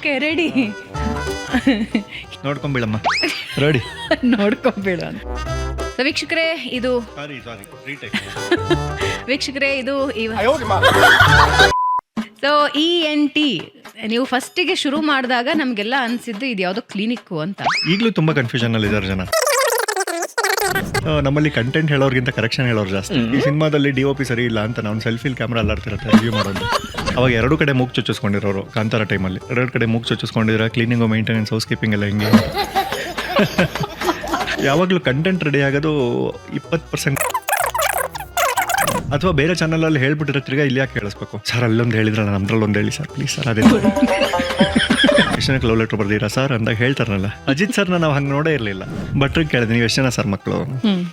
Okay ready. ನೋಡ್ಕೊಂಬಿಡಮ್ಮ, ready. ನೋಡ್ಕೊಂಬೇಡ ಅಂತ. ಸೊ ವೀಕ್ಷಕರೇ ಇದು ಸೊ ENT ನೀವು ಫಸ್ಟಿಗೆ ಶುರು ಮಾಡಿದಾಗ ನಮಗೆಲ್ಲ ಅನಿಸಿದ್ದು ಇದು ಯಾವುದೋ ಕ್ಲಿನಿಕ್ಕು ಅಂತ. ಈಗಲೂ ತುಂಬ ಕನ್ಫ್ಯೂಷನಲ್ಲಿ ಇದ್ದಾರೆ ಜನ. ನಮ್ಮಲ್ಲಿ ಕಂಟೆಂಟ್ ಹೇಳೋರ್ಗಿಂತ ಕರೆಕ್ಷನ್ ಹೇಳೋರು ಜಾಸ್ತಿ. ಈ ಸಿನಿಮಾದಲ್ಲಿ DOP ಸರಿ ಇಲ್ಲ ಅಂತ ನಾವು ಸೆಲ್ಫಿಲ್ ಕ್ಯಾಮ್ರಾ ಅಲ್ಲಾಡ್ತಿರುತ್ತೆ ರಿವ್ಯೂ ಮಾಡೋದು. ಅವಾಗ ಎರಡು ಕಡೆ ಮೂಗ್ ಚುಚ್ಚಿಸ್ಕೊಂಡಿರೋರು ಕಾಂತಾರ ಟೈಮಲ್ಲಿ. ಎರಡು ಕಡೆ ಮೂಗ್ ಚುಚ್ಚಿಸ್ಕೊಂಡಿದ್ರೆ ಕ್ಲೀನಿಂಗು, ಮೇಂಟೆನೆನ್ಸ್, ಹೌಸ್ ಕೀಪಿಂಗ್ ಎಲ್ಲ ಹಿಂಗೆ. ಯಾವಾಗಲೂ ಕಂಟೆಂಟ್ ರೆಡಿ ಆಗೋದು 20%. ಅಥವಾ ಬೇರೆ ಚಾನಲಲ್ಲಿ ಹೇಳ್ಬಿಟ್ಟಿರೋ ತಿರ್ಗಾ ಇಲ್ಲಿ ಯಾಕೆ ಕೇಳಿಸ್ಬೇಕು ಸರ್, ಅಲ್ಲೊಂದು ಹೇಳಿದ್ರಲ್ಲ ನಮ್ದ್ರಲ್ಲೊಂದು ಹೇಳಿ ಸರ್ ಪ್ಲೀಸ್ ಸರ್. ಅದೇ ಎಷ್ಟನಕ್ಕೆ ಲವ್ ಲೆಟ್ರ್ ಬರ್ದಿರಾ ಸರ್ ಅಂದಾಗ ಹೇಳ್ತಾರಲ್ಲ. ಅಜಿತ್ ಸರ್ನ ನಾವು ಹಂಗೆ ನೋಡೇ ಇರಲಿಲ್ಲ. ಭಟ್ರಿಗೆ ಕೇಳಿದೆ, ನೀವು ಎಷ್ಟು ಜನ ಸರ್ ಮಕ್ಕಳು?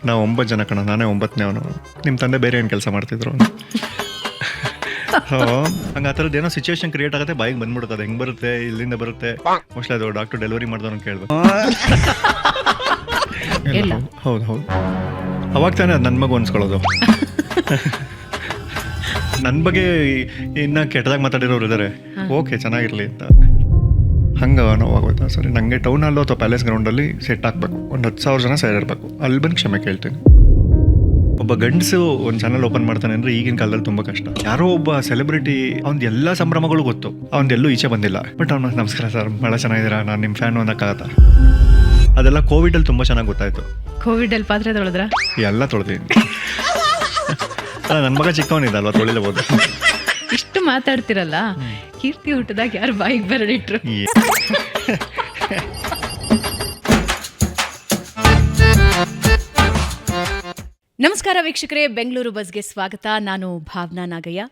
ನಾವು 9 ಜನ ಕಣ, ನಾನೇ 9ನೇವನು. ನಿಮ್ಮ ತಂದೆ ಬೇರೆ ಏನು ಕೆಲಸ ಮಾಡ್ತಿದ್ರು? ಹಂಗೆ ಆ ಥರದ್ದು ಏನೋ ಸಿಚುವೇಶನ್ ಕ್ರಿಯೇಟ್ ಆಗುತ್ತೆ, ಬಾಯಿಗೆ ಬಂದ್ಬಿಡುತ್ತೆ. ಅದು ಹೆಂಗೆ ಬರುತ್ತೆ, ಇಲ್ಲಿಂದ ಬರುತ್ತೆ. ಮೋಸ್ಟ್ಲಿ ಅದು ಡಾಕ್ಟರ್ ಡೆಲಿವರಿ ಮಾಡಿದವ್ರನ್ನ ಕೇಳ್ಬೇಕು. ಹೌದು ಹೌದು, ಅವಾಗ ತಾನೇ ಅದು ನನ್ನ ಮಗು ಅನ್ಸ್ಕೊಳ್ಳೋದು. ನನ್ನ ಬಗ್ಗೆ ಇನ್ನು ಕೆಟ್ಟದಾಗ ಮಾತಾಡಿರೋರು ಇದ್ದಾರೆ, ಓಕೆ ಚೆನ್ನಾಗಿರಲಿ ಅಂತ. ಹಂಗೆ ನೋವಾಗೋಯ್ತಾ ಸರಿ, ನನಗೆ ಟೌನಲ್ಲೋ ಅಥವಾ ಪ್ಯಾಲೇಸ್ ಗ್ರೌಂಡಲ್ಲಿ ಸೆಟ್ ಹಾಕಬೇಕು, ಒಂದು 10,000 ಜನ ಸೇರಿರ್ಬೇಕು. ಅಲ್ಲಿ ಬಂದು ಕ್ಷಮೆ ಕೇಳ್ತೀನಿ. ಒಬ್ಬ ಗಂಡಸು ಒಂದು ಚಾನಲ್ ಓಪನ್ ಮಾಡ್ತಾನೆ ಅಂದರೆ ಈಗಿನ ಕಾಲದಲ್ಲಿ ತುಂಬ ಕಷ್ಟ. ಯಾರೋ ಒಬ್ಬ ಸೆಲೆಬ್ರಿಟಿ, ಅವ್ನ ಎಲ್ಲ ಸಂಭ್ರಮಗಳು ಗೊತ್ತು, ಅವ್ನದೆಲ್ಲೂ ಈಚೆ ಬಂದಿಲ್ಲ. ಬಟ್ ಅವ್ನು ನಮಸ್ಕಾರ ಸರ್, ಭಾಳ ಚೆನ್ನಾಗಿದ್ದೀರಾ, ನಾನು ನಿಮ್ಮ ಫ್ಯಾನು ಅನ್ನೋಕ್ಕಾಗತ್ತಾ? ಅದೆಲ್ಲ ಕೋವಿಡಲ್ಲಿ ತುಂಬ ಚೆನ್ನಾಗಿ ಗೊತ್ತಾಯಿತು. ಕೋವಿಡಲ್ಲಿ ಪಾತ್ರೆ ತೊಳೆದ್ರ? ಎಲ್ಲ ತೊಳೆದೀನಿ. ನನ್ನ ಮಗ ಚಿಕ್ಕವನಿದ್ದ ಅಲ್ವಾ, ತೊಳಿಲಬಹುದು. ಇಷ್ಟು ಮಾತಾಡ್ತಿರಲ್ಲ, ಕೀರ್ತಿ ಹುಟ್ಟಿದಾಗ ಯಾರು ಬಾಯಿಗೆ ಬರಡಿಟ್ರು? ನಮಸ್ಕಾರ ವೀಕ್ಷಕರೇ, ಬೆಂಗಳೂರು ಬಸ್ಗೆ ಸ್ವಾಗತ. ನಾನು ಭಾವನಾ ನಾಗಯ್ಯ.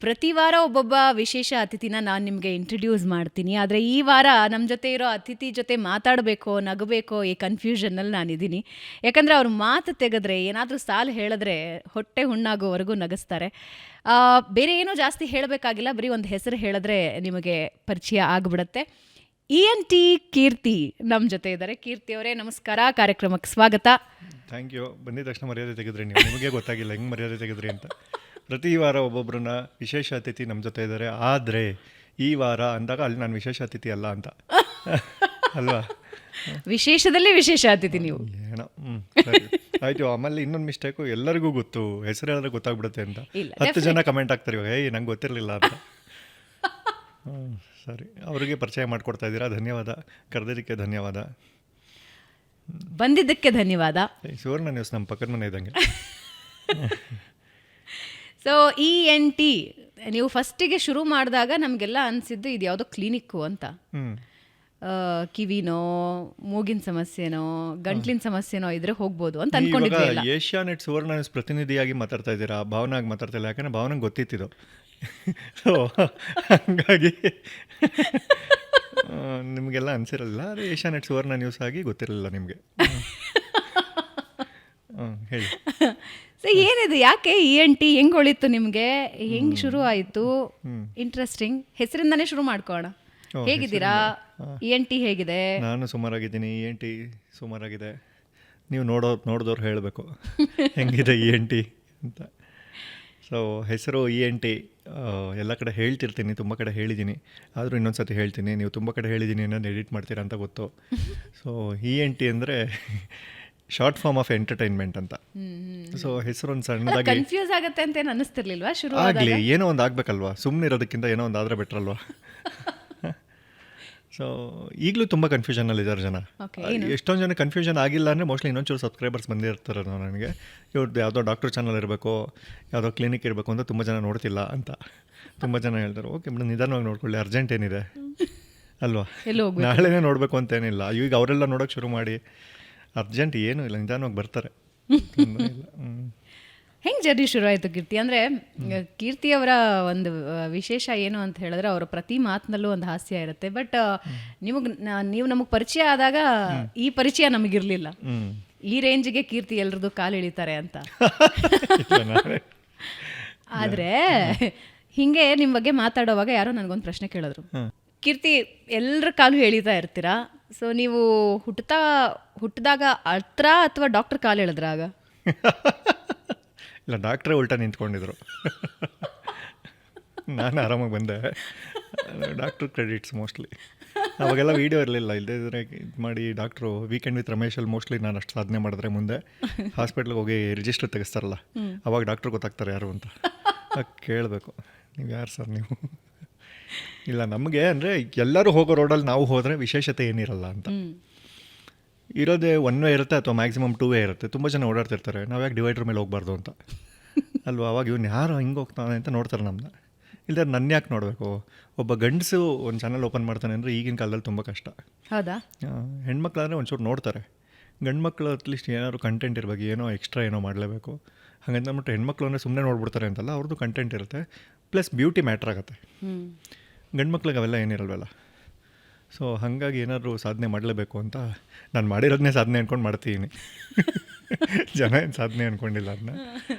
ಪ್ರತಿ ವಾರ ಒಬ್ಬೊಬ್ಬ ವಿಶೇಷ ಅತಿಥಿನ ನಾನು ನಿಮಗೆ ಇಂಟ್ರಡ್ಯೂಸ್ ಮಾಡ್ತೀನಿ. ಆದರೆ ಈ ವಾರ ನಮ್ಮ ಜೊತೆ ಇರೋ ಅತಿಥಿ ಜೊತೆ ಮಾತಾಡಬೇಕೋ ನಗಬೇಕೋ ಈ ಕನ್ಫ್ಯೂಷನ್ನಲ್ಲಿ ನಾನಿದ್ದೀನಿ. ಯಾಕಂದರೆ ಅವ್ರ ಮಾತು ತೆಗೆದ್ರೆ, ಏನಾದರೂ ಸಾಲು ಹೇಳಿದ್ರೆ ಹೊಟ್ಟೆ ಹುಣ್ಣಾಗೋವರೆಗೂ ನಗಿಸ್ತಾರೆ. ಬೇರೆ ಏನೂ ಜಾಸ್ತಿ ಹೇಳಬೇಕಾಗಿಲ್ಲ, ಬರೀ ಒಂದು ಹೆಸರು ಹೇಳಿದ್ರೆ ನಿಮಗೆ ಪರಿಚಯ ಆಗಿಬಿಡುತ್ತೆ. ENT ಕೀರ್ತಿ ನಮ್ಮ ಜೊತೆ ಇದ್ದಾರೆ. ಕೀರ್ತಿ ಅವರೇ ನಮಸ್ಕಾರ, ಕಾರ್ಯಕ್ರಮಕ್ಕೆ ಸ್ವಾಗತ. Thank you. ಬಂದಿದ ತಕ್ಷಣ ಮರ್ಯಾದೆ ತೆಗೆದ್ರಿ ನೀವು. ನಿಮಗೆ ಗೊತ್ತಾಗಿಲ್ಲ ಹೆಂಗೆ ಮರ್ಯಾದೆ ತೆಗೆದ್ರಿ ಅಂತ. ಪ್ರತಿ ವಾರ ಒಬ್ಬೊಬ್ಬರನ್ನ ವಿಶೇಷ ಅತಿಥಿ ನಮ್ಮ ಜೊತೆ ಇದ್ದಾರೆ. ಆದರೆ ಈ ವಾರ ಅಂದಾಗ ಅಲ್ಲಿ ನಾನು ವಿಶೇಷ ಅತಿಥಿ ಅಲ್ಲ ಅಂತ ಅಲ್ವಾ? ವಿಶೇಷದಲ್ಲಿ ವಿಶೇಷ ಅತಿಥಿ ನೀವು. ಏನೋ ಸರಿ ಆಯಿತು. ಆಮೇಲೆ ಇನ್ನೊಂದು ಮಿಸ್ಟೇಕು, ಎಲ್ಲರಿಗೂ ಗೊತ್ತು, ಹೆಸರು ಹೇಳಿದ್ರೆ ಗೊತ್ತಾಗ್ಬಿಡುತ್ತೆ ಅಂತ 10 ಜನ ಕಮೆಂಟ್ ಆಗ್ತಾರೆ ಇವಾಗ, ಏಯ್ ನಂಗೆ ಗೊತ್ತಿರಲಿಲ್ಲ ಅಂತ. ಸರಿ, ಅವರಿಗೆ ಪರಿಚಯ ಮಾಡಿಕೊಡ್ತಾ ಇದ್ದೀರಾ, ಧನ್ಯವಾದ. ಕರೆದಿದ್ದಕ್ಕೆ ಧನ್ಯವಾದ, ಬಂದಿದ್ದಕ್ಕೆ ಧನ್ಯವಾದ. ಸುವರ್ಣ ನ್ಯೂಸ್ ನಮ್ಮ ಪಕ್ಕದ ಮನೆ ಇದ್ದಂಗೆ. ಸೊ ENT ನೀವು ಫಸ್ಟಿಗೆ ಶುರು ಮಾಡಿದಾಗ ನಮಗೆಲ್ಲ ಅನಿಸಿದ್ದು ಇದು ಯಾವುದೋ ಕ್ಲಿನಿಕ್ಕು ಅಂತ. ಕಿವಿನೋ, ಮೂಗಿನ ಸಮಸ್ಯೆನೋ, ಗಂಟ್ಲಿನ ಸಮಸ್ಯೆನೋ ಇದ್ರೆ ಹೋಗ್ಬೋದು ಅಂತ ಅನ್ಕೊಂಡಿದ್ದೆ. ಏಷ್ಯಾನೆಟ್ ಸುವರ್ಣ ನ್ಯೂಸ್ ಪ್ರತಿನಿಧಿಯಾಗಿ ಮಾತಾಡ್ತಾ ಇದ್ದೀರಾ, ಭಾವನಾಗಿ ಮಾತಾಡ್ತಾ ಇಲ್ಲ. ಯಾಕಂದ್ರೆ ಭಾವನಾಗೆ ಗೊತ್ತಿತ್ತಿದ್ದು, ಹಂಗಾಗಿ ನಿಮಗೆಲ್ಲ ಅನಿಸಿರಲಿಲ್ಲ. ಆದರೆ ಏಷ್ಯಾನೆಟ್ ಸುವರ್ಣ ನ್ಯೂಸ್ ಆಗಿ ಗೊತ್ತಿರಲಿಲ್ಲ ನಿಮಗೆ. ಹೇಳಿ. ಸೊ ಏನಿದು, ಯಾಕೆ ENT ಹೆಂಗೆ ಹೊಳಿತು ನಿಮಗೆ, ಹೆಂಗೆ ಶುರು ಆಯಿತು? ಇಂಟ್ರೆಸ್ಟಿಂಗ್. ಹೆಸರಿಂದಾನೇ ಶುರು ಮಾಡ್ಕೋಣ. ಹೇಗಿದ್ದೀರಾ? ENT ಹೇಗಿದೆ? ನಾನು ಸುಮಾರಾಗಿದ್ದೀನಿ, ENT ಸುಮಾರಾಗಿದೆ. ನೀವು ನೋಡಿದವ್ರು ಹೇಳಬೇಕು ಹೆಂಗಿದೆ ENT ಅಂತ. ಸೊ ಹೆಸರು ENT ಎಲ್ಲ ಕಡೆ ಹೇಳ್ತಿರ್ತೀನಿ, ತುಂಬ ಕಡೆ ಹೇಳಿದ್ದೀನಿ. ಆದರೂ ಇನ್ನೊಂದು ಸತಿ ಹೇಳ್ತೀನಿ, ನೀವು ತುಂಬ ಕಡೆ ಹೇಳಿದ್ದೀನಿ ಅನ್ನೋದು ಎಡಿಟ್ ಮಾಡ್ತೀರಾ ಅಂತ ಗೊತ್ತು. ಸೊ ENT ಅಂದರೆ ಶಾರ್ಟ್ ಫಾರ್ಮ್ ಆಫ್ ಎಂಟರ್ಟೈನ್ಮೆಂಟ್ ಅಂತ. ಸೊ ಹೆಸರು ಒಂದು ಸಣ್ಣದಾಗಿ ಕನ್ಫ್ಯೂಸ್ ಆಗುತ್ತೆ ಅಂತ ಏನು ಅನ್ನಿಸ್ತಿರ್ಲಿಲ್ವಾ ಶುರು ಆಗಲಿ? ಏನೋ ಒಂದು ಆಗಬೇಕಲ್ವಾ, ಸುಮ್ಮನೆ ಇರೋದಕ್ಕಿಂತ ಏನೋ ಒಂದು ಆದರೆ ಬೆಟ್ರಲ್ವಾ? ಸೊ ಈಗಲೂ ತುಂಬ ಕನ್ಫ್ಯೂಷನಲ್ಲಿದ್ದಾರೆ ಜನ. ಎಷ್ಟೊಂದು ಜನ ಕನ್ಫ್ಯೂಷನ್ ಆಗಿಲ್ಲ ಅಂದರೆ ಮೋಸ್ಟ್ಲಿ ಇನ್ನೊಂಚೂರು ಸಬ್ಸ್ಕ್ರೈಬರ್ಸ್ ಬಂದಿರ್ತಾರೆ ನನಗೆ. ಇವ್ರದ್ದು ಯಾವುದೋ ಡಾಕ್ಟರ್ ಚಾನಲ್ ಇರಬೇಕು, ಯಾವುದೋ ಕ್ಲಿನಿಕ್ ಇರಬೇಕು ಅಂತ ತುಂಬ ಜನ ನೋಡ್ತಿಲ್ಲ ಅಂತ ತುಂಬ ಜನ ಹೇಳ್ತಾರೆ. ಓಕೆ ಮೇಡಮ್, ನಿಧಾನವಾಗಿ ನೋಡ್ಕೊಳ್ಳಿ, ಅರ್ಜೆಂಟ್ ಏನಿದೆ ಅಲ್ವಾ? ನಾಳೆನೇ ನೋಡಬೇಕು ಅಂತೇನಿಲ್ಲ. ಈಗ ಅವರೆಲ್ಲ ನೋಡೋಕೆ ಶುರು ಮಾಡಿ, ಅರ್ಜೆಂಟ್ ಏನೂ ಇಲ್ಲ, ನಿಧಾನವಾಗಿ ಬರ್ತಾರೆ. ಹೆಂಗೆ ಜರ್ನಿ ಶುರು ಆಯಿತು ಕೀರ್ತಿ? ಅಂದರೆ ಕೀರ್ತಿಯವರ ಒಂದು ವಿಶೇಷ ಏನು ಅಂತ ಹೇಳಿದ್ರೆ, ಅವರ ಪ್ರತಿ ಮಾತಿನಲ್ಲೂ ಒಂದು ಹಾಸ್ಯ ಇರುತ್ತೆ. ಬಟ್ ನೀವು ನಮಗೆ ಪರಿಚಯ ಆದಾಗ ಈ ಪರಿಚಯ ನಮಗಿರಲಿಲ್ಲ. ಈ ರೇಂಜಿಗೆ ಕೀರ್ತಿ ಎಲ್ರದ್ದು ಕಾಲು ಎಳಿತಾರೆ ಅಂತ. ಆದರೆ ಹಿಂಗೆ ನಿಮ್ಮ ಬಗ್ಗೆ ಮಾತಾಡೋವಾಗ ಯಾರೋ ನನಗೊಂದು ಪ್ರಶ್ನೆ ಕೇಳಿದ್ರು, ಕೀರ್ತಿ ಎಲ್ಲರ ಕಾಲು ಎಳಿತಾ ಇರ್ತೀರಾ, ಸೊ ನೀವು ಹುಟ್ಟಿದಾಗ ಹತ್ರ ಅಥವಾ ಡಾಕ್ಟರ್ ಕಾಲು ಎಳೆದ್ರ? ಆಗ ಇಲ್ಲ, ಡಾಕ್ಟ್ರೇ ಉಲ್ಟಾ ನಿಂತ್ಕೊಂಡಿದ್ರು, ನಾನು ಆರಾಮಾಗಿ ಬಂದೆ. Doctor credits mostly. ಅವಾಗೆಲ್ಲ ವೀಡಿಯೋ ಇರಲಿಲ್ಲ, ಇಲ್ಲದೇ ಇದ್ರೆ ಇದು ಮಾಡಿ ಡಾಕ್ಟ್ರು ವೀಕೆಂಡ್ ವಿತ್ ರಮೇಶಲ್ಲಿ ಮೋಸ್ಟ್ಲಿ ನಾನು ಅಷ್ಟು ಸಾಧನೆ ಮಾಡಿದ್ರೆ ಮುಂದೆ ಹಾಸ್ಪಿಟ್ಲಿಗೆ ಹೋಗಿ ರಿಜಿಸ್ಟರ್ ತೆಗೆಸ್ತಾರಲ್ಲ, ಅವಾಗ ಡಾಕ್ಟ್ರು ಗೊತ್ತಾಗ್ತಾರೆ ಯಾರು ಅಂತ. ಕೇಳಬೇಕು, ನೀವು ಯಾರು ಸರ್ ನೀವು? ಇಲ್ಲ ನಮಗೆ ಅಂದರೆ ಎಲ್ಲರೂ ಹೋಗೋ ರೋಡಲ್ಲಿ ನಾವು ಹೋದರೆ ವಿಶೇಷತೆ ಏನಿರಲ್ಲ ಅಂತ. ಇರೋದೇ ಒನ್ ವೇ ಇರುತ್ತೆ ಅಥವಾ ಮ್ಯಾಕ್ಸಿಮಮ್ 2 ವೇ ಇರುತ್ತೆ. ತುಂಬ ಜನ ಓಡಾಡ್ತಿರ್ತಾರೆ, ನಾವು ಯಾಕೆ ಡಿವೈಡರ್ ಮೇಲೆ ಹೋಗ್ಬಾರ್ದು ಅಂತ ಅಲ್ವಾ? ಅವಾಗ ಇವ್ನು ಯಾರು ಹಿಂಗೆ ಹೋಗ್ತಾನೆ ಅಂತ ನೋಡ್ತಾರೆ ನಮ್ಮನ್ನ. ಇಲ್ಲದೆ ನನ್ನ ಯಾಕೆ ನೋಡಬೇಕು? ಒಬ್ಬ ಗಂಡಸು ಒಂದು ಚಾನಲ್ ಓಪನ್ ಮಾಡ್ತಾನೆ ಅಂದರೆ ಈಗಿನ ಕಾಲದಲ್ಲಿ ತುಂಬ ಕಷ್ಟ. ಹೌದಾ? ಹೆಣ್ಮಕ್ಳಾದರೆ ಒಂಚೂರು ನೋಡ್ತಾರೆ, ಗಂಡು ಮಕ್ಕಳು ಅಟ್ಲೀಸ್ಟ್ ಏನಾದ್ರು ಕಂಟೆಂಟ್ ಇರಬೇಕು, ಏನೋ ಎಕ್ಸ್ಟ್ರಾ ಏನೋ ಮಾಡಲೇಬೇಕು. ಹಾಗಂತ ಅಂದ್ಬಿಟ್ಟು ಹೆಣ್ಮಕ್ಳು ಅಂದರೆ ಸುಮ್ಮನೆ ನೋಡ್ಬಿಡ್ತಾರೆ ಅಂತಲ್ಲ, ಅವ್ರದ್ದು ಕಂಟೆಂಟ್ ಇರುತ್ತೆ, ಪ್ಲಸ್ ಬ್ಯೂಟಿ ಮ್ಯಾಟ್ರ್ ಆಗುತ್ತೆ. ಗಂಡು ಮಕ್ಳಿಗೆ ಅವೆಲ್ಲ ಏನಿರಲ್ವಲ್ಲ. ಸೊ ಹಾಗಾಗಿ ಏನಾದರೂ ಸಾಧನೆ ಮಾಡಲೇಬೇಕು ಅಂತ ನಾನು ಮಾಡಿರೋದನ್ನೇ ಸಾಧನೆ ಅಂದ್ಕೊಂಡು ಮಾಡ್ತೀನಿ. ಜನ ಏನು ಸಾಧನೆ ಅಂದ್ಕೊಂಡಿಲ್ಲ, ಅದನ್ನ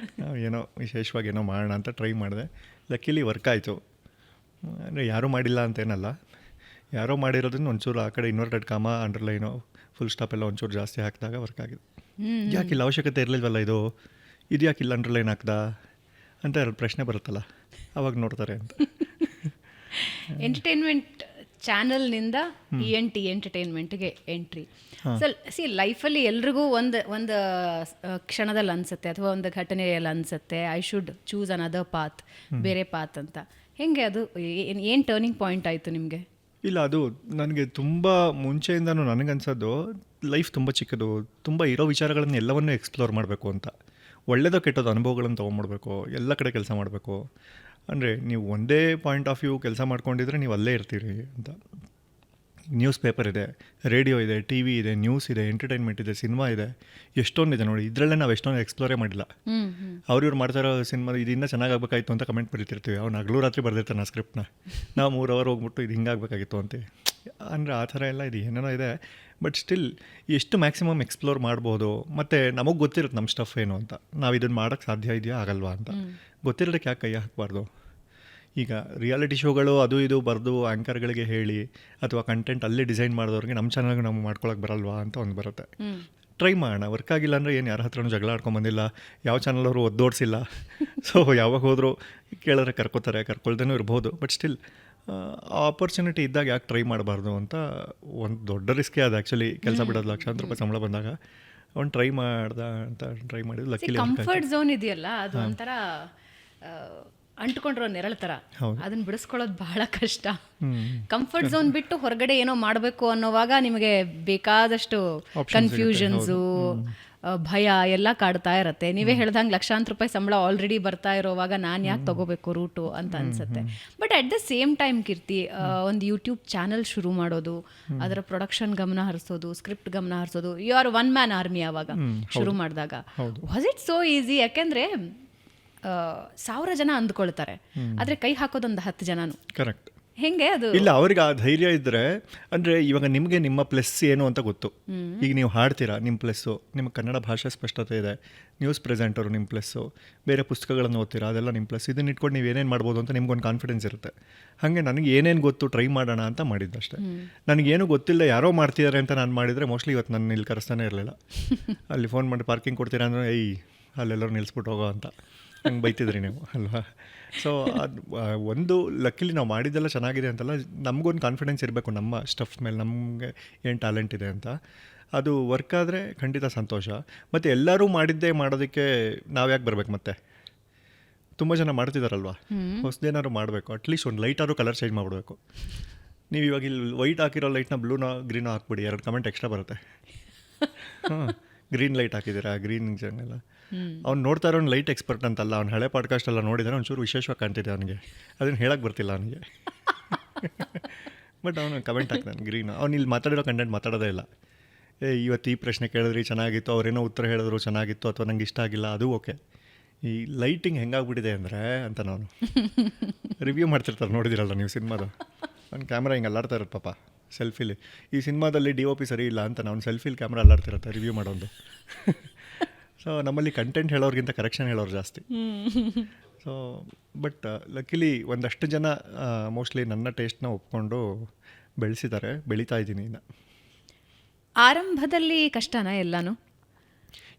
ಏನೋ ವಿಶೇಷವಾಗಿ ಏನೋ ಮಾಡೋಣ ಅಂತ ಟ್ರೈ ಮಾಡಿದೆ. ಲಕ್ಕಿಲಿ ವರ್ಕ್ ಆಯಿತು. ಅಂದರೆ ಯಾರೂ ಮಾಡಿಲ್ಲ ಅಂತೇನಲ್ಲ, ಯಾರೋ ಮಾಡಿರೋದನ್ನ ಒಂಚೂರು ಆ ಕಡೆ ಇನ್ವರ್ಟೆಡ್ ಕಾಮ ಅಂಡರ್ಲೈನೋ ಫುಲ್ ಸ್ಟಾಪ್ ಎಲ್ಲ ಒಂಚೂರು ಜಾಸ್ತಿ ಹಾಕಿದಾಗ ವರ್ಕ್ ಆಗಿದೆ. ಯಾಕಿಲ್ಲ ಅವಶ್ಯಕತೆ ಇರಲಿಲ್ವಲ್ಲ ಇದು ಯಾಕಿಲ್ಲ ಅಂಡರ್ಲೈನ್ ಹಾಕ್ದಾ ಅಂತ 2 ಪ್ರಶ್ನೆ ಬರುತ್ತಲ್ಲ, ಅವಾಗ ನೋಡ್ತಾರೆ ಅಂತ. ಎಂಟರ್ಟೈನ್ಮೆಂಟ್ ಚಾನಲ್ನಿಂದ ENT ಎಂಟರ್ಟೈನ್ಮೆಂಟ್ಗೆ ಎಂಟ್ರಿ. ಸಿ ಲೈಫಲ್ಲಿ ಎಲ್ರಿಗೂ ಒಂದು ಕ್ಷಣದಲ್ಲಿ ಅನಿಸುತ್ತೆ ಅಥವಾ ಒಂದು ಘಟನೆಯಲ್ಲಿ ಅನಿಸುತ್ತೆ, I should choose another path, ಬೇರೆ ಪಾತ್ ಅಂತ. ಹೆಂಗೆ ಅದು ಏನು ಟರ್ನಿಂಗ್ ಪಾಯಿಂಟ್ ಆಯಿತು ನಿಮಗೆ? ಇಲ್ಲ, ಅದು ನನಗೆ ತುಂಬ ಮುಂಚೆಯಿಂದನೂ ನನಗನ್ಸೋದು ಲೈಫ್ ತುಂಬ ಚಿಕ್ಕದು, ತುಂಬ ಇರೋ ವಿಚಾರಗಳನ್ನು ಎಲ್ಲವನ್ನೂ ಎಕ್ಸ್ಪ್ಲೋರ್ ಮಾಡಬೇಕು ಅಂತ. ಒಳ್ಳೆಯದೋ ಕೆಟ್ಟದ್ದು ಅನುಭವಗಳನ್ನು ತೊಗೊಂಡ್ಬಿಡ್ಬೇಕು, ಎಲ್ಲ ಕಡೆ ಕೆಲಸ ಮಾಡಬೇಕು. ಅಂದರೆ ನೀವು ಒಂದೇ ಪಾಯಿಂಟ್ ಆಫ್ ವ್ಯೂ ಕೆಲಸ ಮಾಡ್ಕೊಂಡಿದ್ರೆ ನೀವು ಅಲ್ಲೇ ಇರ್ತೀರಿ ಅಂತ. ನ್ಯೂಸ್ ಪೇಪರ್ ಇದೆ, ರೇಡಿಯೋ ಇದೆ, TV ಇದೆ, ನ್ಯೂಸ್ ಇದೆ, ಎಂಟರ್ಟೈನ್ಮೆಂಟ್ ಇದೆ, ಸಿನಿಮಾ ಇದೆ, ಎಷ್ಟೊಂದಿದೆ ನೋಡಿ. ಇದರಲ್ಲೇ ನಾವು ಎಷ್ಟೊಂದು ಎಕ್ಸ್ಪ್ಲೋರೇ ಮಾಡಿಲ್ಲ. ಅವ್ರು ಮಾಡ್ತಾರೋ ಸಿನಿಮಾ ಇದು ಇನ್ನೂ ಚೆನ್ನಾಗಾಗಬೇಕಾಗಿತ್ತು ಅಂತ ಕಮೆಂಟ್ ಬರೀತಿರ್ತೀವಿ. ಅವ್ನು ಹಗಲು ರಾತ್ರಿ ಬರ್ದಿರ್ತಾನೆ ಆ ಸ್ಕ್ರಿಪ್ಟ್ನ, ನಾವು 3 ಅವರ್ ಹೋಗ್ಬಿಟ್ಟು ಇದು ಹಿಂಗಾಗಬೇಕಾಗಿತ್ತು ಅಂತ. ಅಂದರೆ ಆ ಥರ ಎಲ್ಲ ಇದು ಏನೇನೋ ಇದೆ. ಬಟ್ ಸ್ಟಿಲ್ ಎಷ್ಟು ಮ್ಯಾಕ್ಸಿಮಮ್ ಎಕ್ಸ್ಪ್ಲೋರ್ ಮಾಡ್ಬೋದು. ಮತ್ತು ನಮಗೆ ಗೊತ್ತಿರುತ್ತೆ ನಮ್ಮ ಸ್ಟಫ್ ಏನು ಅಂತ, ನಾವು ಇದನ್ನು ಮಾಡೋಕ್ಕೆ ಸಾಧ್ಯ ಇದೆಯಾ ಆಗಲ್ವಾ ಅಂತ. ಗೊತ್ತಿರೋದಕ್ಕೆ ಯಾಕೆ ಕೈ ಹಾಕಬಾರ್ದು? ಈಗ ರಿಯಾಲಿಟಿ ಶೋಗಳು ಅದು ಇದು ಬರೆದು ಆ್ಯಂಕರ್ಗಳಿಗೆ ಹೇಳಿ ಅಥವಾ ಕಂಟೆಂಟ್ ಅಲ್ಲೇ ಡಿಸೈನ್ ಮಾಡಿದವ್ರಿಗೆ ನಮ್ಮ ಚಾನಲ್ಗೆ ನಾವು ಮಾಡ್ಕೊಳಕ್ಕೆ ಬರಲ್ವಾ ಅಂತ ಒಂದು ಬರುತ್ತೆ. ಟ್ರೈ ಮಾಡೋಣ. ವರ್ಕ್ ಆಗಿಲ್ಲ ಅಂದರೆ ಏನು ಯಾರ ಹತ್ರನೂ ಜಗಳ ಆಡ್ಕೊಂಬಂದಿಲ್ಲ, ಯಾವ ಚಾನಲ್ ಅವರು ಒದ್ದೋಡಿಸಿಲ್ಲ. ಸೊ ಯಾವಾಗ ಹೋದರೂ ಕೇಳಿದ್ರೆ ಕರ್ಕೋತಾರೆ, ಕರ್ಕೊಳ್ದೇನೂ ಇರ್ಬೋದು. ಬಟ್ ಸ್ಟಿಲ್ ಆಪರ್ಚುನಿಟಿ ಇದ್ದಾಗ ಯಾಕೆ ಟ್ರೈ ಮಾಡಬಾರ್ದು ಅಂತ ಒಂದು ದೊಡ್ಡ ರಿಸ್ಕೇ ಅದು. ಆ್ಯಕ್ಚುಲಿ ಕೆಲಸ ಬಿಡೋದು, ಲಕ್ಷಾಂತರ ರೂಪಾಯಿ ಸಂಬಳ ಬಂದಾಗ ಒಂದು ಟ್ರೈ ಮಾಡಿದ್ದು ಲಕ್ಕಿಲಿ. ಕಂಫರ್ಟ್ ಝೋನ್ ಇದೆಯಲ್ಲ, ಅದು ಒಂಥರ ಅಂಟ್ಕೊಂಡಿರೋ ನೆರಳು ಥರ, ಅದನ್ನ ಬಿಡಿಸ್ಕೊಳ್ಳೋದು ಬಹಳ ಕಷ್ಟ. ಕಂಫರ್ಟ್ ಝೋನ್ ಬಿಟ್ಟು ಹೊರಗಡೆ ಏನೋ ಮಾಡಬೇಕು ಅನ್ನೋವಾಗ ನಿಮಗೆ ಬೇಕಾದಷ್ಟು ಕನ್ಫ್ಯೂಷನ್ಸು, ಭಯ ಎಲ್ಲ ಕಾಡ್ತಾ ಇರುತ್ತೆ. ನೀವೇ ಹೇಳ್ದಂಗೆ ಲಕ್ಷಾಂತರ ರೂಪಾಯಿ ಸಂಬಳ ಆಲ್ರೆಡಿ ಬರ್ತಾ ಇರೋವಾಗ ನಾನು ಯಾಕೆ ತಗೋಬೇಕು ರೂಟು ಅಂತ ಅನ್ಸುತ್ತೆ. But at the same time Keerthi, ಒಂದು ಯೂಟ್ಯೂಬ್ ಚಾನಲ್ ಶುರು ಮಾಡೋದು, ಅದರ ಪ್ರೊಡಕ್ಷನ್ ಗಮನ ಹರಿಸೋದು, ಸ್ಕ್ರಿಪ್ಟ್ ಗಮನ ಹರಿಸೋದು, ಯು ಆರ್ 1 man ಆರ್ಮಿ ಆವಾಗ ಶುರು ಮಾಡಿದಾಗ. Was it so easy? ಯಾಕೆಂದರೆ 1000 ಜನ ಅಂದ್ಕೊಳ್ತಾರೆ, ಆದರೆ ಕೈ ಹಾಕೋದೊಂದು 10 ಜನನು. ಕರೆಕ್ಟ್. ಹೆಂಗೆ ಅದು? ಇಲ್ಲ, ಅವ್ರಿಗೆ ಆ ಧೈರ್ಯ ಇದ್ದರೆ, ಅಂದರೆ ಇವಾಗ ನಿಮಗೆ ನಿಮ್ಮ ಪ್ಲಸ್ ಏನು ಅಂತ ಗೊತ್ತು. ಈಗ ನೀವು ಹಾಡ್ತೀರಾ, ನಿಮ್ಮ ಪ್ಲಸ್ಸು. ನಿಮ್ಮ ಕನ್ನಡ ಭಾಷೆ ಸ್ಪಷ್ಟತೆ ಇದೆ, ನ್ಯೂಸ್ ಪ್ರೆಸೆಂಟರು ನಿಮ್ಮ ಪ್ಲಸ್ಸು, ಬೇರೆ ಪುಸ್ತಕಗಳನ್ನು ಓದ್ತೀರಾ, ಅದೆಲ್ಲ ನಿಮ್ಮ ಪ್ಲಸ್. ಇದನ್ನ ಇಟ್ಕೊಂಡು ನೀವು ಏನೇನು ಮಾಡ್ಬೋದು ಅಂತ ನಿಮ್ಗೊಂದು ಕಾನ್ಫಿಡೆನ್ಸ್ ಇರುತ್ತೆ. ಹಾಗೆ ನನಗೆ ಏನೇನು ಗೊತ್ತು ಟ್ರೈ ಮಾಡೋಣ ಅಂತ ಮಾಡಿದ್ದಷ್ಟೇ. ನನಗೇನು ಗೊತ್ತಿಲ್ಲ, ಯಾರೋ ಮಾಡ್ತಿದ್ದಾರೆ ಅಂತ ನಾನು ಮಾಡಿದರೆ ಮೋಸ್ಟ್ಲಿ ಇವತ್ತು ನಾನು ಇಲ್ಲಿ ಕರೆಸ್ತಾನೆ ಇರಲಿಲ್ಲ. ಅಲ್ಲಿ ಫೋನ್ ಮಾಡಿ ಪಾರ್ಕಿಂಗ್ ಕೊಡ್ತೀರಾ ಅಂದರೆ ಅಲ್ಲೆಲ್ಲರೂ ನಿಲ್ಲಿಸ್ಬಿಟ್ಟು ಹೋಗೋ ಅಂತ ಹಂಗೆ ಬೈತಿದ್ರಿ ನೀವು ಅಲ್ವಾ. ಸೊ ಅದು ಒಂದು ಲಕ್ಕಿಲಿ ನಾವು ಮಾಡಿದ್ದೆಲ್ಲ ಚೆನ್ನಾಗಿದೆ ಅಂತಲ್ಲ, ನಮಗೊಂದು ಕಾನ್ಫಿಡೆನ್ಸ್ ಇರಬೇಕು ನಮ್ಮ ಸ್ಟಫ್ ಮೇಲೆ, ನಮಗೆ ಏನು ಟ್ಯಾಲೆಂಟ್ ಇದೆ ಅಂತ. ಅದು ವರ್ಕ್ ಆದರೆ ಖಂಡಿತ ಸಂತೋಷ. ಮತ್ತು ಎಲ್ಲರೂ ಮಾಡಿದ್ದೇ ಮಾಡೋದಕ್ಕೆ ನಾವು ಯಾಕೆ ಬರಬೇಕು? ಮತ್ತೆ ತುಂಬ ಜನ ಮಾಡ್ತಿದ್ದಾರಲ್ವ, ಹೊಸದೇನಾದ್ರು ಮಾಡಬೇಕು. ಅಟ್ಲೀಸ್ಟ್ ಒಂದು ಲೈಟಾದ್ರು ಕಲರ್ ಚೇಂಜ್ ಮಾಡಿಬಿಡ್ಬೇಕು. ನೀವು ಇವಾಗ ಇಲ್ಲಿ ವೈಟ್ ಹಾಕಿರೋ ಲೈಟ್ನ ಬ್ಲೂನೋ ಗ್ರೀನೋ ಹಾಕ್ಬಿಡಿ, 2 ಕಮೆಂಟ್ ಎಕ್ಸ್ಟ್ರಾ ಬರುತ್ತೆ. ಗ್ರೀನ್ ಲೈಟ್ ಹಾಕಿದ್ದೀರಾ, ಗ್ರೀನ್ ಎಲ್ಲ. ಅವ್ನು ನೋಡ್ತಾ ಇರೋ ಲೈಟ್ ಎಕ್ಸ್ಪರ್ಟ್ ಅಂತಲ್ಲ, ಅವ್ನು ಹಳೆ ಪಾಡ್ಕಾಸ್ಟ್ ಎಲ್ಲ ನೋಡಿದರೆ ಒಂಚೂರು ವಿಶೇಷವಾಗಿ ಕಾಣ್ತಿದೆ ಅವನಿಗೆ, ಅದನ್ನು ಹೇಳಕ್ಕೆ ಬರ್ತಿಲ್ಲ ಅವನಿಗೆ. ಬಟ್ ಅವನು ಕಮೆಂಟ್ ಹಾಕ್ತಾನೆ ಗ್ರೀನ್. ಅವ್ನು ಇಲ್ಲಿ ಮಾತಾಡಿರೋ ಕಂಟೆಂಟ್ ಮಾತಾಡೋದೇ ಇಲ್ಲ. ಇವತ್ತು ಈ ಪ್ರಶ್ನೆ ಕೇಳಿದ್ರಿ ಚೆನ್ನಾಗಿತ್ತು, ಅವರೇನೋ ಉತ್ತರ ಹೇಳಿದ್ರು ಚೆನ್ನಾಗಿತ್ತು, ಅಥವಾ ನಂಗೆ ಇಷ್ಟ ಆಗಿಲ್ಲ, ಅದು ಓಕೆ. ಈ ಲೈಟಿಂಗ್ ಹೆಂಗಾಗ್ಬಿಟ್ಟಿದೆ ಅಂದರೆ ಅಂತ ನಾನು ರಿವ್ಯೂ ಮಾಡ್ತಿರ್ತಾರೆ, ನೋಡಿದಿರಲ್ಲ ನೀವು ಸಿನಿಮಾದ. ಅವ್ನು ಕ್ಯಾಮ್ರಾ ಹಿಂಗೆ ಅಲ್ಲಾಡ್ತಾ ಇರುತ್ತೆ ಪಾಪ ಸೆಲ್ಫಿಲಿ. ಈ ಸಿನಿಮಾದಲ್ಲಿ DOP ಸರಿ ಇಲ್ಲ ಅಂತ ನಾವು ಸೆಲ್ಫಿಲಿ ಕ್ಯಾಮ್ರಾ ಅಲ್ಲಾಡ್ತಿರುತ್ತೆ ರಿವ್ಯೂ ಮಾಡೋದು. ಸೊ ನಮ್ಮಲ್ಲಿ ಕಂಟೆಂಟ್ ಹೇಳೋರಿಗಿಂತ ಕರೆಕ್ಷನ್ ಹೇಳೋರು ಜಾಸ್ತಿ. ಸೊ ಬಟ್ ಲಕ್ಕಿಲಿ ಒಂದಷ್ಟು ಜನ ಮೋಸ್ಟ್ಲಿ ನನ್ನ ಟೇಸ್ಟ್ನ ಒಪ್ಕೊಂಡು ಬೆಳೆಸಿದ್ದಾರೆ, ಬೆಳೀತಾ ಇದ್ದೀನಿ ಇನ್ನು. ಆರಂಭದಲ್ಲಿ ಕಷ್ಟನಾ ಎಲ್ಲನೂ?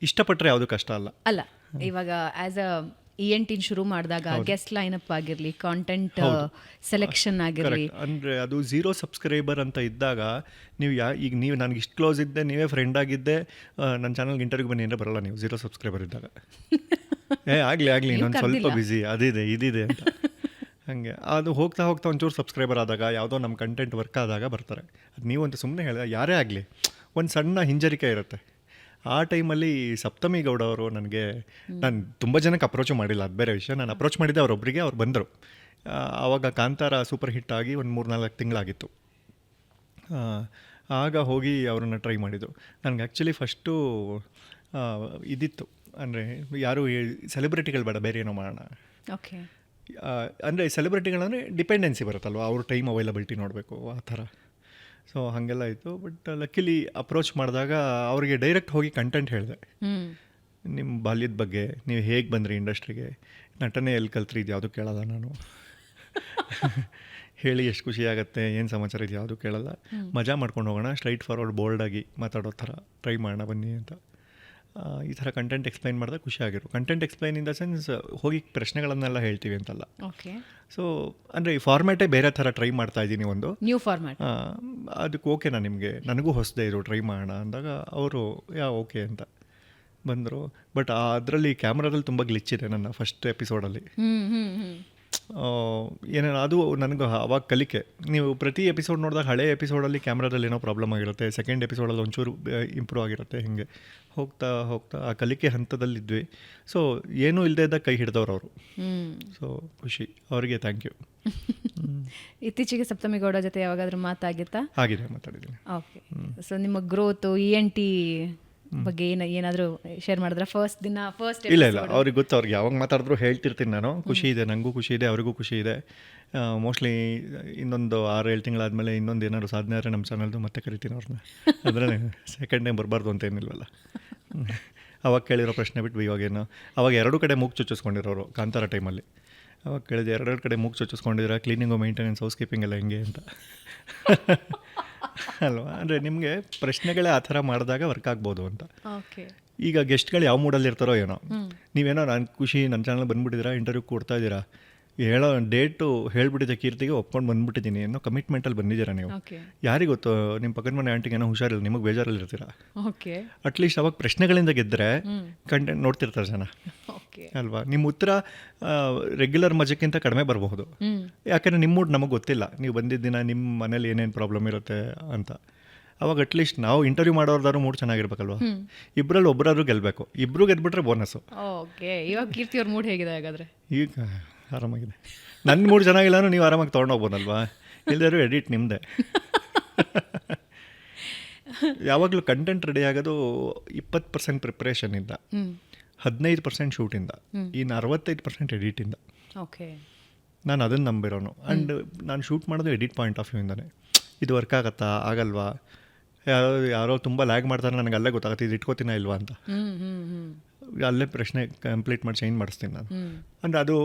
ಇಷ್ಟಪಟ್ಟರೆ ಯಾವುದು ಕಷ್ಟ ಅಲ್ಲ. ಅಲ್ಲ, ಇವಾಗ ಆ್ಯಸ್ ಅ ENT ಶುರು ಮಾಡಿದಾಗ ಗೆಸ್ಟ್ ಲೈನಪ್ ಆಗಿರಲಿ, ಕಾಂಟೆಂಟ್ ಸೆಲೆಕ್ಷನ್ ಆಗಿರಲಿ, ಅಂದರೆ ಅದು 0 ಸಬ್ಸ್ಕ್ರೈಬರ್ ಅಂತ ಇದ್ದಾಗ ನೀವು ಈಗ ನೀವು ನನಗೆ ಇಷ್ಟು ಕ್ಲೋಸ್ ಇದ್ದೆ, ನೀವೇ ಫ್ರೆಂಡ್ ಆಗಿದ್ದೆ, ನನ್ನ ಚಾನಲ್ಗೆ ಇಂಟರ್ವ್ಯೂಗೆ ಬನ್ನಿ ಅಂದರೆ ಬರೋಲ್ಲ ನೀವು 0 ಸಬ್ಸ್ಕ್ರೈಬರ್ ಇದ್ದಾಗ. ಆಗಲಿ ಇನ್ನೊಂದು ಸ್ವಲ್ಪ ಬ್ಯುಸಿ ಅದಿದೆ ಇದಿದೆ ಅಂತ. ಹಾಗೆ ಅದು ಹೋಗ್ತಾ ಒಂಚೂರು ಸಬ್ಸ್ಕ್ರೈಬರ್ ಆದಾಗ, ಯಾವುದೋ ನಮ್ಮ ಕಂಟೆಂಟ್ ವರ್ಕ್ ಆದಾಗ ಬರ್ತಾರೆ. ಅದು ನೀವು ಅಂತ ಸುಮ್ಮನೆ ಹೇಳಿದ ಯಾರೇ ಆಗಲಿ ಒಂದು ಸಣ್ಣ ಹಿಂಜರಿಕೆ ಇರುತ್ತೆ. ಆ ಟೈಮಲ್ಲಿ ಸಪ್ತಮಿ ಗೌಡ ಅವರು ನನಗೆ, ನಾನು ತುಂಬ ಜನಕ್ಕೆ ಅಪ್ರೋಚು ಮಾಡಿಲ್ಲ, ಅದು ಬೇರೆ ವಿಷಯ. ನಾನು ಅಪ್ರೋಚ್ ಮಾಡಿದ್ದೆ ಅವರೊಬ್ಬರಿಗೆ, ಅವ್ರು ಬಂದರು. ಆವಾಗ ಕಾಂತಾರ ಸೂಪರ್ ಹಿಟ್ ಆಗಿ ಒಂದು 3-4 ತಿಂಗಳಾಗಿತ್ತು. ಆಗ ಹೋಗಿ ಅವ್ರನ್ನ ಟ್ರೈ ಮಾಡಿದ್ದು. ನನಗೆ ಆ್ಯಕ್ಚುಲಿ ಫಸ್ಟು ಇದಿತ್ತು, ಅಂದರೆ ಯಾರು ಸೆಲೆಬ್ರಿಟಿಗಳು ಬೇಡ, ಬೇರೆ ಏನೋ ಮಾಡೋಣ. ಓಕೆ. ಅಂದರೆ ಸೆಲೆಬ್ರಿಟಿಗಳಂದರೆ ಡಿಪೆಂಡೆನ್ಸಿ ಬರುತ್ತಲ್ವ, ಅವ್ರ ಟೈಮ್ ಅವೈಲಬಿಲಿಟಿ ನೋಡಬೇಕು, ಆ ಥರ. ಸೊ ಹಾಗೆಲ್ಲ ಇತ್ತು. ಬಟ್ ಲಕ್ಕಿಲಿ ಅಪ್ರೋಚ್ ಮಾಡಿದಾಗ ಅವರಿಗೆ ಡೈರೆಕ್ಟ್ ಹೋಗಿ ಕಂಟೆಂಟ್ ಹೇಳಿದೆ. ನಿಮ್ಮ ಬಾಲ್ಯದ ಬಗ್ಗೆ, ನೀವು ಹೇಗೆ ಬಂದ್ರಿ ಇಂಡಸ್ಟ್ರಿಗೆ, ನಟನೆ ಎಲ್ಲಿ ಕಲ್ತ್ರಿ, ಇದು ಯಾವುದು ಕೇಳಲ್ಲ ನಾನು. ಹೇಳಿ ಎಷ್ಟು ಖುಷಿ ಆಗುತ್ತೆ, ಏನು ಸಮಾಚಾರ ಇದು ಯಾವುದು ಕೇಳಲ್ಲ, ಮಜಾ ಮಾಡ್ಕೊಂಡು ಹೋಗೋಣ, ಸ್ಟ್ರೈಟ್ ಫಾರ್ವರ್ಡ್ ಬೋಲ್ಡಾಗಿ ಮಾತಾಡೋ ಥರ ಟ್ರೈ ಮಾಡೋಣ ಬನ್ನಿ ಅಂತ. ಈ ಥರ ಕಂಟೆಂಟ್ ಎಕ್ಸ್ಪ್ಲೈನ್ ಮಾಡಿದಾಗ ಖುಷಿಯಾಗಿರು. Content explain in the sense ಹೋಗಿ ಪ್ರಶ್ನೆಗಳನ್ನೆಲ್ಲ ಹೇಳ್ತೀವಿ ಅಂತಲ್ಲ. ಓಕೆ. ಸೊ ಅಂದರೆ ಈ ಫಾರ್ಮ್ಯಾಟೇ ಬೇರೆ ಥರ ಟ್ರೈ ಮಾಡ್ತಾ ಇದ್ದೀನಿ, ಒಂದು ನ್ಯೂ ಫಾರ್ಮ್ಯಾಟ್. ಅದಕ್ಕೆ ಓಕೆನಾ ನಿಮಗೆ, ನನಗೂ ಹೊಸದೇ ಇದು ಟ್ರೈ ಮಾಡೋಣ ಅಂದಾಗ ಅವರು ಓಕೆ ಅಂತ ಬಂದರು. ಬಟ್ ಅದರಲ್ಲಿ ಕ್ಯಾಮ್ರಾದಲ್ಲಿ ತುಂಬ ಗ್ಲಿಚ್ ಇದೆ ನನ್ನ ಫಸ್ಟ್ ಎಪಿಸೋಡಲ್ಲಿ. ಏನೇನು ಅದು ನನಗೆ ಅವಾಗ ಕಲಿಕೆ. ನೀವು ಪ್ರತಿ ಎಪಿಸೋಡ್ ನೋಡಿದಾಗ ಹಳೆ ಎಪಿಸೋಡಲ್ಲಿ ಕ್ಯಾಮ್ರಾದಲ್ಲಿ ಏನೋ ಪ್ರಾಬ್ಲಮ್ ಆಗಿರುತ್ತೆ, ಸೆಕೆಂಡ್ ಎಪಿಸೋಡಲ್ಲಿ ಒಂಚೂರು ಇಂಪ್ರೂವ್ ಆಗಿರುತ್ತೆ. ಹಿಂಗೆ ಹೋಗ್ತಾ ಆ ಕಲಿಕೆ ಹಂತದಲ್ಲಿದ್ವಿ. ಸೊ ಏನೂ ಇಲ್ಲದೆ ಇದ್ದಾಗ ಕೈ ಹಿಡಿದವ್ರು ಅವರು. ಸೊ ಖುಷಿ, ಅವರಿಗೆ ಥ್ಯಾಂಕ್ ಯು. ಇತ್ತೀಚೆಗೆ ಸಪ್ತಮಿ ಗೌಡ ಜೊತೆ ಯಾವಾಗಾದ್ರೂ ಮಾತಾಗಿತ್ತಾ? ಆಗಿದೆ, ಮಾತಾಡಿದ್ದೀನಿ. ಓಕೆ. ಸೊ ನಿಮ್ಮ ಗ್ರೋತು ENT ಬಗ್ಗೆ ಏನಾದರೂ ಶೇರ್ ಮಾಡಿದ್ರೆ ಫಸ್ಟ್ ಇಲ್ಲ ಅವ್ರಿಗೆ ಗೊತ್ತು, ಅವ್ರಿಗೆ ಯಾವಾಗ ಮಾತಾಡಿದ್ರು ಹೇಳ್ತಿರ್ತೀನಿ ನಾನು. ಖುಷಿ ಇದೆ, ನನಗೂ ಖುಷಿ ಇದೆ, ಅವ್ರಿಗೂ ಖುಷಿ ಇದೆ. ಮೋಸ್ಟ್ಲಿ ಇನ್ನೊಂದು 6-7 ತಿಂಗಳಾದಮೇಲೆ ಇನ್ನೊಂದು ಏನಾದ್ರು ಸಾಧನೆ ಆದರೆ ನಮ್ಮ ಚಾನಲ್ದು ಮತ್ತೆ ಕರಿತೀನಿ ಅವ್ರನ್ನ. ಅಂದರೆ ಸೆಕೆಂಡ್ ಟೈಮ್ ಬರಬಾರ್ದು ಅಂತ ಏನಿಲ್ವಲ್ಲ. ಅವಾಗ ಕೇಳಿರೋ ಪ್ರಶ್ನೆ ಬಿಟ್ಟು ಇವಾಗೇನು, ಅವಾಗ 2 ಕಡೆ ಮೂಗು ಚುಚ್ಚಿಸ್ಕೊಂಡಿರೋರು ಕಾಂತಾರ ಟೈಮಲ್ಲಿ. ಅವಾಗ ಕೇಳಿದೆ, 2 ಕಡೆ ಮೂಗು ಚುಚ್ಚಿಸ್ಕೊಂಡಿದ್ದೀರಾ, ಕ್ಲೀನಿಂಗು, ಮೇಂಟೆನೆನ್ಸ್, ಹೌಸ್ ಕೀಪಿಂಗ್ ಎಲ್ಲ ಹೆಂಗೆ ಅಂತ ಅಲ್ವಾ. ಅಂದರೆ ನಿಮಗೆ ಪ್ರಶ್ನೆಗಳೇ ಆ ಥರ ಮಾಡಿದಾಗ ವರ್ಕ್ ಆಗ್ಬೋದು ಅಂತ. ಈಗ ಗೆಸ್ಟ್ಗಳು ಯಾವ ಮೂಡಲ್ಲಿ ಇರ್ತಾರೋ ಏನೋ, ನೀವೇನೋ ನಾನು ಖುಷಿ ನನ್ನ ಚಾನಲ್ ಬಂದುಬಿಟ್ಟಿದ್ದೀರಾ, ಇಂಟರ್ವ್ಯೂ ಕೊಡ್ತಾ ಇದ್ದೀರಾ, ಹೇಳೋ ಡೇಟು ಹೇಳ್ಬಿಟ್ಟಿದ್ದೆ, ಕೀರ್ತಿಗೆ ಒಪ್ಕೊಂಡು ಬಂದುಬಿಟ್ಟಿದ್ದೀನಿ, ಏನೋ ಕಮಿಟ್ಮೆಂಟಲ್ಲಿ ಬಂದಿದ್ದೀರಾ ನೀವು. ಯಾರಿಗೆ ಗೊತ್ತು, ನಿಮ್ಮ ಪಕ್ಕದ ಮನೆ ಆಂಟಿಗೆ ಏನೋ ಹುಷಾರಿಲ್ಲ, ನಿಮಗೆ ಬೇಜಾರಲ್ಲಿ ಇರ್ತೀರಾ. ಅಟ್ಲೀಸ್ಟ್ ಅವಾಗ ಪ್ರಶ್ನೆಗಳಿಂದ ಗೆದ್ದರೆ ಕಂಟೆಂಟ್ ನೋಡ್ತಿರ್ತಾರೆ ಜನ ಅಲ್ವಾ. ನಿಮ್ಮ ಉತ್ತರ ರೆಗ್ಯುಲರ್ ಮಜಕ್ಕಿಂತ ಕಡಿಮೆ ಬರಬಹುದು, ಯಾಕೆಂದರೆ ನಿಮ್ಮ ಮೂಡ್ ನಮಗೆ ಗೊತ್ತಿಲ್ಲ, ನೀವು ಬಂದಿದ್ದ ದಿನ ನಿಮ್ಮ ಮನೇಲಿ ಏನೇನು ಪ್ರಾಬ್ಲಮ್ ಇರುತ್ತೆ ಅಂತ. ಅವಾಗ ಅಟ್ಲೀಸ್ಟ್ ನಾವು ಇಂಟರ್ವ್ಯೂ ಮಾಡೋರ್ದಾರು ಮೂಡ್ ಚೆನ್ನಾಗಿರ್ಬೇಕಲ್ವಾ. ಇಬ್ಬರಲ್ಲಿ ಒಬ್ಬರಾದ್ರೂ ಗೆಲ್ಲಬೇಕು, ಇಬ್ಬರು ಗೆದ್ಬಿಟ್ರೆ ಬೋನಸ್ಸು. ಇವಾಗ ಕೀರ್ತಿ ಅವ್ರ ಮೂಡ್ ಹೇಗಿದೆ ಹಾಗಾದರೆ? ಈಗ ಆರಾಮಾಗಿದೆ. ನನ್ನ ಮೂಡ್ ಚೆನ್ನಾಗಿಲ್ಲ ಅಂದ್ರೆ ನೀವು ಆರಾಮಾಗಿ ತೊಗೊಂಡೋಗ್ಬೋದಲ್ವಾ, ಇಲ್ಲದರೂ ಎಡಿಟ್ ನಿಮ್ಮದೇ. ಯಾವಾಗಲೂ ಕಂಟೆಂಟ್ ರೆಡಿ ಆಗೋದು 20% ಪ್ರಿಪ್ರೇಷನಿಂದ, 15% ಶೂಟಿಂದ, ಇನ್ನು 65% ಎಡಿಟಿಂದ. ಓಕೆ. ನಾನು ಅದನ್ನು ನಂಬಿರೋನು. ಆ್ಯಂಡ್ ನಾನು ಶೂಟ್ ಮಾಡೋದು ಎಡಿಟ್ ಪಾಯಿಂಟ್ ಆಫ್ ವ್ಯೂಯಿಂದನೇ. ಇದು ವರ್ಕ್ ಆಗುತ್ತಾ ಆಗಲ್ವಾ, ಯಾರೋ ತುಂಬ ಲ್ಯಾಗ್ ಮಾಡ್ತಾರೆ, ನನಗೆ ಅಲ್ಲೇ ಗೊತ್ತಾಗುತ್ತೆ ಇದು ಇಟ್ಕೋತೀನ ಇಲ್ವಾ ಅಂತ. ಅಲ್ಲೇ ಪ್ರಶ್ನೆ ಕಂಪ್ಲೀಟ್ ಮಾಡಿ ಚೇಂಜ್ ಮಾಡಿಸ್ತೀನಿ ನಾನು. ಅಂದರೆ ಅದು,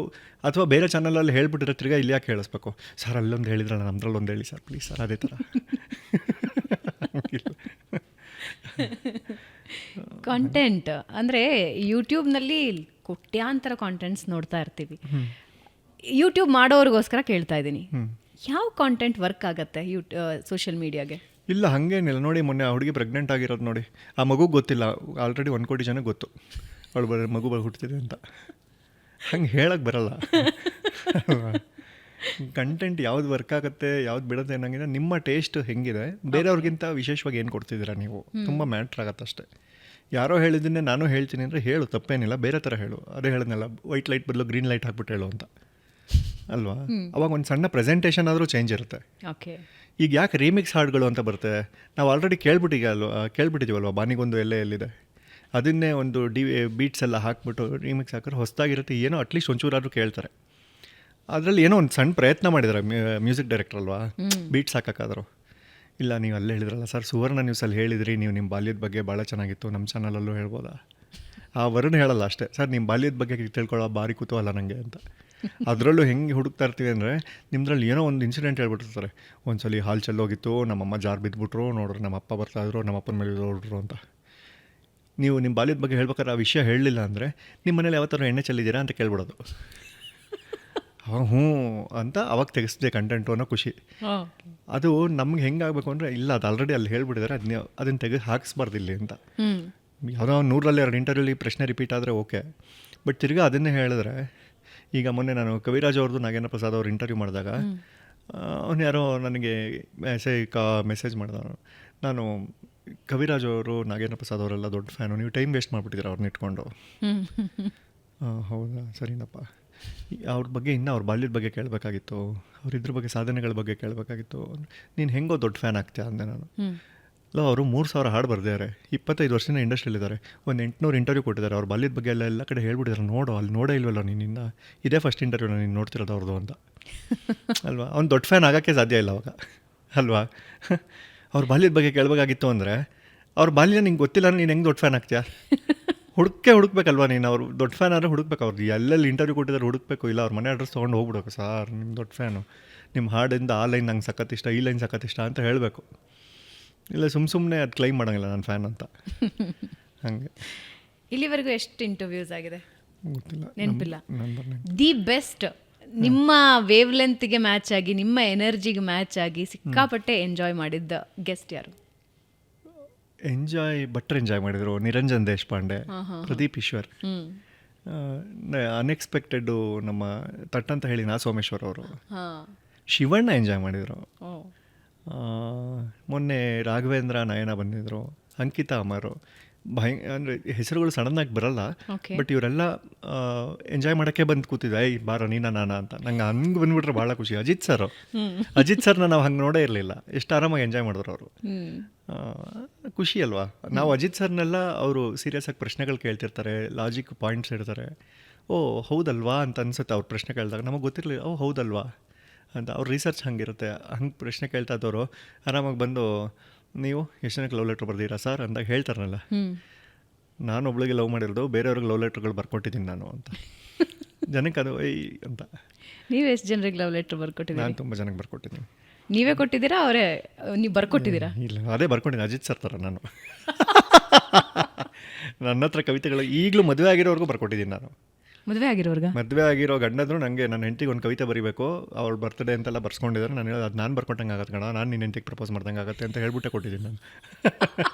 ಅಥವಾ ಬೇರೆ ಚಾನಲಲ್ಲಿ ಹೇಳ್ಬಿಟ್ಟಿರೋ ತಿರ್ಗಾ ಇಲ್ಲಿ ಯಾಕೆ ಹೇಳಿಸ್ಬೇಕು, ಸರ್ ಅಲ್ಲೊಂದು ಹೇಳಿದ್ರಲ್ಲ ನಮ್ದ್ರಲ್ಲಿ ಒಂದು ಹೇಳಿ ಸರ್ ಪ್ಲೀಸ್ ಸರ್, ಅದೇ ಥರ. ಕಾಂಟೆಂಟ್ ಅಂದರೆ ಯೂಟ್ಯೂಬ್ನಲ್ಲಿ ಕೋಟ್ಯಾಂತರ ಕಾಂಟೆಂಟ್ಸ್ ನೋಡ್ತಾ ಇರ್ತೀವಿ. ಯೂಟ್ಯೂಬ್ ಮಾಡೋರಿಗೋಸ್ಕರ ಕೇಳ್ತಾ ಇದ್ದೀನಿ, ಯಾವ ಕಾಂಟೆಂಟ್ ವರ್ಕ್ ಆಗುತ್ತೆ ಸೋಷಿಯಲ್ ಮೀಡಿಯಾಗೆ? ಇಲ್ಲ ಹಾಗೇನಿಲ್ಲ. ನೋಡಿ, ಮೊನ್ನೆ ಆ ಹುಡುಗಿ ಪ್ರೆಗ್ನೆಂಟ್ ಆಗಿರೋದು ನೋಡಿ, ಆ ಮಗುಗೆ ಗೊತ್ತಿಲ್ಲ, ಆಲ್ರೆಡಿ 1 ಕೋಟಿ ಜನಕ್ಕೆ ಗೊತ್ತು ಅವಳು ಮಗು ಹುಡ್ತಿದೆ ಅಂತ. ಹಂಗೆ ಹೇಳಕ್ಕೆ ಬರಲ್ಲ. ಕಂಟೆಂಟ್ ಯಾವ್ದು ವರ್ಕ್ ಆಗುತ್ತೆ ಯಾವ್ದು ಬಿಡುತ್ತೆ ಅನ್ನಂಗಿದ್ರೆ ನಿಮ್ಮ ಟೇಸ್ಟ್ ಹೆಂಗಿದೆ, ಬೇರೆಯವ್ರಿಗಿಂತ ವಿಶೇಷವಾಗಿ ಏನು ಕೊಡ್ತಿದ್ದೀರಾ ನೀವು, ತುಂಬ ಮ್ಯಾಟ್ರ್ ಆಗತ್ತೆ ಅಷ್ಟೇ. ಯಾರೋ ಹೇಳಿದ್ದನ್ನೇ ನಾನು ಹೇಳ್ತೀನಿ ಅಂದರೆ ಹೇಳು, ತಪ್ಪೇನಿಲ್ಲ, ಬೇರೆ ಥರ ಹೇಳು. ಅದೇ ಹೇಳಿದ್ನಲ್ಲ, ವೈಟ್ ಲೈಟ್ ಬದಲು ಗ್ರೀನ್ ಲೈಟ್ ಹಾಕ್ಬಿಟ್ಟು ಹೇಳು ಅಂತ ಅಲ್ವಾ. ಅವಾಗ ಒಂದು ಸಣ್ಣ ಪ್ರೆಸೆಂಟೇಷನ್ ಆದರೂ ಚೇಂಜ್ ಇರುತ್ತೆ. ಈಗ ಯಾಕೆ ರೀಮಿಕ್ಸ್ ಹಾಡುಗಳು ಅಂತ ಬರ್ತದೆ, ನಾವು ಆಲ್ರೆಡಿ ಕೇಳ್ಬಿಟ್ಟಿದ್ದೀವಲ್ವ, ಬಾನಿಗೊಂದು ಎಲ್ಲಿದೆ, ಅದನ್ನೇ ಒಂದು ಬೀಟ್ಸ್ ಎಲ್ಲ ಹಾಕ್ಬಿಟ್ಟು ರೀಮಿಕ್ಸ್ ಹಾಕಿದ್ರೆ ಹೊಸದಾಗಿರುತ್ತೆ, ಏನೋ ಅಟ್ಲೀಸ್ಟ್ ಒಂಚೂರಾದ್ರೂ ಕೇಳ್ತಾರೆ. ಅದರಲ್ಲಿ ಏನೋ ಒಂದು ಸಣ್ಣ ಪ್ರಯತ್ನ ಮಾಡಿದ್ದಾರೆ ಮ್ಯೂಸಿಕ್ ಡೈರೆಕ್ಟರ್ ಅಲ್ವಾ, ಬೀಟ್ಸ್ ಹಾಕೋಕ್ಕಾದ್ರು. ಇಲ್ಲ, ನೀವು ಅಲ್ಲೇ ಹೇಳಿದ್ರಲ್ಲ ಸರ್, ಸುವರ್ಣ ನ್ಯೂಸಲ್ಲಿ ಹೇಳಿದ್ರಿ ನೀವು ನಿಮ್ಮ ಬಾಲ್ಯದ ಬಗ್ಗೆ ಭಾಳ ಚೆನ್ನಾಗಿತ್ತು, ನಮ್ಮ ಚಾನಲಲ್ಲೂ ಹೇಳ್ಬೋದಾ? ಆ ವರ್ಣ ಹೇಳಲ್ಲ ಅಷ್ಟೇ, ಸರ್ ನಿಮ್ಮ ಬಾಲ್ಯದ ಬಗ್ಗೆ ತಿಳ್ಕೊಳ್ಳೋ ಭಾರಿ ಕುತೂಹಲ ನನಗೆ ಅಂತ. ಅದರಲ್ಲೂ ಹೆಂಗೆ ಹುಡುಕ್ತಾ ಇರ್ತೀವಿ ಅಂದರೆ, ನಿಮ್ಮದ್ರಲ್ಲಿ ಏನೋ ಒಂದು ಇನ್ಸಿಡೆಂಟ್ ಹೇಳ್ಬಿಟ್ಟಿರ್ತಾರೆ, ಒಂದ್ಸಲಿ ಹಾಲು ಚೆಲ್ಲೋಗಿತ್ತು, ನಮ್ಮಮ್ಮ ಜಾರ್ ಬಿದ್ದುಬಿಟ್ರು, ನೋಡ್ರಿ ನಮ್ಮ ಅಪ್ಪ ಬರ್ತಾಯಿದ್ರು, ನಮ್ಮ ಅಪ್ಪನ ಮೇಲೆ ಹೊರಡ್ರು ಅಂತ. ನೀವು ನಿಮ್ಮ ಬಾಲ್ಯದ ಬಗ್ಗೆ ಹೇಳ್ಬೇಕಾದ್ರೆ ಆ ವಿಷಯ ಹೇಳಲಿಲ್ಲ ಅಂದರೆ ನಿಮ್ಮ ಮನೇಲಿ ಯಾವತ್ತಾರು ಎಣ್ಣೆ ಚೆಲ್ಲಿದ್ದೀರಾ ಅಂತ ಕೇಳ್ಬಿಡೋದು. ಹ್ಞೂ ಅಂತ ಅವಾಗ ತೆಗೆಸಿದೆ ಕಂಟೆಂಟು ಅನ್ನೋ ಖುಷಿ. ಅದು ನಮ್ಗೆ ಹೆಂಗಾಗಬೇಕು ಅಂದರೆ ಇಲ್ಲ ಅದು ಆಲ್ರೆಡಿ ಅಲ್ಲಿ ಹೇಳ್ಬಿಟ್ಟಿದ್ದಾರೆ, ಅದನ್ನು ತೆಗೆದು ಹಾಕಿಸ್ಬಾರ್ದು ಇಲ್ಲಿ ಅಂತ. ಯಾವುದೋ 100-2 ಇಂಟರ್ವ್ಯೂಲಿ ಪ್ರಶ್ನೆ ರಿಪೀಟ್ ಆದರೆ ಓಕೆ, ಬಟ್ ತಿರ್ಗಾ ಅದನ್ನೇ ಹೇಳಿದ್ರೆ, ಈಗ ಮೊನ್ನೆ ನಾನು ಕವಿರಾಜ್ ಅವ್ರದ್ದು ನಾಗೇಂದ್ರ ಪ್ರಸಾದ್ ಅವ್ರು ಇಂಟರ್ವ್ಯೂ ಮಾಡಿದಾಗ ಅವನು ಯಾರೋ ನನಗೆ ಮೆಸೇಜ್ ಮಾಡಿದ, ನಾನು ಕವಿರಾಜ್ ಅವರು ನಾಗೇಂದ್ರ ಪ್ರಸಾದ್ ಅವರೆಲ್ಲ ದೊಡ್ಡ ಫ್ಯಾನು, ನೀವು ಟೈಮ್ ವೇಸ್ಟ್ ಮಾಡಿಬಿಟ್ಟಿದ್ದೀರ ಅವ್ರನ್ನ ಇಟ್ಕೊಂಡು. ಹೌದಾ, ಸರಿನಪ್ಪ. ಅವ್ರ ಬಗ್ಗೆ ಇನ್ನೂ ಅವ್ರ ಬಾಲ್ಯದ ಬಗ್ಗೆ ಕೇಳಬೇಕಾಗಿತ್ತು, ಅವ್ರಿದ್ರ ಬಗ್ಗೆ ಸಾಧನೆಗಳ ಬಗ್ಗೆ ಕೇಳಬೇಕಾಗಿತ್ತು. ನೀನು ಹೆಂಗೋ ದೊಡ್ಡ ಫ್ಯಾನ್ ಆಗ್ತೀಯ ಅಂದೆ ನಾನು. ಅಲ್ಲ, ಅವರು 3000 ಹಾಡು ಬರ್ದಿದ್ದಾರೆ, 25 ವರ್ಷದಿಂದ ಇಂಡಸ್ಟ್ರಿಯಲ್ಲಿದ್ದಾರೆ, ಒಂದು 800 ಇಂಟರ್ವ್ಯೂ ಕೊಟ್ಟಿದ್ದಾರೆ, ಅವ್ರ ಬಾಲ್ಯದ ಬಗ್ಗೆ ಎಲ್ಲ ಕಡೆ ಹೇಳ್ಬಿಟ್ಟಿದ್ದಾರೆ. ನೋಡು, ಅಲ್ಲಿ ನೋಡೇ ಇಲ್ವಲ್ಲ ನೀನಿನ್ನ, ಇದೇ ಫಸ್ಟ್ ಇಂಟರ್ವ್ಯೂ ನೀನು ನೋಡ್ತಿರೋದು ಅವ್ರದ್ದು ಅಂತ ಅಲ್ವಾ. ಅವ್ನು ದೊಡ್ಡ ಫ್ಯಾನ್ ಆಗೋಕ್ಕೆ ಸಾಧ್ಯ ಇಲ್ಲ ಅವಾಗ ಅಲ್ವಾ. ಅವ್ರ ಬಾಲ್ಯದ ಬಗ್ಗೆ ಕೇಳಬೇಕಾಗಿತ್ತು ಅಂದರೆ ಅವ್ರ ಬಾಲ್ಯ ನಿಂಗೆ ಗೊತ್ತಿಲ್ಲ, ನೀನು ಹೆಂಗೆ ದೊಡ್ಡ ಫ್ಯಾನ್ ಆಗ್ತೀಯಾ? ಹುಡುಕ್ಬೇಕಲ್ವಾ ನೀನು. ಅವ್ರು ದೊಡ್ಡ ಫ್ಯಾನ್ ಆದರೆ ಹುಡುಕ್ಬೇಕು, ಅವ್ರದ್ದು ಎಲ್ಲೆಲ್ಲಿ ಇಂಟರ್ವ್ಯೂ ಕೊಟ್ಟಿದ್ದಾರೆ ಹುಡುಕ್ಬೇಕು. ಇಲ್ಲ ಅವ್ರ ಮನೆ ಅಡ್ರೆಸ್ ತೊಗೊಂಡು ಹೋಗ್ಬಿಡ್ಬೇಕು, ಸಾರ್ ನಿಮ್ಮ ದೊಡ್ಡ ಫ್ಯಾನು, ನಿಮ್ಮ ಹಾಡಿಂದ ಆ ಲೈನ್ ನಂಗೆ ಸಖತ್ ಇಷ್ಟ, ಈ ಲೈನ್ ಸಖತ್ ಇಷ್ಟ ಅಂತ ಹೇಳಬೇಕು. ಇಲ್ಲ ಸುಮ್ಮನೆ ಅದು ಕ್ಲೈಮ್ ಮಾಡೋಂಗಿಲ್ಲ ನಾನು ಫ್ಯಾನ್ ಅಂತ. ಹಾಗೆ ಇಲ್ಲಿವರೆಗೂ ಎಷ್ಟು ಇಂಟರ್ವ್ಯೂಸ್ ಆಗಿದೆ ಗೊತ್ತಿಲ್ಲ, ನೆನಪಿಲ್ಲ. ದಿ ಬೆಸ್ಟ್, ನಿಮ್ಮ ವೇವ್ ಲೆಂತ್ಗೆ ಮ್ಯಾಚ್ ಆಗಿ, ನಿಮ್ಮ ಎನರ್ಜಿಗೆ ಮ್ಯಾಚ್ ಆಗಿ ಸಿಕ್ಕಾಪಟ್ಟೆ ಎಂಜಾಯ್ ಮಾಡಿದ್ದ ಗೆಸ್ಟ್ ಯಾರು? ಎಂಜಾಯ್ ಮಾಡಿದರು ನಿರಂಜನ್ ದೇಶಪಾಂಡೆ, ಪ್ರದೀಪ್ ಈಶ್ವರ್. ಅನ್ಎಕ್ಸ್ಪೆಕ್ಟೆಡ್ಡು ನಮ್ಮ ತಟ್ ಅಂತ ಹೇಳಿ ನಾ ಸೋಮೇಶ್ವರ್ ಅವರು. ಶಿವಣ್ಣ ಎಂಜಾಯ್ ಮಾಡಿದರು. ಮೊನ್ನೆ ರಾಘವೇಂದ್ರ ನಯನ ಬಂದಿದ್ದರು, ಅಂಕಿತಾ ಅಮರು. ಅಂದರೆ ಹೆಸರುಗಳು ಸಡನ್ನಾಗಿ ಬರಲ್ಲ, ಬಟ್ ಇವರೆಲ್ಲ ಎಂಜಾಯ್ ಮಾಡೋಕ್ಕೆ ಬಂದು ಕೂತಿದ್ದೆ, ಐ ಬಾರ ನೀನ ನಾನಾ ಅಂತ. ನಂಗೆ ಹಂಗೆ ಬಂದುಬಿಟ್ರೆ ಭಾಳ ಖುಷಿ. ಅಜಿತ್ ಸರ್ನ ನಾವು ಹಂಗೆ ನೋಡೇ ಇರಲಿಲ್ಲ, ಎಷ್ಟು ಆರಾಮಾಗಿ ಎಂಜಾಯ್ ಮಾಡಿದ್ರು ಅವರು. ಖುಷಿ ಅಲ್ವಾ. ನಾವು ಅಜಿತ್ ಸರ್ನೆಲ್ಲ ಅವರು ಸೀರಿಯಸ್ ಆಗಿ ಪ್ರಶ್ನೆಗಳು ಕೇಳ್ತಿರ್ತಾರೆ, ಲಾಜಿಕ್ ಪಾಯಿಂಟ್ಸ್ ಇಡ್ತಾರೆ. ಓ ಹೌದಲ್ವಾ ಅಂತ ಅನ್ಸುತ್ತೆ ಅವ್ರು ಪ್ರಶ್ನೆ ಕೇಳಿದಾಗ. ನಮಗೆ ಗೊತ್ತಿರಲಿಲ್ಲ, ಓ ಹೌದಲ್ವಾ ಅಂತ. ಅವ್ರ ರಿಸರ್ಚ್ ಹಂಗಿರುತ್ತೆ. ಹಂಗೆ ಪ್ರಶ್ನೆ ಕೇಳ್ತಾ ಇದ್ದವರು ಆರಾಮಾಗಿ ಬಂದು, ನೀವು ಎಷ್ಟು ಜನಕ್ಕೆ ಲವ್ ಲೆಟ್ರ್ ಬರ್ದಿರಾ ಸರ್ ಅಂದಾಗ ಹೇಳ್ತಾರನಲ್ಲ, ನಾನು ಒಬ್ಳಿಗೆ ಲವ್ ಮಾಡಿರೋದು, ಬೇರೆಯವ್ರಿಗೆ ಲವ್ ಲೆಟ್ರ್ಗಳು ಬರ್ಕೊಟ್ಟಿದ್ದೀನಿ ನಾನು ಅಂತ. ಜನಕ್ಕೆ ಅದು ಐ ಅಂತ. ನೀವು ಎಷ್ಟು ಜನರಿಗೆ ಲವ್ ಲೆಟ್ರ್ ಬರ್ಕೊಟ್ಟಿದ್ದೀರಾ? ನಾನು ತುಂಬ ಜನಕ್ಕೆ ಬರ್ಕೊಟ್ಟಿದ್ದೀನಿ. ನೀವೇ ಕೊಟ್ಟಿದ್ದೀರಾ, ಅವರೇ ನೀವು ಬರ್ಕೊಟ್ಟಿದ್ದೀರಾ? ಇಲ್ಲ, ಅದೇ ಬರ್ಕೊಂಡಿದ್ದೀನಿ, ಅಜಿತ್ ಸರ್ ಥರ ನಾನು. ನನ್ನ ಹತ್ರ ಕವಿತೆಗಳು ಈಗಲೂ ಮದುವೆ ಆಗಿರೋರ್ಗೂ ಬರ್ಕೊಟ್ಟಿದ್ದೀನಿ ನಾನು. ಮದುವೆ ಆಗಿರೋ ಗಂಡಂದ್ರು ನನಗೆ ನನ್ನ ಹೆಂಡತಿಗೆ ಒಂದು ಕವಿತೆ ಬರೀಬೇಕು, ಅವಳು ಬರ್ತಡೇ ಅಂತೆಲ್ಲ ಬರ್ಸ್ಕೊಂಡಿದ್ದಾರೆ. ನಾನು ಹೇಳೋದು ಅದು ನಾನು ಬರ್ಕೊಟ್ಟಂಗೆ ಆಗತ್ತೆ ಕಣ, ನಾನು ನಿನ್ನ ಹೆಂಡತಿಗೆ ಪ್ರಪೋಸ್ ಮಾಡ್ದಂಗೆ ಆಗುತ್ತೆ ಅಂತ ಹೇಳ್ಬಿಟ್ಟೆ ಕೊಟ್ಟಿದ್ದೀನಿ ನಾನು.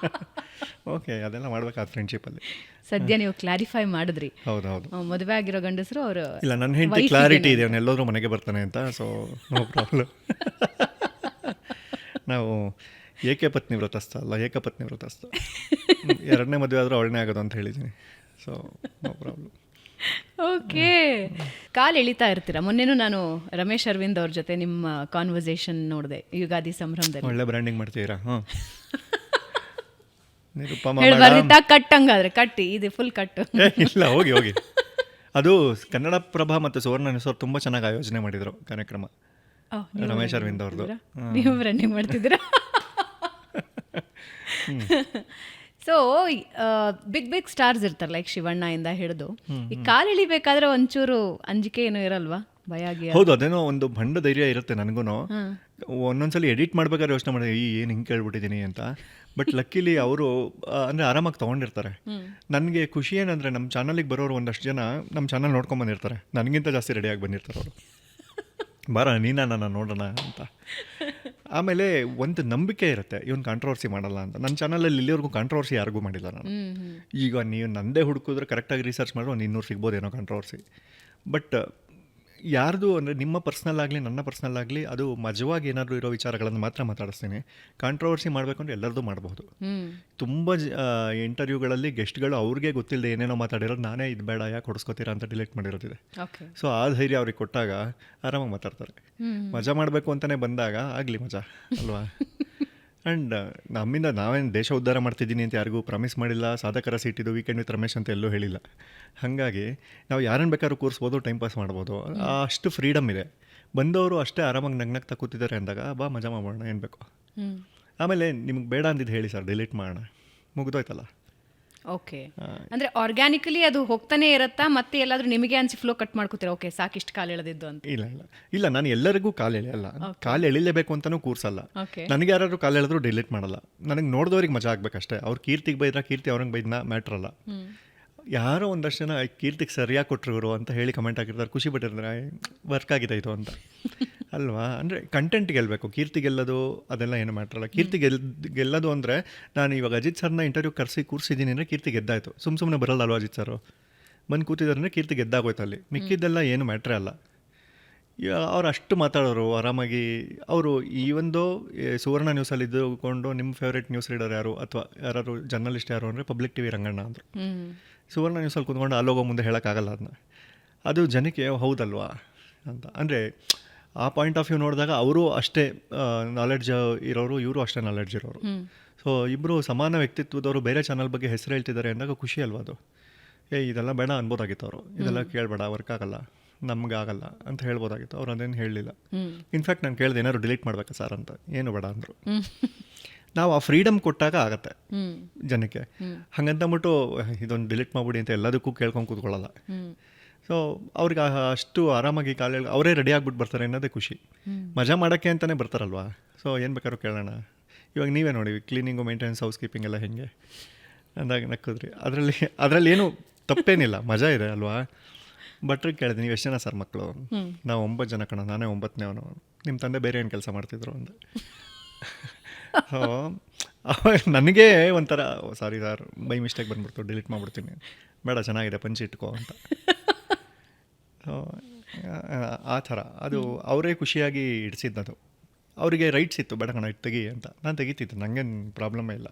ಓಕೆ, ಅದೆಲ್ಲ ಮಾಡ್ಬೇಕಾದ ಫ್ರೆಂಡ್ಶಿಪ್ಪಲ್ಲಿ. ಸದ್ಯ ನೀವು ಕ್ಲಾರಿಫೈ ಮಾಡಿದ್ರಿ. ಹೌದೌದು, ಮದುವೆ ಆಗಿರೋ ಗಂಡಸರು ಅವರು. ಇಲ್ಲ, ನನ್ನ ಹೆಂಡತಿ ಕ್ಲಾರಿಟಿ ಇದೆ, ಅವನು ಎಲ್ಲೋದ್ರೂ ಮನೆಗೆ ಬರ್ತಾನೆ ಅಂತ. So no problem. ನಾವು ಏಕಪತ್ನಿ ವ್ರತಸ್ಥ ಅಲ್ಲ, ಏಕಪತ್ನಿ ವ್ರತಸ್ಥ. 2ನೇ ಮದುವೆ ಆದರೂ ಅವಳನ್ನೇ ಆಗೋದು ಅಂತ ಹೇಳಿದ್ದೀನಿ. So no problem. ಓಕೆ, ಕಾಲು ಎಳಿತಾ ಇರ್ತೀರಾ. ಮೊನ್ನೆನೂ ನಾನು ರಮೇಶ್ ಅರವಿಂದ್ ಅವ್ರ ಜೊತೆ ನಿಮ್ಮ ಕಾನ್ವರ್ಸೇಷನ್ ನೋಡಿದೆ, ಯುಗಾದಿ ಸಂಭ್ರಮದಲ್ಲಿ. ಒಳ್ಳೆ ಬ್ರ್ಯಾಂಡಿಂಗ್ ಮಾಡ್ತೀರಾ. ಕಟ್ ಹಂಗಾದ್ರೆ ಕಟ್ಟಿ, ಇದು ಫುಲ್ ಕಟ್ಟು. ಇಲ್ಲ, ಹೋಗಿ ಅದು ಕನ್ನಡಪ್ರಭ ಮತ್ತು ಸುವರ್ಣ ನ್ಯೂಸ್ ತುಂಬ ಚೆನ್ನಾಗಿ ಆಯೋಜನೆ ಮಾಡಿದರು ಕಾರ್ಯಕ್ರಮ. ರಮೇಶ್ ಅರವಿಂದ್ ಅವ್ರದ್ದು. ನೀವು ಬ್ರ್ಯಾಂಡಿಂಗ್ ಮಾಡ್ತಿದ್ದೀರಾ? ಸೊ ಬಿಗ್ ಸ್ಟಾರ್ಸ್ ಇರ್ತಾರೆ, ಲೈಕ್ ಶಿವಣ್ಣ ಇಂದ ಹಿಡಿದು ಈ ಕಾಲು ಇಳಿಬೇಕಾದ್ರೆ ಒಂಚೂರು ಅಂಜಿಕೆ ಏನೋ ಇರಲ್ವಾ, ಭಯ ಆಗಿ? ಹೌದು, ಅದೇನೋ ಒಂದು ಭಂಡ ಧೈರ್ಯ ಇರುತ್ತೆ ನನಗೂ. ಒಂದೊಂದ್ಸಲಿ ಎಡಿಟ್ ಮಾಡ್ಬೇಕಾದ್ರೆ ಯೋಚನೆ ಮಾಡಿದೆ, ಏನು ಹಿಂಗೆ ಕೇಳ್ಬಿಟ್ಟಿದ್ದೀನಿ ಅಂತ. ಬಟ್ ಲಕ್ಕಿಲಿ ಅವರು ಅಂದರೆ ಆರಾಮಾಗಿ ತೊಗೊಂಡಿರ್ತಾರೆ. ನನಗೆ ಖುಷಿ ಏನಂದರೆ, ನಮ್ಮ ಚಾನಲಿಗೆ ಬರೋರು ಒಂದಷ್ಟು ಜನ ನಮ್ಮ ಚಾನಲ್ ನೋಡ್ಕೊಂಬಂದಿರ್ತಾರೆ, ನನಗಿಂತ ಜಾಸ್ತಿ ರೆಡಿಯಾಗಿ ಬಂದಿರ್ತಾರೆ ಅವರು. ಬಾರ ನೀನಾ ನಾನು ನೋಡೋಣ ಅಂತ. ಆಮೇಲೆ ಒಂದು ನಂಬಿಕೆ ಇರುತ್ತೆ, ಇವನು ಕಾಂಟ್ರವರ್ಸಿ ಮಾಡಲ್ಲ ಅಂತ. ನನ್ನ ಚಾನಲಲ್ಲಿ ಇಲ್ಲಿವರೆಗೂ ಕಾಂಟ್ರವರ್ಸಿ ಯಾರಿಗೂ ಮಾಡಿಲ್ಲ ನಾನು. ಈಗ ನೀವು ನಂದೇ ಹುಡುಕಿದ್ರೆ ಕರೆಕ್ಟಾಗಿ ರಿಸರ್ಚ್ ಮಾಡಿದ್ರೆ ಒಂದು 200 ಸಿಗ್ಬೋದೇನೋ ಕಾಂಟ್ರವರ್ಸಿ. ಬಟ್ ಯಾರ್ದು ಅಂದರೆ ನಿಮ್ಮ ಪರ್ಸ್ನಲ್ ಆಗಲಿ ನನ್ನ ಪರ್ಸ್ನಲ್ ಆಗಲಿ, ಅದು ಮಜವಾಗಿ ಏನಾದರೂ ಇರೋ ವಿಚಾರಗಳನ್ನು ಮಾತ್ರ ಮಾತಾಡಿಸ್ತೀನಿ. ಕಾಂಟ್ರವರ್ಸಿ ಮಾಡಬೇಕು ಅಂದರೆ ಎಲ್ಲರದ್ದು ಮಾಡಬಹುದು. ತುಂಬ ಇಂಟರ್ವ್ಯೂಗಳಲ್ಲಿ ಗೆಸ್ಟ್ಗಳು ಅವ್ರಿಗೆ ಗೊತ್ತಿಲ್ಲದೆ ಏನೇನೋ ಮಾತಾಡಿರೋದು ನಾನೇ ಇದು ಬೇಡ ಯಾಕೆ ಹೊಡ್ಸ್ಕೊತೀರಾ ಅಂತ ಡಿಲೀಟ್ ಮಾಡಿರೋದಿದೆ. ಸೊ ಆ ಧೈರ್ಯ ಅವ್ರಿಗೆ ಕೊಟ್ಟಾಗ ಆರಾಮಾಗಿ ಮಾತಾಡ್ತಾರೆ. ಮಜಾ ಮಾಡಬೇಕು ಅಂತಲೇ ಬಂದಾಗ ಆಗಲಿ ಮಜಾ ಅಲ್ವಾ. ಆ್ಯಂಡ್ ನಮ್ಮಿಂದ ನಾವೇನು ದೇಶ ಉದ್ಧಾರ ಮಾಡ್ತಿದ್ದೀನಿ ಅಂತ ಯಾರಿಗೂ ಪ್ರಾಮಿಸ್ ಮಾಡಿಲ್ಲ. ಸಾಧಕರ ಸೀಟಿದು ವೀಕೆಂಡ್ ವಿತ್ ರಮೇಶ್ ಅಂತ ಎಲ್ಲೂ ಹೇಳಿಲ್ಲ. ಹಾಗಾಗಿ ನಾವು ಯಾರನ್ನು ಬೇಕಾದ್ರೂ ಕೂರಿಸ್ಬೋದು, ಟೈಮ್ ಪಾಸ್ ಮಾಡ್ಬೋದು, ಅಷ್ಟು ಫ್ರೀಡಮ್ ಇದೆ. ಬಂದವರು ಅಷ್ಟೇ ಆರಾಮಾಗಿ ನಗ್ನಗ್ತಾ ಕೂತಿದ್ದಾರೆ ಅಂದಾಗ ಬಾ ಮಜಾ ಮಾಡೋಣ, ಏನು ಬೇಕು. ಆಮೇಲೆ ನಿಮ್ಗೆ ಬೇಡ ಅಂದಿದ್ದು ಹೇಳಿ ಸರ್, ಡಿಲೀಟ್ ಮಾಡೋಣ, ಮುಗ್ದೋಯ್ತಲ್ಲ. ಓಕೆ, ಅಂದ್ರೆ ಆರ್ಗ್ಯಾನಿಕಲಿ ಅದು ಹೋಗ್ತಾನೆ ಇರತ್ತಾ, ಮತ್ತೆ ಎಲ್ಲಾದ್ರೂ ನಿಮಗೆ ಅನ್ಸಿ ಫ್ಲೋ ಕಟ್ ಮಾಡ್ಕೋತೀರಾ, ಓಕೆ ಸಾಕಿಷ್ಟು ಕಾಲು ಎಳೆದಿದ್ದು ಅಂತ? ಇಲ್ಲ ಇಲ್ಲ ಇಲ್ಲ, ನಾನು ಎಲ್ಲರಿಗೂ ಕಾಲು ಎಳೆಯಲ್ಲ, ಕಾಲು ಎಳಿಲೇಬೇಕು ಅಂತಲೂ ಕೂರ್ಸಲ್ಲ. ಓಕೆ, ನನಗೆ ಯಾರಾದ್ರೂ ಕಾಲು ಎಳೆದ್ರು ಡಿಲೀಟ್ ಮಾಡಲ್ಲ. ನನಗೆ ನೋಡಿದವ್ರಿಗೆ ಮಜಾ ಆಗ್ಬೇಕಷ್ಟೇ. ಅವ್ರು ಕೀರ್ತಿಗೆ ಬೈದ್ರ ಕೀರ್ತಿ ಅವ್ರಂಗೆ ಬೈದ್ನ ಮ್ಯಾಟ್ರ್ ಅಲ್ಲ. ಯಾರೋ ಒಂದಷ್ಟು ಜನ ಕೀರ್ತಿಗೆ ಸರಿಯಾಗಿ ಕೊಟ್ಟರು ಇವರು ಅಂತ ಹೇಳಿ ಕಮೆಂಟ್ ಹಾಕಿರ್ತಾರೆ, ಖುಷಿ ಪಟ್ಟಿರ್ತಾರೆ, ವರ್ಕ್ ಆಗಿದೆ ಇದು ಅಂತ ಅಲ್ವಾ. ಅಂದರೆ ಕಂಟೆಂಟ್ ಗೆಲ್ಲಬೇಕು, ಕೀರ್ತಿ ಗೆಲ್ಲೋದು ಅದೆಲ್ಲ ಏನು ಮ್ಯಾಟ್ರ್ ಅಲ್ಲ. ಕೀರ್ತಿ ಗೆಲ್ಲೋದು ಅಂದರೆ ನಾನು ಇವಾಗ ಅಜಿತ್ ಸರ್ನ ಇಂಟರ್ವ್ಯೂ ಕೂರಿಸಿದ್ದೀನಿ ಅಂದರೆ ಕೀರ್ತಿ ಗೆದ್ದಾಯಿತು. ಸುಮ್ಮನೆ ಬರಲ್ಲ ಅಲ್ವಾ ಅಜಿತ್ ಸರ್, ಬಂದು ಕೂತಿದ್ದಾರೆ ಅಂದರೆ ಕೀರ್ತಿ ಗೆದ್ದಾಗೋಯ್ತು ಅಲ್ಲಿ. ಮಿಕ್ಕಿದ್ದೆಲ್ಲ ಏನು ಮ್ಯಾಟ್ರೇ ಅಲ್ಲ. ಅವ್ರು ಅಷ್ಟು ಮಾತಾಡೋರು ಆರಾಮಾಗಿ. ಅವರು ಈ ಒಂದು ಸುವರ್ಣ ನ್ಯೂಸಲ್ಲಿ ಇದ್ದುಕೊಂಡು ನಿಮ್ಮ ಫೇವ್ರೇಟ್ ನ್ಯೂಸ್ ರೀಡರ್ ಯಾರು ಅಥವಾ ಯಾರು ಜರ್ನಲಿಸ್ಟ್ ಯಾರು ಅಂದರೆ ಪಬ್ಲಿಕ್ ಟಿವಿ ರಂಗಣ್ಣ ಅಂದರು. ಸುವರ್ಣ ನ್ಯೂಸಲ್ಲಿ ಕೂತ್ಕೊಂಡು ಅಲ್ಲೋಗೋ ಮುಂದೆ ಹೇಳೋಕ್ಕಾಗಲ್ಲ ಅದನ್ನ. ಅದು ಜನಕ್ಕೆ ಹೌದಲ್ವಾ ಅಂತ. ಅಂದರೆ ಆ ಪಾಯಿಂಟ್ ಆಫ್ ವ್ಯೂ ನೋಡಿದಾಗ ಅವರು ಅಷ್ಟೇ ನಾಲೆಡ್ಜ್ ಇರೋರು, ಇವರು ಅಷ್ಟೇ ನಾಲೆಡ್ಜ್ ಇರೋರು. ಸೊ ಇಬ್ಬರು ಸಮಾನ ವ್ಯಕ್ತಿತ್ವದವರು ಬೇರೆ ಚಾನಲ್ ಬಗ್ಗೆ ಹೆಸರು ಹೇಳ್ತಿದ್ದಾರೆ ಅಂದಾಗ ಖುಷಿ ಅಲ್ವಾ ಅದು. ಇದೆಲ್ಲ ಬೇಡ ಅನ್ಬೋದಾಗಿತ್ತು ಅವರು, ಇದೆಲ್ಲ ಕೇಳಬೇಡ, ವರ್ಕ್ ಆಗಲ್ಲ, ನಮ್ಗೆ ಆಗಲ್ಲ ಅಂತ ಹೇಳ್ಬೋದಾಗಿತ್ತು. ಅವ್ರು ಅದೇನು ಹೇಳಲಿಲ್ಲ. ಇನ್ಫ್ಯಾಕ್ಟ್ ನಾನು ಕೇಳಿದೆ ಏನಾದ್ರು ಡಿಲೀಟ್ ಮಾಡ್ಬೇಕಾ ಸರ್ ಅಂತ, ಏನು ಬೇಡ ಅಂದರು. ನಾವು ಆ ಫ್ರೀಡಮ್ ಕೊಟ್ಟಾಗ ಆಗತ್ತೆ ಜನಕ್ಕೆ. ಹಂಗಂತಂದ್ಬಿಟ್ಟು ಇದೊಂದು ಡಿಲೀಟ್ ಮಾಡ್ಬಿಡಿ ಅಂತ ಎಲ್ಲದಕ್ಕೂ ಕೇಳ್ಕೊಂಡು ಕೂತ್ಕೊಳ್ಳಲ್ಲ. ಸೊ ಅವ್ರಿಗೆ ಅಷ್ಟು ಆರಾಮಾಗಿ ಅವರೇ ರೆಡಿ ಆಗ್ಬಿಟ್ಟು ಬರ್ತಾರೆ ಅನ್ನೋದೇ ಖುಷಿ. ಮಜಾ ಮಾಡೋಕ್ಕೆ ಅಂತಲೇ ಬರ್ತಾರಲ್ವಾ. ಸೊ ಏನು ಬೇಕಾದ್ರೂ ಕೇಳೋಣ. ಇವಾಗ ನೀವೇ ನೋಡಿ, ಕ್ಲೀನಿಂಗು, ಮೇಂಟೆನೆನ್ಸ್, ಹೌಸ್ ಕೀಪಿಂಗ್ ಎಲ್ಲ ಹೆಂಗೆ ಅಂದಾಗ ನಕ್ಕಿದ್ರಿ. ಅದರಲ್ಲಿ ಏನು ತಪ್ಪೇನಿಲ್ಲ, ಮಜಾ ಇದೆ ಅಲ್ವಾ. ಭಟ್ರಿಗೆ ಕೇಳಿದೆ, ನೀವು ಎಷ್ಟು ಜನ ಸರ್ ಮಕ್ಕಳು? ನಾವು 9 ಜನ ಕಣ, ನಾನೇ 9ನೇ ಅವನು. ನಿಮ್ಮ ತಂದೆ ಬೇರೆ ಏನು ಕೆಲಸ ಮಾಡ್ತಿದ್ರು ಅಂದೆ. ಸೊ ನನಗೆ ಒಂಥರ ಸಾರಿ ಸರ್, ಬೈ ಮಿಸ್ಟೇಕ್ ಬಂದ್ಬಿಡ್ತು, ಡಿಲೀಟ್ ಮಾಡಿಬಿಡ್ತೀನಿ, ಬೇಡ ಚೆನ್ನಾಗಿದೆ ಪಂಚಿ ಇಟ್ಕೋ ಅಂತ. ಸೊ ಆ ಥರ ಅದು ಅವರೇ ಖುಷಿಯಾಗಿ ಇಡಿಸಿದ್ದದು. ಅವರಿಗೆ ರೈಟ್ಸ್ ಇತ್ತು, ಬೇಡ ಕಣ ಇಟ್ಟು ತೆಗಿ ಅಂತ. ನಾನು ತೆಗಿತಿದ್ದೆ, ನನಗೇನು ಪ್ರಾಬ್ಲಮ್ಮೇ ಇಲ್ಲ.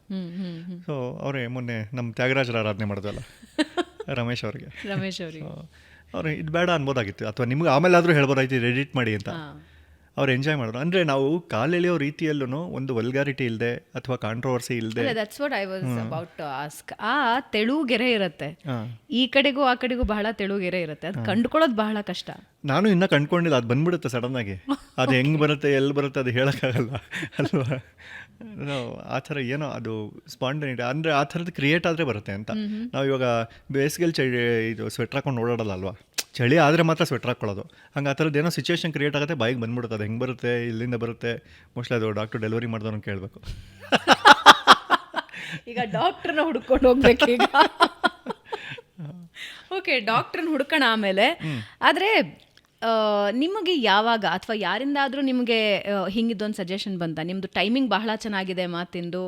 ಸೊ ಅವರೇ ಮೊನ್ನೆ ನಮ್ಮ ತ್ಯಾಗರಾಜರ ಆರಾಧನೆ ಮಾಡಿದ್ವಲ್ಲ ರಮೇಶ್ ಅವರಿಗೆ, ಅವ್ರು ಇದು ಬೇಡ ಅನ್ಬೋದಾಗಿತ್ತು, ಅಥವಾ ನಿಮ್ಗೆ ಆಮೇಲೆ ಆದರೂ ಹೇಳ್ಬೋದಾಯ್ತು ಎಡಿಟ್ ಮಾಡಿ ಅಂತ. ಅವ್ರು ಎಂಜಾಯ್ ಮಾಡಿದ್ರು. ಅಂದರೆ ನಾವು ಕಾಲೆಳೆಯೋ ರೀತಿಯಲ್ಲೂ ಒಂದು ವಲ್ಗಾರಿಟಿ ಇಲ್ಲದೆ ಅಥವಾ ಕಾಂಟ್ರವರ್ಸಿ ಇಲ್ಲದೆ. That's what I was about to ask. ಆ ತೆಳುಗೆರೆ ಇರುತ್ತೆ, ಈ ಕಡೆಗೂ ಆ ಕಡೆಗೂ ಬಹಳ ತೆಳುಗೆರೆ ಇರುತ್ತೆ, ಅದು ಕಂಡುಕೊಳ್ಳೋದು ಬಹಳ ಕಷ್ಟ. ನಾನು ಇನ್ನೂ ಕಂಡ್ಕೊಂಡಿಲ್ಲ, ಅದು ಬಂದ್ಬಿಡುತ್ತೆ ಸಡನ್ನಾಗಿ. ಅದು ಹೆಂಗೆ ಬರುತ್ತೆ, ಎಲ್ಲಿ ಬರುತ್ತೆ ಅದು ಹೇಳೋಕ್ಕಾಗಲ್ಲ ಅಲ್ವಾ. ಆ ಥರ ಏನೋ ಅದು ಸ್ಪಾಂಟನಿಟಿ ಅಂದರೆ ಆ ಥರದ್ದು ಕ್ರಿಯೇಟ್ ಆದರೆ ಬರುತ್ತೆ ಅಂತ. ನಾವು ಇವಾಗ ಬೇಸಿಗೆಯಲ್ಲಿ ಇದು ಸ್ವೆಟ್ರ್ ಹಾಕೊಂಡು ಓಡಾಡಲ್ಲ ಅಲ್ವಾ, ಚಳಿ ಆದರೆ ಮಾತ್ರ ಸ್ವೆಟ್ರ್ ಹಾಕ್ಕೊಳ್ಳೋದು. ಹಂಗೆ ಆ ಥರದ್ದು ಏನೋ ಸಿಚುವೇಶನ್ ಕ್ರಿಯೇಟ್ ಆಗುತ್ತೆ, ಬಾಯಿಗೆ ಬಂದ್ಬಿಡುತ್ತೆ. ಅದು ಹೆಂಗೆ ಬರುತ್ತೆ, ಇಲ್ಲಿಂದ ಬರುತ್ತೆ, ಮೋಸ್ಟ್ಲಿ ಅದು ಡಾಕ್ಟ್ರು ಡೆಲಿವರಿ ಮಾಡಿದವ್ರನ್ನ ಕೇಳಬೇಕು. ಈಗ ಡಾಕ್ಟ್ರನ್ನ ಹುಡ್ಕೊಂಡು ಹೋಗ್ಬೇಕೀಗ. ಓಕೆ, ಡಾಕ್ಟ್ರನ್ನ ಹುಡ್ಕೋಣ ಆಮೇಲೆ. ಆದರೆ ನಿಮಗೆ ಯಾವಾಗ ಅಥವಾ ಯಾರಿಂದಾದರೂ ನಿಮಗೆ ಹಿಂಗಿದ್ದೊಂದು ಸಜೆಷನ್ ಬಂತ, ನಿಮ್ಮದು ಟೈಮಿಂಗ್ ಬಹಳ ಚೆನ್ನಾಗಿದೆ ಮಾತಿಂದು,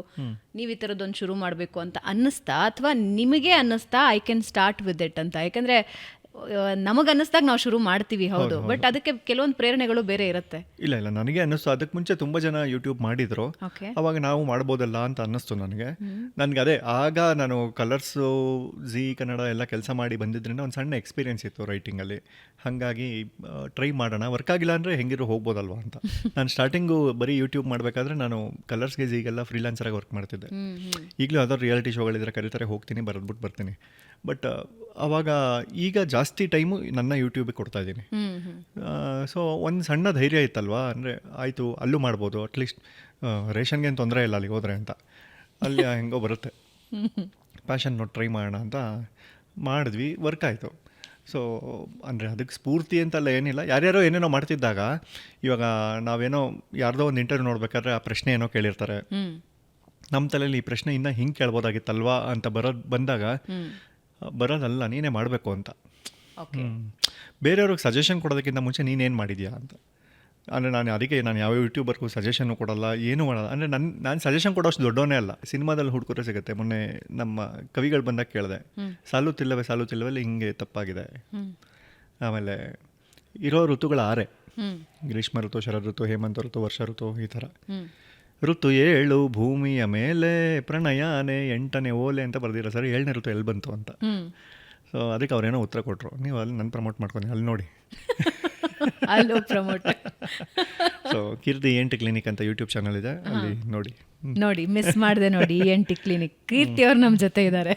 ನೀವು ಈ ಥರದ್ದೊಂದು ಶುರು ಮಾಡಬೇಕು ಅಂತ ಅನ್ನಿಸ್ತಾ, ಅಥವಾ ನಿಮಗೆ ಅನ್ನಿಸ್ತಾ I can start with it ಅಂತ? ಯಾಕಂದರೆ ನಮಗೆ ಅನ್ನಿಸ್ದಾಗ ನಾವು ಶುರು ಮಾಡ್ತೀವಿ, ಹೌದು, ಬಟ್ ಅದಕ್ಕೆ ಕೆಲವೊಂದು ಪ್ರೇರಣೆಗಳು ಬೇರೆ ಇರುತ್ತೆ. ಇಲ್ಲ ಇಲ್ಲ, ನನಗೆ ಅನ್ನಿಸ್ತು. ಅದಕ್ಕೆ ಮುಂಚೆ ತುಂಬ ಜನ ಯೂಟ್ಯೂಬ್ ಮಾಡಿದ್ರು, ಅವಾಗ ನಾವು ಮಾಡ್ಬೋದಲ್ಲ ಅಂತ ಅನ್ನಿಸ್ತು ನನಗೆ. ಅದೇ ಆಗ ನಾನು ಕಲರ್ಸು, ಜಿ ಕನ್ನಡ ಎಲ್ಲ ಕೆಲಸ ಮಾಡಿ ಬಂದಿದ್ದರಿಂದ ಒಂದು ಸಣ್ಣ ಎಕ್ಸ್ಪೀರಿಯನ್ಸ್ ಇತ್ತು ರೈಟಿಂಗಲ್ಲಿ. ಹಾಗಾಗಿ ಟ್ರೈ ಮಾಡೋಣ, ವರ್ಕ್ ಆಗಿಲ್ಲ ಅಂದರೆ ಹೆಂಗಿರೋ ಹೋಗ್ಬೋದಲ್ವ ಅಂತ. ನಾನು ಸ್ಟಾರ್ಟಿಂಗು ಬರೀ ಯೂಟ್ಯೂಬ್ ಮಾಡಬೇಕಾದ್ರೆ ನಾನು ಕಲರ್ಸ್ಗೆ ಜಿಗೆಲ್ಲ ಫ್ರೀಲಾನ್ಸರಾಗಿ ವರ್ಕ್ ಮಾಡ್ತಿದ್ದೆ. ಈಗಲೂ ಯಾವ್ದಾದ್ರು ರಿಯಾಲಿಟಿ ಶೋಗಳಿದ್ರೆ ಕರೀತಾರೆ, ಹೋಗ್ತೀನಿ, ಬರೆದ್ಬಿಟ್ಟು ಬರ್ತೀನಿ. ಬಟ್ ಆವಾಗ ಈಗ ಜಾಸ್ತಿ ಟೈಮು ನನ್ನ ಯೂಟ್ಯೂಬಿಗೆ ಕೊಡ್ತಾ ಇದ್ದೀನಿ. ಸೊ ಒಂದು ಸಣ್ಣ ಧೈರ್ಯ ಇತ್ತಲ್ವಾ, ಅಂದರೆ ಆಯಿತು ಅಲ್ಲೂ ಮಾಡ್ಬೋದು, ಅಟ್ಲೀಸ್ಟ್ ರೇಷನ್ಗೇನು ತೊಂದರೆ ಇಲ್ಲ ಅಲ್ಲಿಗೆ ಹೋದರೆ ಅಂತ. ಅಲ್ಲಿ ಹೆಂಗೋ ಬರುತ್ತೆ, ಪ್ಯಾಷನ್ ನೋಡಿ ಟ್ರೈ ಮಾಡೋಣ ಅಂತ ಮಾಡಿದ್ವಿ, ವರ್ಕ್ ಆಯಿತು. ಸೊ ಅಂದರೆ ಅದಕ್ಕೆ ಸ್ಫೂರ್ತಿ ಅಂತಲ್ಲ ಏನಿಲ್ಲ, ಯಾರ್ಯಾರೋ ಏನೇನೋ ಮಾಡ್ತಿದ್ದಾಗ ಇವಾಗ ನಾವೇನೋ ಯಾರ್ದೋ ಒಂದು ಇಂಟರ್ವ್ಯೂ ನೋಡ್ಬೇಕಾದ್ರೆ ಆ ಪ್ರಶ್ನೆ ಏನೋ ಕೇಳಿರ್ತಾರೆ, ನಮ್ಮ ತಲೆಯಲ್ಲಿ ಈ ಪ್ರಶ್ನೆ ಇನ್ನೂ ಹಿಂಗೆ ಕೇಳ್ಬೋದಾಗಿತ್ತಲ್ವಾ ಅಂತ ಬಂದಾಗ ಬರೋದಲ್ಲ, ನೀನೇ ಮಾಡಬೇಕು ಅಂತ. ಬೇರೆಯವ್ರಿಗೆ ಸಜೆಷನ್ ಕೊಡೋದಕ್ಕಿಂತ ಮುಂಚೆ ನೀನೇನು ಮಾಡಿದ್ಯಾ ಅಂತ. ಅಂದರೆ ನಾನು ಯಾವ ಯೂಟ್ಯೂಬರ್ಗೂ ಸಜೆಷನ್ನು ಕೊಡಲ್ಲ, ಏನೂ ಮಾಡಲ್ಲ. ಅಂದರೆ ನಾನು ಸಜೆಷನ್ ಕೊಡೋಷ್ಟು ದೊಡ್ಡವನೇ ಅಲ್ಲ. ಸಿನಿಮಾದಲ್ಲಿ ಹುಡುಕರೆ ಸಿಗುತ್ತೆ. ಮೊನ್ನೆ ನಮ್ಮ ಕವಿಗಳು ಬಂದಾಗ ಕೇಳಿದೆ, ಸಾಲುತ್ತಿಲ್ಲವೇ ಹಿಂಗೆ ತಪ್ಪಾಗಿದೆ. ಆಮೇಲೆ ಇರೋ ಋತುಗಳ 6 ಗ್ರೀಷ್ಮ ಋತು, ಶರದ್ ಋತು, ಹೇಮಂತ ಋತು, ವರ್ಷ ಋತು, ಈ ಥರ. ಋತು 7 ಭೂಮಿಯ ಮೇಲೆ ಪ್ರಣಯಾನೆ 8ನೇ ಓಲೆ ಅಂತ ಬರ್ದಿರೋ ಸರ್, 7ನೇ ಋತು ಎಲ್ಲಿ ಬಂತು ಅಂತ. ಸೊ ಅದಕ್ಕೆ ಅವ್ರೇನೋ ಉತ್ತರ ಕೊಟ್ಟರು, ನೀವು ಅಲ್ಲಿ ನಾನು ಪ್ರಮೋಟ್ ಮಾಡ್ಕೊಂಡು ಅಲ್ಲಿ ನೋಡಿ. ಅಲ್ಲೋ ಪ್ರಮೋಟ್. ಸೊ ಕೀರ್ತಿ ENT ಕ್ಲಿನಿಕ್ ಅಂತ ಯೂಟ್ಯೂಬ್ ಚಾನಲ್ ಇದೆ, ಅಲ್ಲಿ ನೋಡಿ ಮಿಸ್ ಮಾಡಿದೆ ನೋಡಿ. ENT ಕ್ಲಿನಿಕ್ ಕೀರ್ತಿ ಅವ್ರು ನಮ್ಮ ಜೊತೆ ಇದ್ದಾರೆ.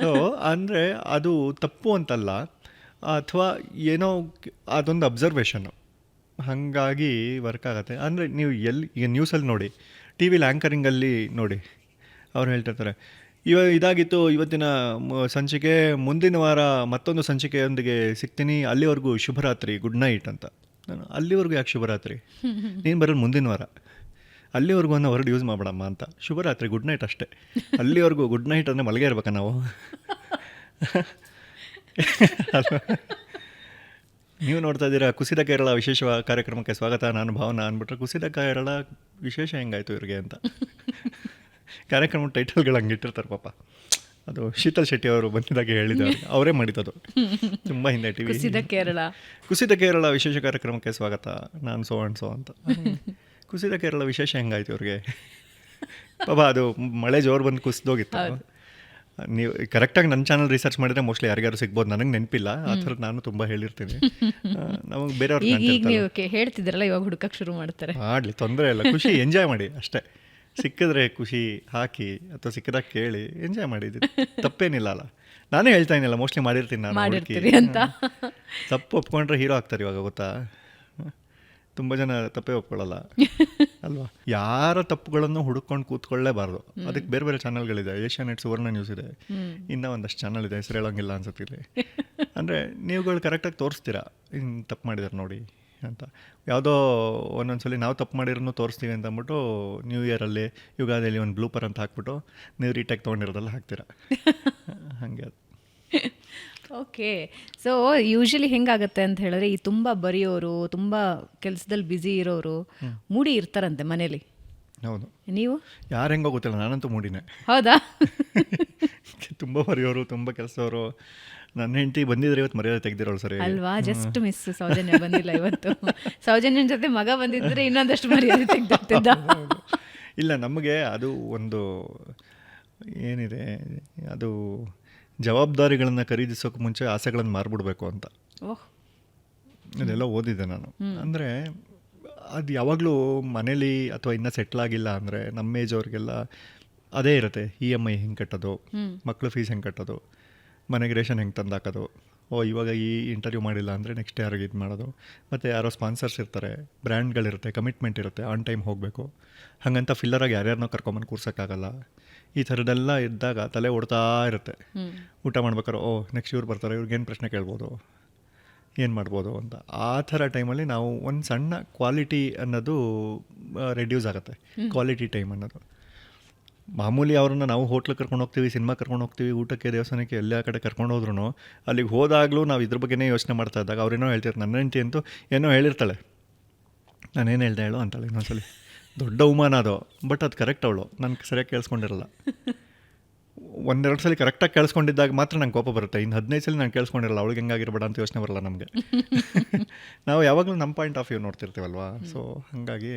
ಸೊ ಅಂದರೆ ಅದು ತಪ್ಪು ಅಂತಲ್ಲ, ಅಥವಾ ಏನೋ ಅದೊಂದು ಅಬ್ಸರ್ವೇಷನ್ನು, ಹಾಗಾಗಿ ವರ್ಕ್ ಆಗುತ್ತೆ. ಅಂದರೆ ನೀವು ಈಗ ನ್ಯೂಸಲ್ಲಿ ನೋಡಿ, ಟಿ ವಿಲಿ ಆ್ಯಂಕರಿಂಗಲ್ಲಿ ನೋಡಿ, ಅವ್ರು ಹೇಳ್ತಿರ್ತಾರೆ, ಇದಾಗಿತ್ತು ಇವತ್ತಿನ ಸಂಚಿಕೆ. ಮುಂದಿನ ವಾರ ಮತ್ತೊಂದು ಸಂಚಿಕೆಯೊಂದಿಗೆ ಸಿಗ್ತೀನಿ. ಅಲ್ಲಿವರೆಗೂ ಶುಭರಾತ್ರಿ, ಗುಡ್ ನೈಟ್ ಅಂತ. ನಾನು ಅಲ್ಲಿವರೆಗೂ ಯಾಕೆ ಶುಭರಾತ್ರಿ, ನೀನು ಬರೋದು ಮುಂದಿನ ವಾರ. ಅಲ್ಲಿವರೆಗೂ ಅನ್ನೋ ವರ್ಡ್ ಯೂಸ್ ಮಾಡಬೇಡಮ್ಮ ಅಂತ. ಶುಭರಾತ್ರಿ, ಗುಡ್ ನೈಟ್ ಅಷ್ಟೇ. ಅಲ್ಲಿವರೆಗೂ ಗುಡ್ ನೈಟ್ ಅಂದರೆ ಮಲಗೇ ಇರ್ಬೇಕಾ ನಾವು? ನೀವು ನೋಡ್ತಾ ಇದ್ದೀರಾ ಕುಸಿದ ಕೇರಳ ವಿಶೇಷ ಕಾರ್ಯಕ್ರಮಕ್ಕೆ ಸ್ವಾಗತ. ನಾನು ಭಾವನಾ ಅಂದ್ಬಿಟ್ರೆ ಕುಸಿದ ಕೇರಳ ವಿಶೇಷ ಹೆಂಗಾಯ್ತು ಇವ್ರಿಗೆ ಅಂತ ಕಾರ್ಯಕ್ರಮ ಟೈಟಲ್ಗಳು ಹಂಗೆ ಇಟ್ಟಿರ್ತಾರೆ ಪಾಪ. ಅದು ಶೀತಲ್ ಶೆಟ್ಟಿ ಅವರು ಬಂದಿದ್ದಾಗೆ ಹೇಳಿದ್ದಾರೆ, ಅವರೇ ಮಾಡಿದ್ದದು ತುಂಬ ಹಿಂದೆ. ಟಿ ವಿ ಕುಸಿದ ಕೇರಳ ವಿಶೇಷ ಕಾರ್ಯಕ್ರಮಕ್ಕೆ ಸ್ವಾಗತ, ನಾನು ಸೋ ಆ್ಯಂಡ್ ಸೋ ಅಂತ. ಕುಸಿದ ಕೇರಳ ವಿಶೇಷ ಹೆಂಗಾಯ್ತು ಇವ್ರಿಗೆ ಪಾಪ. ಅದು ಮಳೆ ಜೋರು ಬಂದು ಕುಸಿದೋಗಿತ್ತು. ನೀವು ಕರೆಕ್ಟಾಗಿ ನನ್ನ ಚಾನಲ್ ರಿಸರ್ಚ್ ಮಾಡಿದರೆ ಮೋಸ್ಟ್ಲಿ ಯಾರಿಗಾರು ಸಿಗ್ಬೋದು, ನನಗೆ ನೆನಪಿಲ್ಲ. ಆ ಥರದ್ದು ನಾನು ತುಂಬ ಹೇಳಿರ್ತೀನಿ. ನಮಗೆ ಬೇರೆಯವ್ರಿಗೆ ಹೇಳ್ತಿದ್ರಲ್ಲ, ಇವಾಗ ಹುಡುಕಕ್ಕೆ ಶುರು ಮಾಡ್ತಾರೆ. ಮಾಡಲಿ, ತೊಂದರೆ ಇಲ್ಲ, ಖುಷಿ ಎಂಜಾಯ್ ಮಾಡಿ ಅಷ್ಟೇ. ಸಿಕ್ಕಿದ್ರೆ ಖುಷಿ ಹಾಕಿ ಅಥವಾ ಸಿಕ್ಕಿದಾಗ ಕೇಳಿ ಎಂಜಾಯ್ ಮಾಡಿದ್ದು ತಪ್ಪೇನಿಲ್ಲ ಅಲ್ಲ. ನಾನೇ ಹೇಳ್ತಾ ಏನಿಲ್ಲ, ಮೋಸ್ಟ್ಲಿ ಮಾಡಿರ್ತೀನಿ ನಾನು ಅಂತ. ತಪ್ಪು ಒಪ್ಕೊಂಡ್ರೆ ಹೀರೋ ಆಗ್ತಾರೆ ಇವಾಗ, ಗೊತ್ತಾ? ತುಂಬ ಜನ ತಪ್ಪೇ ಒಪ್ಕೊಳ್ಳಲ್ಲ ಅಲ್ವಾ? ಯಾರ ತಪ್ಪುಗಳನ್ನು ಹುಡುಕೊಂಡು ಕೂತ್ಕೊಳ್ಳೇಬಾರ್ದು. ಅದಕ್ಕೆ ಬೇರೆ ಬೇರೆ ಚಾನಲ್ಗಳಿದೆ. ಏಷ್ಯಾನೆಟ್, ಸುವರ್ಣ ನ್ಯೂಸ್ ಇದೆ, ಇನ್ನೂ ಒಂದಷ್ಟು ಚಾನಲ್ ಇದೆ, ಹೆಸರು ಹೇಳೋಂಗಿಲ್ಲ ಅನ್ಸುತ್ತೆ ಇಲ್ಲಿ. ಅಂದರೆ ನೀವುಗಳು ಕರೆಕ್ಟಾಗಿ ತೋರಿಸ್ತೀರಾ, ಹಿಂಗೆ ತಪ್ಪು ಮಾಡಿದಾರೆ ನೋಡಿ ಅಂತ. ಯಾವುದೋ ಒಂದೊಂದ್ಸಲಿ ನಾವು ತಪ್ಪು ಮಾಡಿರೋನು ತೋರಿಸ್ತೀವಿ ಅಂತ ಅಂದ್ಬಿಟ್ಟು ನ್ಯೂ ಇಯರಲ್ಲಿ, ಯುಗಾದಿಯಲ್ಲಿ ಒಂದು ಬ್ಲೂಪರ್ ಅಂತ ಹಾಕ್ಬಿಟ್ಟು ನೀವು ರೀಟೇಕ್ ತೊಗೊಂಡಿರೋದೆಲ್ಲ ಹಾಕ್ತೀರಾ. ಹಾಗೆ ಅದು. ಓಕೆ. ಸೊ ಯೂಶ್ವಲಿ ಹೆಂಗಾಗತ್ತೆ ಅಂತ ಹೇಳಿದ್ರೆ, ಈ ತುಂಬ ಬರೆಯೋರು, ತುಂಬ ಕೆಲಸದಲ್ಲಿ ಬ್ಯುಸಿ ಇರೋರು ಮೂಡಿ ಇರ್ತಾರಂತೆ ಮನೇಲಿ. ಹೌದು. ನೀವು ಯಾರು ಹೆಂಗೋ ಗೊತ್ತಿಲ್ಲ, ನಾನಂತೂ ಮೂಡಿನೇ. ಹೌದಾ? ತುಂಬ ಬರೆಯೋರು, ತುಂಬ ಕೆಲಸದವರು. ನನ್ನ ಹೆಂಡತಿ ಬಂದಿದ್ರೆ ಇವತ್ತು ಮರ್ಯಾದೆ ತೆಗೆದಿರೋಳು ಸರಿ ಅಲ್ವಾ? Just miss. ಸೌಜನ್ಯ ಬಂದಿಲ್ಲ ಇವತ್ತು. ಸೌಜನ್ಯನ ಜೊತೆ ಮಗ ಬಂದಿದ್ರೆ ಇನ್ನೊಂದಷ್ಟು ಮರ್ಯಾದೆ ತೆಗೆದಿರ್ತಿದ್ದ. ಇಲ್ಲ, ನಮಗೆ ಅದು ಒಂದು ಏನಿದೆ, ಅದು ಜವಾಬ್ದಾರಿಗಳನ್ನು ಖರೀದಿಸೋಕೆ ಮುಂಚೆ ಆಸೆಗಳನ್ನು ಮಾರ್ಬಿಡ್ಬೇಕು ಅಂತ. ಇದೆಲ್ಲ ಓದಿದ್ದೆ ನಾನು. ಅಂದರೆ ಅದು ಯಾವಾಗಲೂ ಮನೇಲಿ ಅಥವಾ ಇನ್ನೂ ಸೆಟ್ಲ್ ಆಗಿಲ್ಲ ಅಂದರೆ ನಮ್ಮ ಏಜ್ ಅವ್ರಿಗೆಲ್ಲ ಅದೇ ಇರುತ್ತೆ. EMI ಹೆಂಗೆ ಕಟ್ಟೋದು, ಮಕ್ಕಳು ಫೀಸ್ ಹೆಂಗೆ ಕಟ್ಟೋದು, ಮನೆಗೆ ರೇಷನ್ ಹೆಂಗೆ ತಂದು ಹಾಕೋದು, ಇವಾಗ ಈ ಇಂಟರ್ವ್ಯೂ ಮಾಡಿಲ್ಲ ಅಂದರೆ ನೆಕ್ಸ್ಟ್ ಯಾರಿಗೆ ಇದು ಮಾಡೋದು, ಮತ್ತು ಯಾರೋ ಸ್ಪಾನ್ಸರ್ಸ್ ಇರ್ತಾರೆ, ಬ್ರ್ಯಾಂಡ್ಗಳಿರುತ್ತೆ, ಕಮಿಟ್ಮೆಂಟ್ ಇರುತ್ತೆ, ಆನ್ ಟೈಮ್ ಹೋಗಬೇಕು. ಹಾಗಂತ ಫಿಲ್ಲರಾಗಿ ಯಾರ್ಯಾರನ್ನೋ ಕರ್ಕೊಂಬಂದು ಕೂರ್ಸೋಕ್ಕಾಗಲ್ಲ. ಈ ಥರದ್ದೆಲ್ಲ ಇದ್ದಾಗ ತಲೆ ಓಡ್ತಾ ಇರುತ್ತೆ. ಊಟ ಮಾಡ್ಬೇಕಾದ್ರೆ ನೆಕ್ಸ್ಟ್ ಇವ್ರು ಬರ್ತಾರೆ, ಇವ್ರಿಗೇನು ಪ್ರಶ್ನೆ ಕೇಳ್ಬೋದು, ಏನು ಮಾಡ್ಬೋದು ಅಂತ. ಆ ಥರ ಟೈಮಲ್ಲಿ ನಾವು ಒಂದು ಸಣ್ಣ ಕ್ವಾಲಿಟಿ ಅನ್ನೋದು ರೆಡ್ಯೂಸ್ ಆಗುತ್ತೆ. ಕ್ವಾಲಿಟಿ ಟೈಮ್ ಅನ್ನೋದು ಮಾಮೂಲಿ ಅವ್ರನ್ನ ನಾವು ಹೋಟ್ಲಿಗೆ ಕರ್ಕೊಂಡು ಹೋಗ್ತೀವಿ, ಸಿನಿಮಾ ಕರ್ಕೊಂಡು ಹೋಗ್ತೀವಿ, ಊಟಕ್ಕೆ, ದೇವಸ್ಥಾನಕ್ಕೆ, ಎಲ್ಲ ಕಡೆ ಕರ್ಕೊಂಡು ಹೋದ್ರೂ ಅಲ್ಲಿಗೆ ಹೋದಾಗಲೂ ನಾವು ಇದ್ರ ಬಗ್ಗೆನೇ ಯೋಚನೆ ಮಾಡ್ತಾ ಇದ್ದಾಗ ಅವ್ರೇನೋ ಹೇಳ್ತಿರ್ತಾರೆ. ನನ್ನ ಹೆಂಡತಿ ಅಂತೂ ಏನೋ ಹೇಳಿರ್ತಾಳೆ, ನಾನೇನು ಹೇಳ್ದೆ ಹೇಳು ಅಂತಾಳೆ ಇನ್ನೊಂದ್ಸಲಿ. ದೊಡ್ಡ ಅವಮಾನ ಅದು, ಬಟ್ ಅದು ಕರೆಕ್ಟ್. ಅವಳು ನನಗೆ ಸರಿಯಾಗಿ ಕೇಳಿಸ್ಕೊಂಡಿರಲ್ಲ. ಒಂದೆರಡು ಸಲ ಕರೆಕ್ಟಾಗಿ ಕೇಳಿಸ್ಕೊಂಡಿದ್ದಾಗ ಮಾತ್ರ ನಂಗೆ ಕೋಪ ಬರುತ್ತೆ. ಇನ್ನು 15 ಸಲ ನಾನು ಕೇಳಿಸ್ಕೊಂಡಿರಲ್ಲ, ಅವಳಿಗೆ ಹೆಂಗಾಗಿರ್ಬೇಡ ಅಂತ ಯೋಚನೆ ಬರಲ್ಲ ನಮಗೆ. ನಾವು ಯಾವಾಗಲೂ ನಮ್ಮ ಪಾಯಿಂಟ್ ಆಫ್ ವ್ಯೂ ನೋಡ್ತಿರ್ತೀವಲ್ವಾ. ಸೊ ಹಾಗಾಗಿ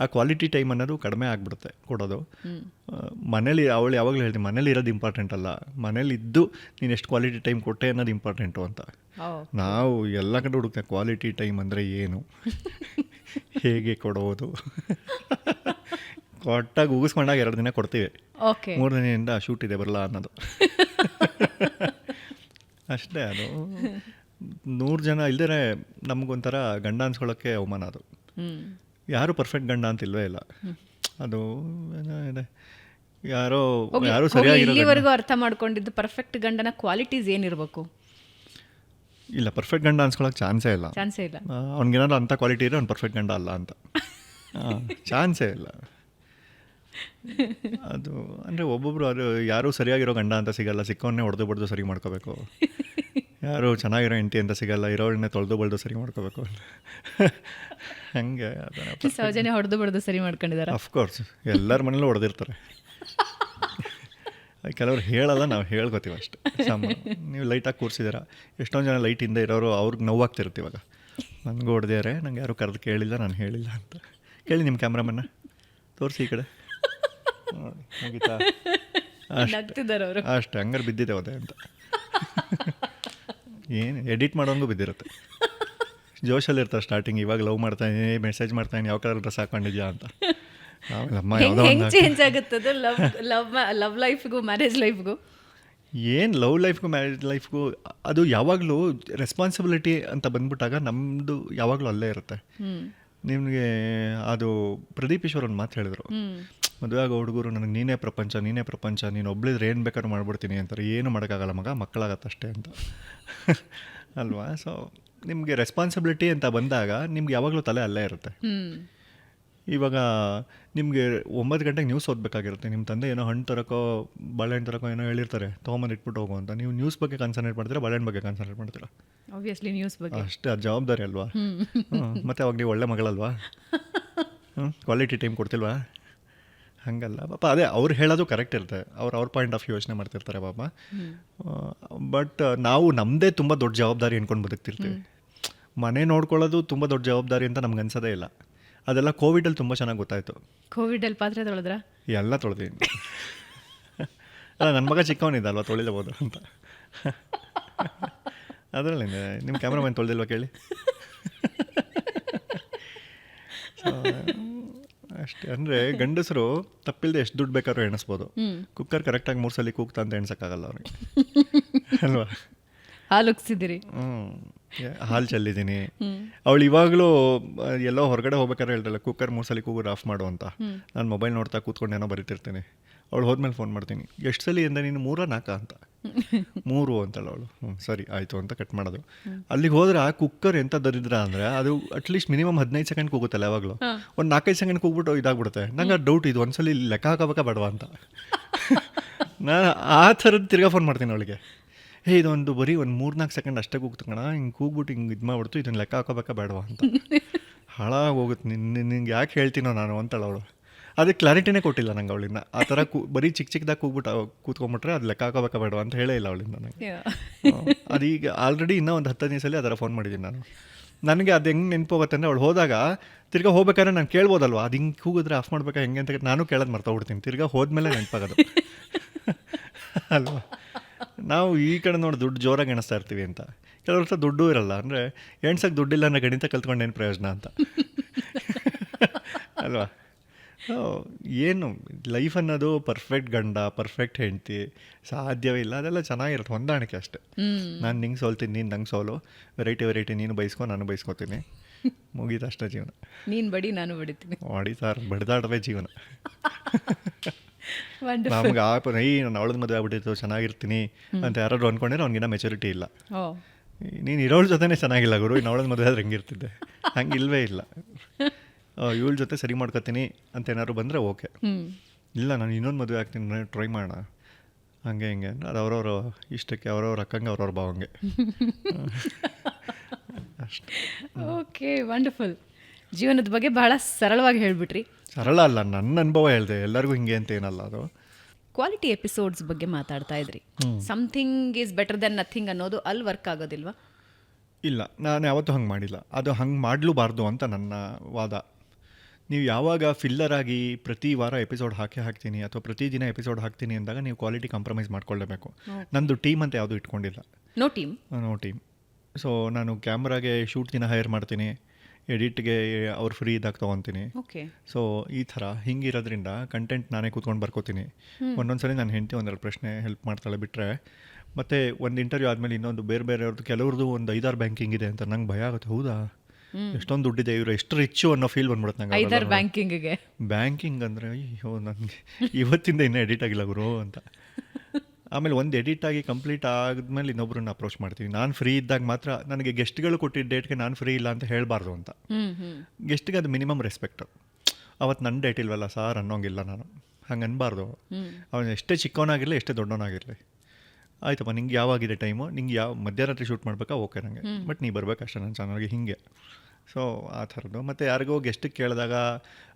ಆ ಕ್ವಾಲಿಟಿ ಟೈಮ್ ಅನ್ನೋದು ಕಡಿಮೆ ಆಗಿಬಿಡುತ್ತೆ ಕೊಡೋದು. ಮನೇಲಿ ಅವಳು ಯಾವಾಗಲೂ ಹೇಳ್ತೀನಿ, ಮನೇಲಿ ಇರೋದು ಇಂಪಾರ್ಟೆಂಟ್ ಅಲ್ಲ, ಮನೇಲಿ ಇದ್ದು ನೀನು ಎಷ್ಟು ಕ್ವಾಲಿಟಿ ಟೈಮ್ ಕೊಟ್ಟೆ ಅನ್ನೋದು ಇಂಪಾರ್ಟೆಂಟು ಅಂತ. ನಾವು ಎಲ್ಲ ಕಡೆ ಹುಡುಕ್ತೇವೆ ಕ್ವಾಲಿಟಿ ಟೈಮ್ ಅಂದರೆ ಏನು, ಹೇಗೆ ಕೊಡೋದು. ಕೊಟ್ಟಾಗ ಉಗಿಸ್ಕೊಂಡಾಗ 2 ದಿನ ಕೊಡ್ತೀವಿ, 3 ದಿನದಿಂದ ಶೂಟ್ ಇದೆ ಬರಲ್ಲ ಅನ್ನೋದು ಅಷ್ಟೇ. ಅದು 100 ಜನ ಇಲ್ದಿರೆ ನಮಗೊಂಥರ ಗಂಡ ಅನ್ಸ್ಕೊಳ್ಳೋಕ್ಕೆ ಅವಮಾನ. ಅದು ಯಾರು ಪರ್ಫೆಕ್ಟ್ ಗಂಡ ಅಂತಿಲ್ವೇ ಇಲ್ಲ. ಅದು ಯಾರು ಇಲ್ಲಿವರೆಗೂ ಅರ್ಥ ಮಾಡ್ಕೊಂಡಿದ್ದು ಪರ್ಫೆಕ್ಟ್ ಗಂಡನ ಕ್ವಾಲಿಟೀಸ್ ಏನಿರಬೇಕು? ಇಲ್ಲ, ಪರ್ಫೆಕ್ಟ್ ಗಂಡ ಅನ್ಸ್ಕೊಳ್ಳೋಕೆ ಚಾನ್ಸೇ ಇಲ್ಲ. ಅವ್ನಿಗೇನಾದ್ರು ಅಂಥ ಕ್ವಾಲಿಟಿ ಇದ್ರೆ ಅವ್ನು ಪರ್ಫೆಕ್ಟ್ ಗಂಡ ಅಲ್ಲ ಅಂತ ಚಾನ್ಸೇ ಇಲ್ಲ. ಅದು ಅಂದರೆ ಒಬ್ಬೊಬ್ರು ಅದು ಯಾರೂ ಸರಿಯಾಗಿರೋ ಗಂಡ ಅಂತ ಸಿಗಲ್ಲ, ಸಿಕ್ಕವನ್ನೇ ಹೊಡೆದು ಬಡ್ದು ಸರಿ ಮಾಡ್ಕೋಬೇಕು. ಯಾರು ಚೆನ್ನಾಗಿರೋ ಹೆಂಡತಿ ಅಂತ ಸಿಗಲ್ಲ, ಇರೋಳನ್ನೇ ತೊಳೆದು ಬಳ್ದು ಸರಿ ಮಾಡ್ಕೋಬೇಕು. ಹಂಗೆ ಸೌಜನ್ಯ ಹೊಡೆದು ಬಡ್ದು ಸರಿ ಮಾಡ್ಕೊಂಡಿದ್ದಾರೆ. ಅಫ್ಕೋರ್ಸ್ ಎಲ್ಲರ ಮನೇಲೂ ಹೊಡೆದಿರ್ತಾರೆ. ಕೆಲವ್ರು ಹೇಳಲ್ಲ, ನಾವು ಹೇಳ್ಕೊತೀವಿ ಅಷ್ಟೇ. ನೀವು ಲೈಟಾಗಿ ಕೂರಿಸಿದ್ದೀರಾ, ಎಷ್ಟೊಂದು ಜನ ಲೈಟಿಂದ ಇರೋರು ಅವ್ರಿಗೆ ನೋವಾಗ್ತಿರುತ್ತೆ. ಇವಾಗ ನನಗೂ ಹೊಡೆದಿದ್ದಾರೆ, ನಂಗೆ ಯಾರು ಕರೆದು ಕೇಳಿಲ್ಲ, ನಾನು ಹೇಳಿಲ್ಲ ಅಂತ. ಕೇಳಿ ನಿಮ್ಮ ಕ್ಯಾಮ್ರಾಮನ್ನ ತೋರಿಸಿ ಈ ಕಡೆ. ಮುಗಿತಾ? ಅಷ್ಟೇ, ಹಂಗಾರೆ ಬಿದ್ದಿದೆ ಹೋದೆ ಅಂತ. ಏನು ಎಡಿಟ್ ಮಾಡೋಂಗೂ ಬಿದ್ದಿರುತ್ತೆ. ಜೋಶಲ್ಲಿ ಇರ್ತಾರೆ ಸ್ಟಾರ್ಟಿಂಗ್, ಇವಾಗ ಲವ್ ಮಾಡ್ತಾನೆ, ಮೆಸೇಜ್ ಮಾಡ್ತಾನೆ, ಯಾವ ಕಲರ್ ಡ್ರೆಸ್ ಹಾಕೊಂಡಿದ್ಯಾ ಅಂತ. ಚೇಂಜ್ ಆಗುತ್ತದೆ ಲವ್ ಲೈಫ್ಗೂ ಮ್ಯಾರೇಜ್ ಲೈಫ್ಗೂ. ಏನು ಲವ್ ಲೈಫ್ಗೂ ಮ್ಯಾರೇಜ್ ಲೈಫ್ಗೂ ಅದು ಯಾವಾಗಲೂ ರೆಸ್ಪಾನ್ಸಿಬಿಲಿಟಿ ಅಂತ ಬಂದ್ಬಿಟ್ಟಾಗ ನಮ್ಮದು ಯಾವಾಗಲೂ ಅಲ್ಲೇ ಇರುತ್ತೆ. ನಿಮಗೆ ಅದು ಪ್ರದೀಪ್ ಈಶ್ವರ್ ಒಂದು ಮಾತು ಹೇಳಿದ್ರು, ಮದುವೆ ಆಗೋ ಹುಡುಗರು ನನಗೆ ನೀನೇ ಪ್ರಪಂಚ ನೀನು ಒಬ್ಳಿದ್ರೆ ಏನು ಬೇಕಾದ್ರೂ ಮಾಡ್ಬಿಡ್ತೀನಿ ಅಂತಾರೆ. ಏನು ಮಾಡೋಕ್ಕಾಗಲ್ಲ ಮಗ, ಮಕ್ಕಳಾಗತ್ತಷ್ಟೇ ಅಂತ ಅಲ್ವಾ? ಸೊ ನಿಮಗೆ ರೆಸ್ಪಾನ್ಸಿಬಿಲಿಟಿ ಅಂತ ಬಂದಾಗ ನಿಮ್ಗೆ ಯಾವಾಗಲೂ ತಲೆ ಅಲ್ಲೇ ಇರುತ್ತೆ. ಇವಾಗ ನಿಮಗೆ 9 ಗಂಟೆಗೆ ನ್ಯೂಸ್ ಓದಬೇಕಾಗಿರುತ್ತೆ. ನಿಮ್ಮ ತಂದೆ ಏನೋ ಹಣ್ಣು ತರೋಕೋ ಬಾಳೆಹಣ್ಣು ತರೋಕೋ ಏನೋ ಹೇಳಿರ್ತಾರೆ, ತೊಗೊಂಬಂದು ಇಟ್ಬಿಟ್ಟು ಹೋಗು ಅಂತ. ನೀವು ನ್ಯೂಸ್ ಬಗ್ಗೆ ಕಾನ್ಸಂಟ್ರೇಟ್ ಮಾಡ್ತೀರಾ, ಬಾಳೆಹಣ್ಣು ಬಗ್ಗೆ ಕಾನ್ಸಂಟ್ರೇಟ್ ಮಾಡ್ತೀರಾ? ಆಬ್ವಿಯಸ್ಲಿ ನ್ಯೂಸ್ ಬಗ್ಗೆ. ಅಷ್ಟೇ, ಅದು ಜವಾಬ್ದಾರಿ ಅಲ್ವಾ? ಮತ್ತು ಅವಾಗ ನೀವು ಒಳ್ಳೆ ಮಗಳಲ್ವಾ? Quality time ಕೊಡ್ತಿಲ್ವಾ? ಹಾಗಲ್ಲ ಪಾಪ. ಅದೇ ಅವ್ರು ಹೇಳೋದು ಕರೆಕ್ಟ್ ಇರುತ್ತೆ, ಅವ್ರ ಪಾಯಿಂಟ್ ಆಫ್ ವ್ಯೂ ಯೋಚನೆ ಮಾಡ್ತಿರ್ತಾರೆ ಪಾಪ. ಬಟ್ ನಾವು ನಮ್ಮದೇ ತುಂಬ ದೊಡ್ಡ ಜವಾಬ್ದಾರಿ ಅಂದ್ಕೊಂಡು ಬದುಕ್ತಿರ್ತೀವಿ. ಮನೆ ನೋಡ್ಕೊಳ್ಳೋದು ತುಂಬ ದೊಡ್ಡ ಜವಾಬ್ದಾರಿ ಅಂತ ನಮ್ಗೆ ಅನ್ಸೋದೇ ಇಲ್ಲ. ಅದೆಲ್ಲ ಕೋವಿಡಲ್ಲಿ ತುಂಬ ಚೆನ್ನಾಗಿ ಗೊತ್ತಾಯಿತು. ಕೋವಿಡಲ್ಲಿ ಪಾತ್ರೆ ತೊಳೆದ್ರ? ಎಲ್ಲ ತೊಳೆದೀನಿ. ಅಲ್ಲ, ನನ್ನ ಮಗ ಚಿಕ್ಕವನಿದ್ದ ಅಲ್ವಾ, ತೊಳಿಲಬೋದು ಅಂತ. ಅದರಲ್ಲಿ ನಿಮ್ಮ ಕ್ಯಾಮ್ರಾಮನ್ ತೊಳೆದಿಲ್ವಾ ಕೇಳಿ. ಅಷ್ಟೇ. ಅಂದರೆ ಗಂಡಸರು ತಪ್ಪಿಲ್ಲದೆ ಎಷ್ಟು ದುಡ್ಡು ಬೇಕಾದ್ರೂ ಎಣಿಸ್ಬೋದು. ಕುಕ್ಕರ್ ಕರೆಕ್ಟಾಗಿ 3 ಸಲ ಕೂಗ್ತಾ ಅಂತ ಎಣ್ಸೋಕ್ಕಾಗಲ್ಲ ಅವ್ರಿಗೆ ಅಲ್ವಾ? ಹಾಲು ಉಗ್ಸಿದ್ದೀರಿ? ಹಾಲು ಚೆಲ್ಲಿದ್ದೀನಿ. ಅವಳು ಇವಾಗಲೂ ಎಲ್ಲೋ ಹೊರಗಡೆ ಹೋಗ್ಬೇಕಾದ್ರೆ ಹೇಳ್ತಾಳೆ, ಕುಕ್ಕರ್ 3 ಸಲ ಕೂಗು ಆಫ್ ಮಾಡು ಅಂತ. ನಾನು ಮೊಬೈಲ್ ನೋಡ್ತಾ ಕೂತ್ಕೊಂಡು ಏನೋ ಬರೀತಿರ್ತೀನಿ. ಅವಳು ಹೋದ್ಮೇಲೆ ಫೋನ್ ಮಾಡ್ತೀನಿ, ಎಷ್ಟು ಸಲ ಎಂದ ನೀನು 3-4 ಅಂತ. 3 ಅಂತಲ್ಲ ಅವಳು. ಸರಿ ಆಯಿತು ಅಂತ ಕಟ್ ಮಾಡೋದು. ಅಲ್ಲಿಗೆ ಹೋದ್ರೆ ಆ ಕುಕ್ಕರ್ ಎಂತ ದರಿದ್ರ ಅಂದರೆ ಅದು ಅಟ್ಲೀಸ್ಟ್ ಮಿನಿಮಮ್ 15 ಸೆಕೆಂಡ್ ಕೂಗುತ್ತಲ್ಲ ಯಾವಾಗಲೂ. ಒಂದು 4-5 ಸೆಕೆಂಡ್ ಕೂಗ್ಬಿಟ್ಟು ಇದಾಗ್ಬಿಡುತ್ತೆ. ನಂಗೆ ಡೌಟ್, ಇದು ಒಂದ್ಸಲಿ ಲೆಕ್ಕ ಹಾಕೋಬೇಕಾ ಬೇಡವಾ ಅಂತ. ನಾನು ಆ ಥರದ್ದು ತಿರ್ಗಾ ಫೋನ್ ಮಾಡ್ತೀನಿ ಅವಳಿಗೆ. ಇದೊಂದು ಬರೀ ಒಂದು 3-4 ಸೆಕೆಂಡ್ ಅಷ್ಟೇ ಕೂಗ್ತಕಣ, ಹಿಂಗೆ ಕೂಗ್ಬಿಟ್ಟು ಹಿಂಗೆ ಇದು ಮಾಡ್ಬಿಡ್ತು, ಇದನ್ನು ಲೆಕ್ಕ ಹಾಕೋಬೇಕಾ ಬೇಡವಾ ಅಂತ. ಹಾಳಾಗೋಗುತ್ತೆ. ನಿಂಗೆ ಯಾಕೆ ಹೇಳ್ತೀನೋ ನಾನು ಅಂತೇಳಿ ಅವಳು. ಅದಕ್ಕೆ ಕ್ಲಾರಿಟಿನೇ ಕೊಟ್ಟಿಲ್ಲ ನಂಗೆ ಅವಳಿಂದ. ಆ ಥರ ಬರೀ ಚಿಕ್ಕದಾಗಿ ಕೂಗ್ಬಿಟ್ಟು ಕೂತ್ಕೊಂಡ್ಬಿಟ್ರೆ ಅದು ಲೆಕ್ಕ ಹಾಕೋಬೇಕಾ ಬೇಡವಾ ಅಂತ ಹೇಳೇ ಇಲ್ಲ ಅವಳಿಂದ ನನಗೆ. ಅದೀಗ ಆಲ್ರೆಡಿ ಇನ್ನೂ ಒಂದು 10 ಸಲ ಆ ಥರ ಫೋನ್ ಮಾಡಿದ್ದೀನಿ ನಾನು. ನನಗೆ ಅದು ಹೆಂಗೆ ನೆನಪೋಗುತ್ತೆ ಅಂದರೆ, ಅವಳು ಹೋದಾಗ ತಿರ್ಗಾ ಹೋಗ್ಬೇಕಾದ್ರೆ ನಾನು ಕೇಳ್ಬೋದಲ್ವ, ಅದು ಹಿಂಗೆ ಕೂಗಿದ್ರೆ ಆಫ್ ಮಾಡ್ಬೇಕಾ ಹೆಂಗೆ ಅಂತ ನಾನು ಕೇಳೋದು ಮರ್ತೋಗ್ಬಿಡ್ತೀನಿ. ತಿರ್ಗಾ ಹೋದ್ಮೇಲೆ ನೆನಪಾಗೋದು ಅಲ್ವಾ? ನಾವು ಈ ಕಡೆ ನೋಡಿ ದುಡ್ಡು ಜೋರಾಗಿ ಎಣಿಸ್ತಾ ಇರ್ತೀವಿ ಅಂತ. ಕೆಲವ್ರ ಹತ್ರ ದುಡ್ಡು ಇರಲ್ಲ. ಅಂದರೆ ಎಣ್ಸಕ್ಕೆ ದುಡ್ಡಿಲ್ಲ ಅಂದರೆ ಗಣಿತ ಕಲ್ತ್ಕೊಂಡು ಏನು ಪ್ರಯೋಜನ ಅಂತ ಅಲ್ವಾ? ಏನು ಲೈಫ್ ಅನ್ನೋದು ಪರ್ಫೆಕ್ಟ್ ಗಂಡ ಪರ್ಫೆಕ್ಟ್ ಹೆಂಡತಿ ಸಾಧ್ಯವೇ ಇಲ್ಲ. ಅದೆಲ್ಲ ಚೆನ್ನಾಗಿರುತ್ತೆ, ಹೊಂದಾಣಿಕೆ ಅಷ್ಟೇ. ನಾನು ನಿಂಗೆ ಸೋಲ್ತೀನಿ, ನೀನು ನಂಗೆ ಸೋಲು, ವೆರೈಟಿ ನೀನು ಬೈಸ್ಕೊ, ನಾನು ಬೈಸ್ಕೊತೀನಿ, ಮುಗೀತು ಅಷ್ಟೇ ಜೀವನ. ನೀನು ಬಡಿ, ನಾನು ಬಡಿತೀನಿ. ಹೊಡಿತಾರೆ, ಬಡ್ದಾಡವೇ ಜೀವನ. ನಮ್ಗೆ ನಾನು ಅವಳದ ಮದುವೆ ಆಗ್ಬಿಟ್ಟಿತ್ತು, ಚೆನ್ನಾಗಿರ್ತೀನಿ ಅಂತ ಯಾರಾದ್ರು ಅಂದ್ಕೊಂಡಿರೋ ಅವ್ನಿಗಿನ್ನ ಮೆಚುರಿಟಿ ಇಲ್ಲ. ನೀನು ಇರೋಳ ಜೊತೆನೇ ಚೆನ್ನಾಗಿಲ್ಲ ಗುರು, ಇನ್ನು ಅವಳದ ಮದುವೆ ಆದ್ರೆ ಹೆಂಗಿರ್ತಿದ್ದೆ, ಹಂಗೆ ಇಲ್ಲವೇ ಇಲ್ಲ. ಇವಳ ಜೊತೆ ಸರಿ ಮಾಡ್ಕೊತೀನಿ ಅಂತ ಏನಾದ್ರು ಬಂದರೆ ಓಕೆ. ಇಲ್ಲ ನಾನು ಇನ್ನೊಂದು ಮದುವೆ ಆಗ್ತೀನಿ, ಟ್ರೈ ಮಾಡೋಣ, ಹಂಗೆ ಹಿಂಗೆ ಅದು ಅವ್ರವ್ರ ಇಷ್ಟಕ್ಕೆ, ಅವ್ರವ್ರ ಅಕ್ಕಂಗೆ ಅವ್ರವ್ರ ಭಾವಂಗೆ ಅಷ್ಟೇ. Okay, wonderful. ಜೀವನದ ಬಗ್ಗೆ ಬಹಳ ಸರಳವಾಗಿ ಹೇಳಿಬಿಟ್ರಿ. ಸರಳ ಅಲ್ಲ, ನನ್ನ ಅನುಭವ ಹೇಳಿದೆ, ಎಲ್ಲರಿಗೂ ಹಿಂಗೆ ಅಂತ ಏನಲ್ಲ. ಅದು ಕ್ವಾಲಿಟಿ ಎಪಿಸೋಡ್ಸ್ ಬಗ್ಗೆ ಮಾತಾಡ್ತಾ ಇದ್ರಿ. Something is better than nothing ಅನ್ನೋದು ಅಲ್ಲಿ ವರ್ಕ್ ಆಗೋದಿಲ್ವಾ? ಇಲ್ಲ, ನಾನು ಯಾವತ್ತೂ ಹಂಗೆ ಮಾಡಿಲ್ಲ. ಅದು ಹಂಗೆ ಮಾಡಲೂಬಾರ್ದು ಅಂತ ನನ್ನ ವಾದ. ನೀವು ಯಾವಾಗ ಫಿಲ್ಲರ್ ಆಗಿ ಪ್ರತಿ ವಾರ ಎಪಿಸೋಡ್ ಹಾಕ್ತೀನಿ ಅಥವಾ ಪ್ರತಿದಿನ ಎಪಿಸೋಡ್ ಹಾಕ್ತೀನಿ ಅಂದಾಗ ನೀವು ಕ್ವಾಲಿಟಿ ಕಾಂಪ್ರಮೈಸ್ ಮಾಡ್ಕೊಳ್ಳೇಬೇಕು. ನಂದು ಟೀಮ್ ಅಂತ ಯಾವುದೂ ಇಟ್ಕೊಂಡಿಲ್ಲ. No team. ಸೊ ನಾನು ಕ್ಯಾಮ್ರಾಗೆ ಶೂಟ್ ದಿನ ಹೈರ್ ಮಾಡ್ತೀನಿ, ಎಡಿಟ್ಗೆ ಅವ್ರು ಫ್ರೀ ಇದ್ದಾಗ ತೊಗೊತೀನಿ. ಸೊ ಈ ಥರ ಹಿಂಗಿರೋದ್ರಿಂದ ಕಂಟೆಂಟ್ ನಾನೇ ಕೂತ್ಕೊಂಡು ಬರ್ಕೋತೀನಿ. ಒಂದೊಂದ್ಸರಿ ನಾನು ಹೆಂಡತಿ 1-2 ಪ್ರಶ್ನೆ ಹೆಲ್ಪ್ ಮಾಡ್ತಾಳೆ ಬಿಟ್ಟರೆ. ಮತ್ತು ಒಂದು ಇಂಟರ್ವ್ಯೂ ಆದಮೇಲೆ ಇನ್ನೊಂದು ಬೇರೆಯವ್ರದ್ದು ಕೆಲವ್ರದ್ದು ಒಂದು 5-6 ಬ್ಯಾಂಕಿಂಗ್ ಇದೆ ಅಂತ ನಂಗೆ ಭಯ ಆಗುತ್ತೆ. ಹೌದಾ, ಎಷ್ಟೊಂದು ದುಡ್ಡಿದೆ, ಇವರು ಎಷ್ಟು ರಿಚ್ಚು ಅನ್ನೋ ಫೀಲ್ ಬಂದ್ಬಿಡುತ್ತೆ ನಂಗೆ. 5-6 ಬ್ಯಾಂಕಿಂಗ್ ಅಂದರೆ ಅಯ್ಯೋ ನನಗೆ ಇವತ್ತಿಂದ ಇನ್ನೂ ಎಡಿಟ್ ಆಗಿಲ್ಲ ಗುರು ಅಂತ. ಆಮೇಲೆ ಒಂದು ಎಡಿಟ್ ಆಗಿ ಕಂಪ್ಲೀಟ್ ಆದಮೇಲೆ ಇನ್ನೊಬ್ರನ್ನ ಅಪ್ರೋಚ್ ಮಾಡ್ತೀವಿ. ನಾನು ಫ್ರೀ ಇದ್ದಾಗ ಮಾತ್ರ. ನನಗೆ ಗೆಸ್ಟ್ಗಳು ಕೊಟ್ಟಿದ್ದ ಡೇಟ್ಗೆ ನಾನು ಫ್ರೀ ಇಲ್ಲ ಅಂತ ಹೇಳಬಾರ್ದು ಅಂತ. ಗೆಸ್ಟ್ಗೆ ಅದು ಮಿನಿಮಮ್ ರೆಸ್ಪೆಕ್ಟು. ಅವತ್ತು ನನ್ನ ಡೇಟ್ ಇಲ್ವಲ್ಲ ಸಾರ್ ಅನ್ನೋಂಗಿಲ್ಲ ನಾನು, ಹಂಗೆ ಅನ್ಬಾರ್ದು. ಅವನು ಎಷ್ಟೇ ಚಿಕ್ಕವನಾಗಿರಲಿ ಎಷ್ಟೇ ದೊಡ್ಡವನಾಗಿರಲಿ, ಆಯ್ತಪ್ಪ ನಿಂಗೆ ಯಾವಾಗಿದೆ ಟೈಮು, ನಿಂಗೆ ಯಾವ ಮಧ್ಯರಾತ್ರಿ ಶೂಟ್ ಮಾಡಬೇಕಾ, ಓಕೆ ನನಗೆ, ಬಟ್ ನೀ ಬರಬೇಕಷ್ಟೇ ನನ್ನ ಚಾನಲ್ಗೆ, ಹೀಗೆ. ಸೊ ಆ ಥರದ್ದು. ಮತ್ತು ಯಾರಿಗೋ ಗೆಸ್ಟಿಗೆ ಕೇಳಿದಾಗ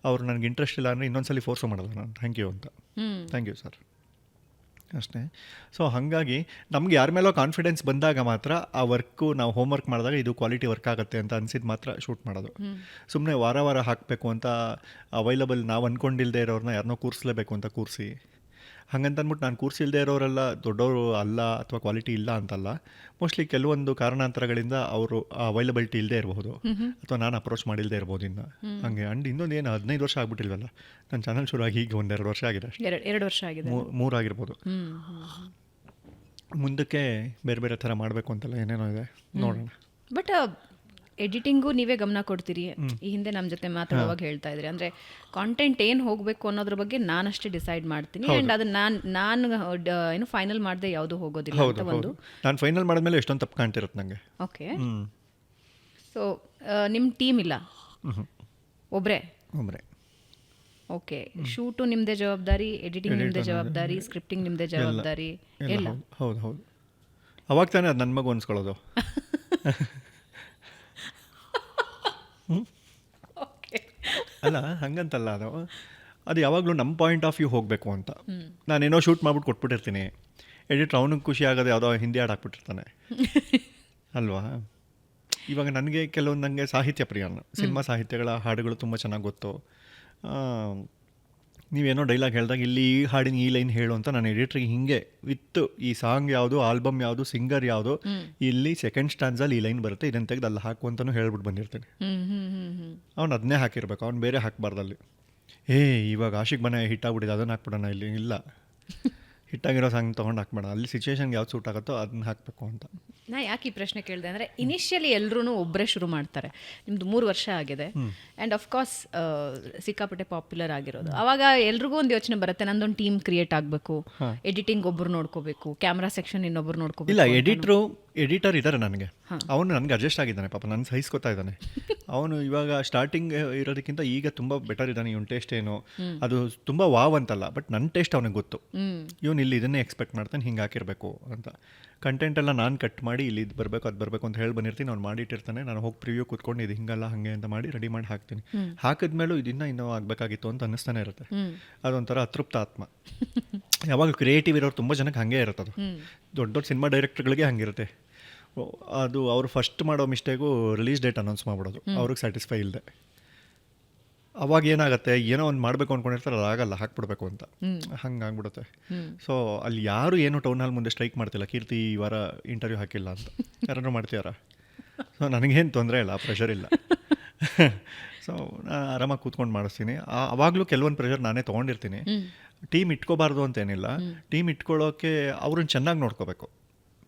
ಅವ್ರು ನನಗೆ ಇಂಟ್ರೆಸ್ಟ್ ಇಲ್ಲ ಅಂದರೆ ಇನ್ನೊಂದ್ಸಲಿ ಫೋರ್ಸು ಮಾಡೋದು ನಾನು, ಥ್ಯಾಂಕ್ ಯು ಅಂತ, ಥ್ಯಾಂಕ್ ಯು ಸರ್ ಅಷ್ಟೇ. ಸೊ ಹಾಗಾಗಿ ನಮ್ಗೆ ಯಾರ ಮೇಲೋ ಕಾನ್ಫಿಡೆನ್ಸ್ ಬಂದಾಗ ಮಾತ್ರ ಆ ವರ್ಕು ನಾವು ಹೋಮ್ ವರ್ಕ್ ಮಾಡಿದಾಗ ಇದು ಕ್ವಾಲಿಟಿ ವರ್ಕ್ ಆಗುತ್ತೆ ಅಂತ ಅನ್ಸಿದ್ದು ಮಾತ್ರ ಶೂಟ್ ಮಾಡೋದು. ಸುಮ್ಮನೆ ವಾರ ಹಾಕಬೇಕು ಅಂತ ಅವೈಲಬಲ್ ನಾವು ಅಂದ್ಕೊಂಡಿಲ್ಲದೆ ಇರೋರನ್ನ ಯಾರನ್ನೋ ಕೂರಿಸ್ಲೇಬೇಕು ಅಂತ ಕೂರಿಸಿ, ಹಾಗಂತ ಅಂದ್ಬಿಟ್ಟು ನಾನು ಕೂರಿಸಿಲ್ದೇ ಇರೋರೆಲ್ಲ ದೊಡ್ಡವರು ಅಲ್ಲ ಅಥವಾ ಕ್ವಾಲಿಟಿ ಇಲ್ಲ ಅಂತಲ್ಲ. ಮೋಸ್ಟ್ಲಿ ಕೆಲವೊಂದು ಕಾರಣಾಂತರಗಳಿಂದ ಅವರು ಅವೈಲಬಿಲಿಟಿ ಇಲ್ಲದೆ ಇರಬಹುದು ಅಥವಾ ನಾನು ಅಪ್ರೋಚ್ ಮಾಡಿಲ್ಲದೆ ಇರ್ಬೋದು ಇನ್ನು. ಹಾಗೆ ಅಂಡ್ ಇನ್ನೊಂದು ಏನು 15 ವರ್ಷ ಆಗ್ಬಿಟ್ಟಿಲ್ವಲ್ಲ ನನ್ನ ಚಾನಲ್ ಶುರು ಆಗಿ, ಈಗ 1-2 ವರ್ಷ ಆಗಿದೆ ಅಷ್ಟೇ. 2 ವರ್ಷ ಆಗಿದೆ, 3 ಆಗಿರ್ಬೋದು. ಮುಂದಕ್ಕೆ ಬೇರೆ ಥರ ಮಾಡಬೇಕು ಅಂತೆಲ್ಲ ಏನೇನೋ ಇದೆ, ನೋಡೋಣ. ಬಟ್ ಎಡಿಟಿಂಗು ನೀವೇ ಗಮನ ಕೊಡ್ತೀರಿ. ಈ ಹಿಂದೆ ನಮ್ಮ ಜೊತೆ ಮಾತಾಡುವಾಗ ಹೇಳ್ತಾ ಇದ್ರಿ, ಅಂದರೆ ಕಾಂಟೆಂಟ್ ಏನು ಹೋಗಬೇಕು ಅನ್ನೋದ್ರ ಬಗ್ಗೆ ನಾನಷ್ಟೇ ಡಿಸೈಡ್ ಮಾಡ್ತೀನಿ. ಆ್ಯಂಡ್ ಅದನ್ನ ನಾನು ಏನು ಫೈನಲ್ ಮಾಡದೆ ಯಾವುದು ಹೋಗೋದಿಲ್ಲ ಅಂತ ಒಂದು. ನಾನು ಫೈನಲ್ ಮಾಡಿದ್ಮೇಲೆ ಎಷ್ಟೊಂದು ತಪ್ಪು ಕಾಣ್ತಿರುತ್ತೆ ನನಗೆ. ಓಕೆ, ಸೊ ನಿಮ್ಮ ಟೀಮ್ ಇಲ್ಲ, ಒಬ್ಬರೇ? ಓಕೆ, ಶೂಟು ನಿಮ್ಮದೇ ಜವಾಬ್ದಾರಿ, ಎಡಿಟಿಂಗ್ ನಿಮ್ಮದೇ ಜವಾಬ್ದಾರಿ, ಸ್ಕ್ರಿಪ್ಟಿಂಗ್ ನಿಮ್ಮದೇ ಜವಾಬ್ದಾರಿ ಎಲ್ಲ? ಹೌದು. ಅವಾಗ ತಾನೇ ಅದು ನನ್ನ ಮಗ ಅನ್ಸ್ಕೊಳ್ಳೋದು. ಅಲ್ಲ ಹಂಗಂತಲ್ಲ, ಅದು ಯಾವಾಗಲೂ ನಮ್ಮ ಪಾಯಿಂಟ್ ಆಫ್ ವ್ಯೂ ಹೋಗಬೇಕು ಅಂತ. ನಾನೇನೋ ಶೂಟ್ ಮಾಡ್ಬಿಟ್ಟು ಕೊಟ್ಬಿಟ್ಟಿರ್ತೀನಿ, ಎಡಿಟ್ರ್ ಅವನಿಗೆ ಖುಷಿ ಆಗೋದು ಯಾವುದೋ ಹಿಂದಿ ಹಾಡು ಹಾಕ್ಬಿಟ್ಟಿರ್ತಾನೆ ಅಲ್ವಾ. ಇವಾಗ ನನಗೆ ಕೆಲವೊಂದು ನನಗೆ ಸಾಹಿತ್ಯ ಪ್ರಿಯ, ಸಿನಿಮಾ ಸಾಹಿತ್ಯಗಳ ಹಾಡುಗಳು ತುಂಬ ಚೆನ್ನಾಗಿ ಗೊತ್ತು. ನೀವೇನೋ ಡೈಲಾಗ್ ಹೇಳಿದಾಗ ಇಲ್ಲಿ ಈ ಹಾಡಿನ ಈ ಲೈನ್ ಹೇಳು ಅಂತ ನಾನು ಎಡಿಟ್ರಿಗೆ ಹಿಂಗೆ ವಿತ್ ಈ ಸಾಂಗ್ ಯಾವುದು, ಆಲ್ಬಮ್ ಯಾವುದು, ಸಿಂಗರ್ ಯಾವುದು, ಇಲ್ಲಿ ಸೆಕೆಂಡ್ ಸ್ಟಾನ್ಸಲ್ಲಿ ಈ ಲೈನ್ ಬರುತ್ತೆ, ಇದನ್ನು ತೆಗೆದು ಅಲ್ಲಿ ಹಾಕು ಅಂತಲೂ ಹೇಳ್ಬಿಟ್ಟು ಬಂದಿರ್ತೀನಿ. ಅವ್ನು ಅದನ್ನೇ ಹಾಕಿರ್ಬೇಕು, ಅವ್ನು ಬೇರೆ ಹಾಕಬಾರ್ದಲ್ಲಿ. ಇವಾಗ ಆಶಿಕ್ ಮನೆ ಹಿಟ್ಟಾಗ್ಬಿಟ್ಟಿದೆ ಅದನ್ನು ಹಾಕ್ಬಿಡೋಣ, ಇಲ್ಲಿ ಇಲ್ಲ, ಹಿಟ್ಟಾಗಿರೋ ಸಾಂಗ್ ತೊಗೊಂಡು ಹಾಕ್ಬೇಡ, ಅಲ್ಲಿ ಸಿಚುವೇಶನ್ಗೆ ಯಾವ್ದು ಸೂಟ್ ಆಗುತ್ತೋ ಅದನ್ನ ಹಾಕಬೇಕು ಅಂತ. ನಾ ಯಾಕೆ ಈ ಪ್ರಶ್ನೆ ಕೇಳಿದೆ ಅಂದರೆ, ಇನಿಷಿಯಲಿ ಎಲ್ಲರೂ ಒಬ್ಬರೇ ಶುರು ಮಾಡ್ತಾರೆ. ನಿಮ್ಮದು 3 ವರ್ಷ ಆಗಿದೆ ಆ್ಯಂಡ್ ಅಫ್ಕೋರ್ಸ್ ಸಿಕ್ಕಾಪಟ್ಟೆ ಪಾಪ್ಯುಲರ್ ಆಗಿರೋದು. ಆವಾಗ ಎಲ್ರಿಗೂ ಒಂದು ಯೋಚನೆ ಬರುತ್ತೆ, ನಂದೊಂದು ಟೀಮ್ ಕ್ರಿಯೇಟ್ ಆಗಬೇಕು, ಎಡಿಟಿಂಗ್ ಒಬ್ಬರು ನೋಡ್ಕೋಬೇಕು, ಕ್ಯಾಮ್ರಾ ಸೆಕ್ಷನ್ ಇನ್ನೊಬ್ಬರು ನೋಡ್ಕೋಬೇಕು. ಇಲ್ಲ, ಎಡಿಟರ್ ಇದ್ದಾರೆ ನನಗೆ, ಅವನು ನನಗೆ ಅಡ್ಜಸ್ಟ್ ಆಗಿದ್ದಾನೆ, ಪಾಪ ನನ್ನ ಸಹಿಸ್ಕೊತಾ ಇದ್ದಾನೆ. ಅವನು ಇವಾಗ ಸ್ಟಾರ್ಟಿಂಗ್ ಇರೋದಕ್ಕಿಂತ ಈಗ ತುಂಬ ಬೆಟರ್ ಇದ್ದಾನೆ. ಇವನ್ ಟೇಸ್ಟ್ ಏನು ಅದು ತುಂಬ ವಾವ್ ಅಂತಲ್ಲ, ಬಟ್ ನನ್ನ ಟೇಸ್ಟ್ ಅವನಿಗೆ ಗೊತ್ತು. ಇವನು ಇಲ್ಲಿ ಇದನ್ನೇ ಎಕ್ಸ್ಪೆಕ್ಟ್ ಮಾಡ್ತಾನೆ, ಹಿಂಗೆ ಹಾಕಿರಬೇಕು ಅಂತ. ಕಂಟೆಂಟ್ ಎಲ್ಲ ನಾನು ಕಟ್ ಮಾಡಿ ಇಲ್ಲಿ ಇದು ಬರಬೇಕು ಅದು ಬರಬೇಕು ಅಂತ ಹೇಳಿ ಬಂದಿರ್ತೀನಿ, ಅವ್ನು ಮಾಡಿಟ್ಟಿರ್ತಾನೆ. ನಾನು ಹೋಗಿ ಪ್ರಿವ್ಯೂ ಕೂತ್ಕೊಂಡು ಇದು ಹಿಂಗಲ್ಲ ಹಾಗೆ ಅಂತ ಮಾಡಿ ರೆಡಿ ಮಾಡಿ ಹಾಕ್ತೀನಿ. ಹಾಕಿದ್ಮೇಲೂ ಇನ್ನೂ ಆಗಬೇಕಾಗಿತ್ತು ಅಂತ ಅನ್ನಿಸ್ತಾನೆ ಇರುತ್ತೆ. ಅದೊಂಥರ ಅತೃಪ್ತ ಆತ್ಮ. ಯಾವಾಗ ಕ್ರಿಯೇಟಿವ್ ಇರೋರು ತುಂಬ ಜನಕ್ಕೆ ಹಾಗೆ ಇರುತ್ತೆ. ಅದು ದೊಡ್ಡ ದೊಡ್ಡ ಸಿನಿಮಾ ಡೈರೆಕ್ಟರ್ಗಳಿಗೆ ಹಂಗಿರುತ್ತೆ. ಅದು ಅವರು ಫಸ್ಟ್ ಮಾಡೋ ಮಿಸ್ಟೇಕು ರಿಲೀಸ್ ಡೇಟ್ ಅನೌನ್ಸ್ ಮಾಡ್ಬಿಡೋದು, ಅವ್ರಿಗೆ ಸ್ಯಾಟಿಸ್ಫೈ ಇಲ್ಲದೆ. ಅವಾಗ ಏನಾಗುತ್ತೆ, ಏನೋ ಒಂದು ಮಾಡಬೇಕು ಅಂದ್ಕೊಂಡಿರ್ತಾರೆ, ಅದಾಗಲ್ಲ, ಹಾಕ್ಬಿಡ್ಬೇಕು ಅಂತ, ಹಂಗೆ ಆಗ್ಬಿಡುತ್ತೆ. ಸೊ ಅಲ್ಲಿ ಯಾರು ಏನು ಟೌನ್ ಹಾಲ್ ಮುಂದೆ ಸ್ಟ್ರೈಕ್ ಮಾಡ್ತಿಲ್ಲ, ಕೀರ್ತಿ ಈ ವಾರ ಇಂಟರ್ವ್ಯೂ ಹಾಕಿಲ್ಲ ಅಂತ ಯಾರು ಮಾಡ್ತೀಯಾರ. ಸೊ ನನಗೇನು ತೊಂದರೆ ಇಲ್ಲ, ಪ್ರೆಷರ್ ಇಲ್ಲ. ಸೊ ನಾನು ಆರಾಮಾಗಿ ಕೂತ್ಕೊಂಡು ಮಾಡಿಸ್ತೀನಿ. ಆವಾಗಲೂ ಕೆಲವೊಂದು ಪ್ರೆಷರ್ ನಾನೇ ತೊಗೊಂಡಿರ್ತೀನಿ. ಟೀಮ್ ಇಟ್ಕೋಬಾರ್ದು ಅಂತೇನಿಲ್ಲ, ಟೀಮ್ ಇಟ್ಕೊಳ್ಳೋಕ್ಕೆ ಅವ್ರನ್ನ ಚೆನ್ನಾಗಿ ನೋಡ್ಕೋಬೇಕು.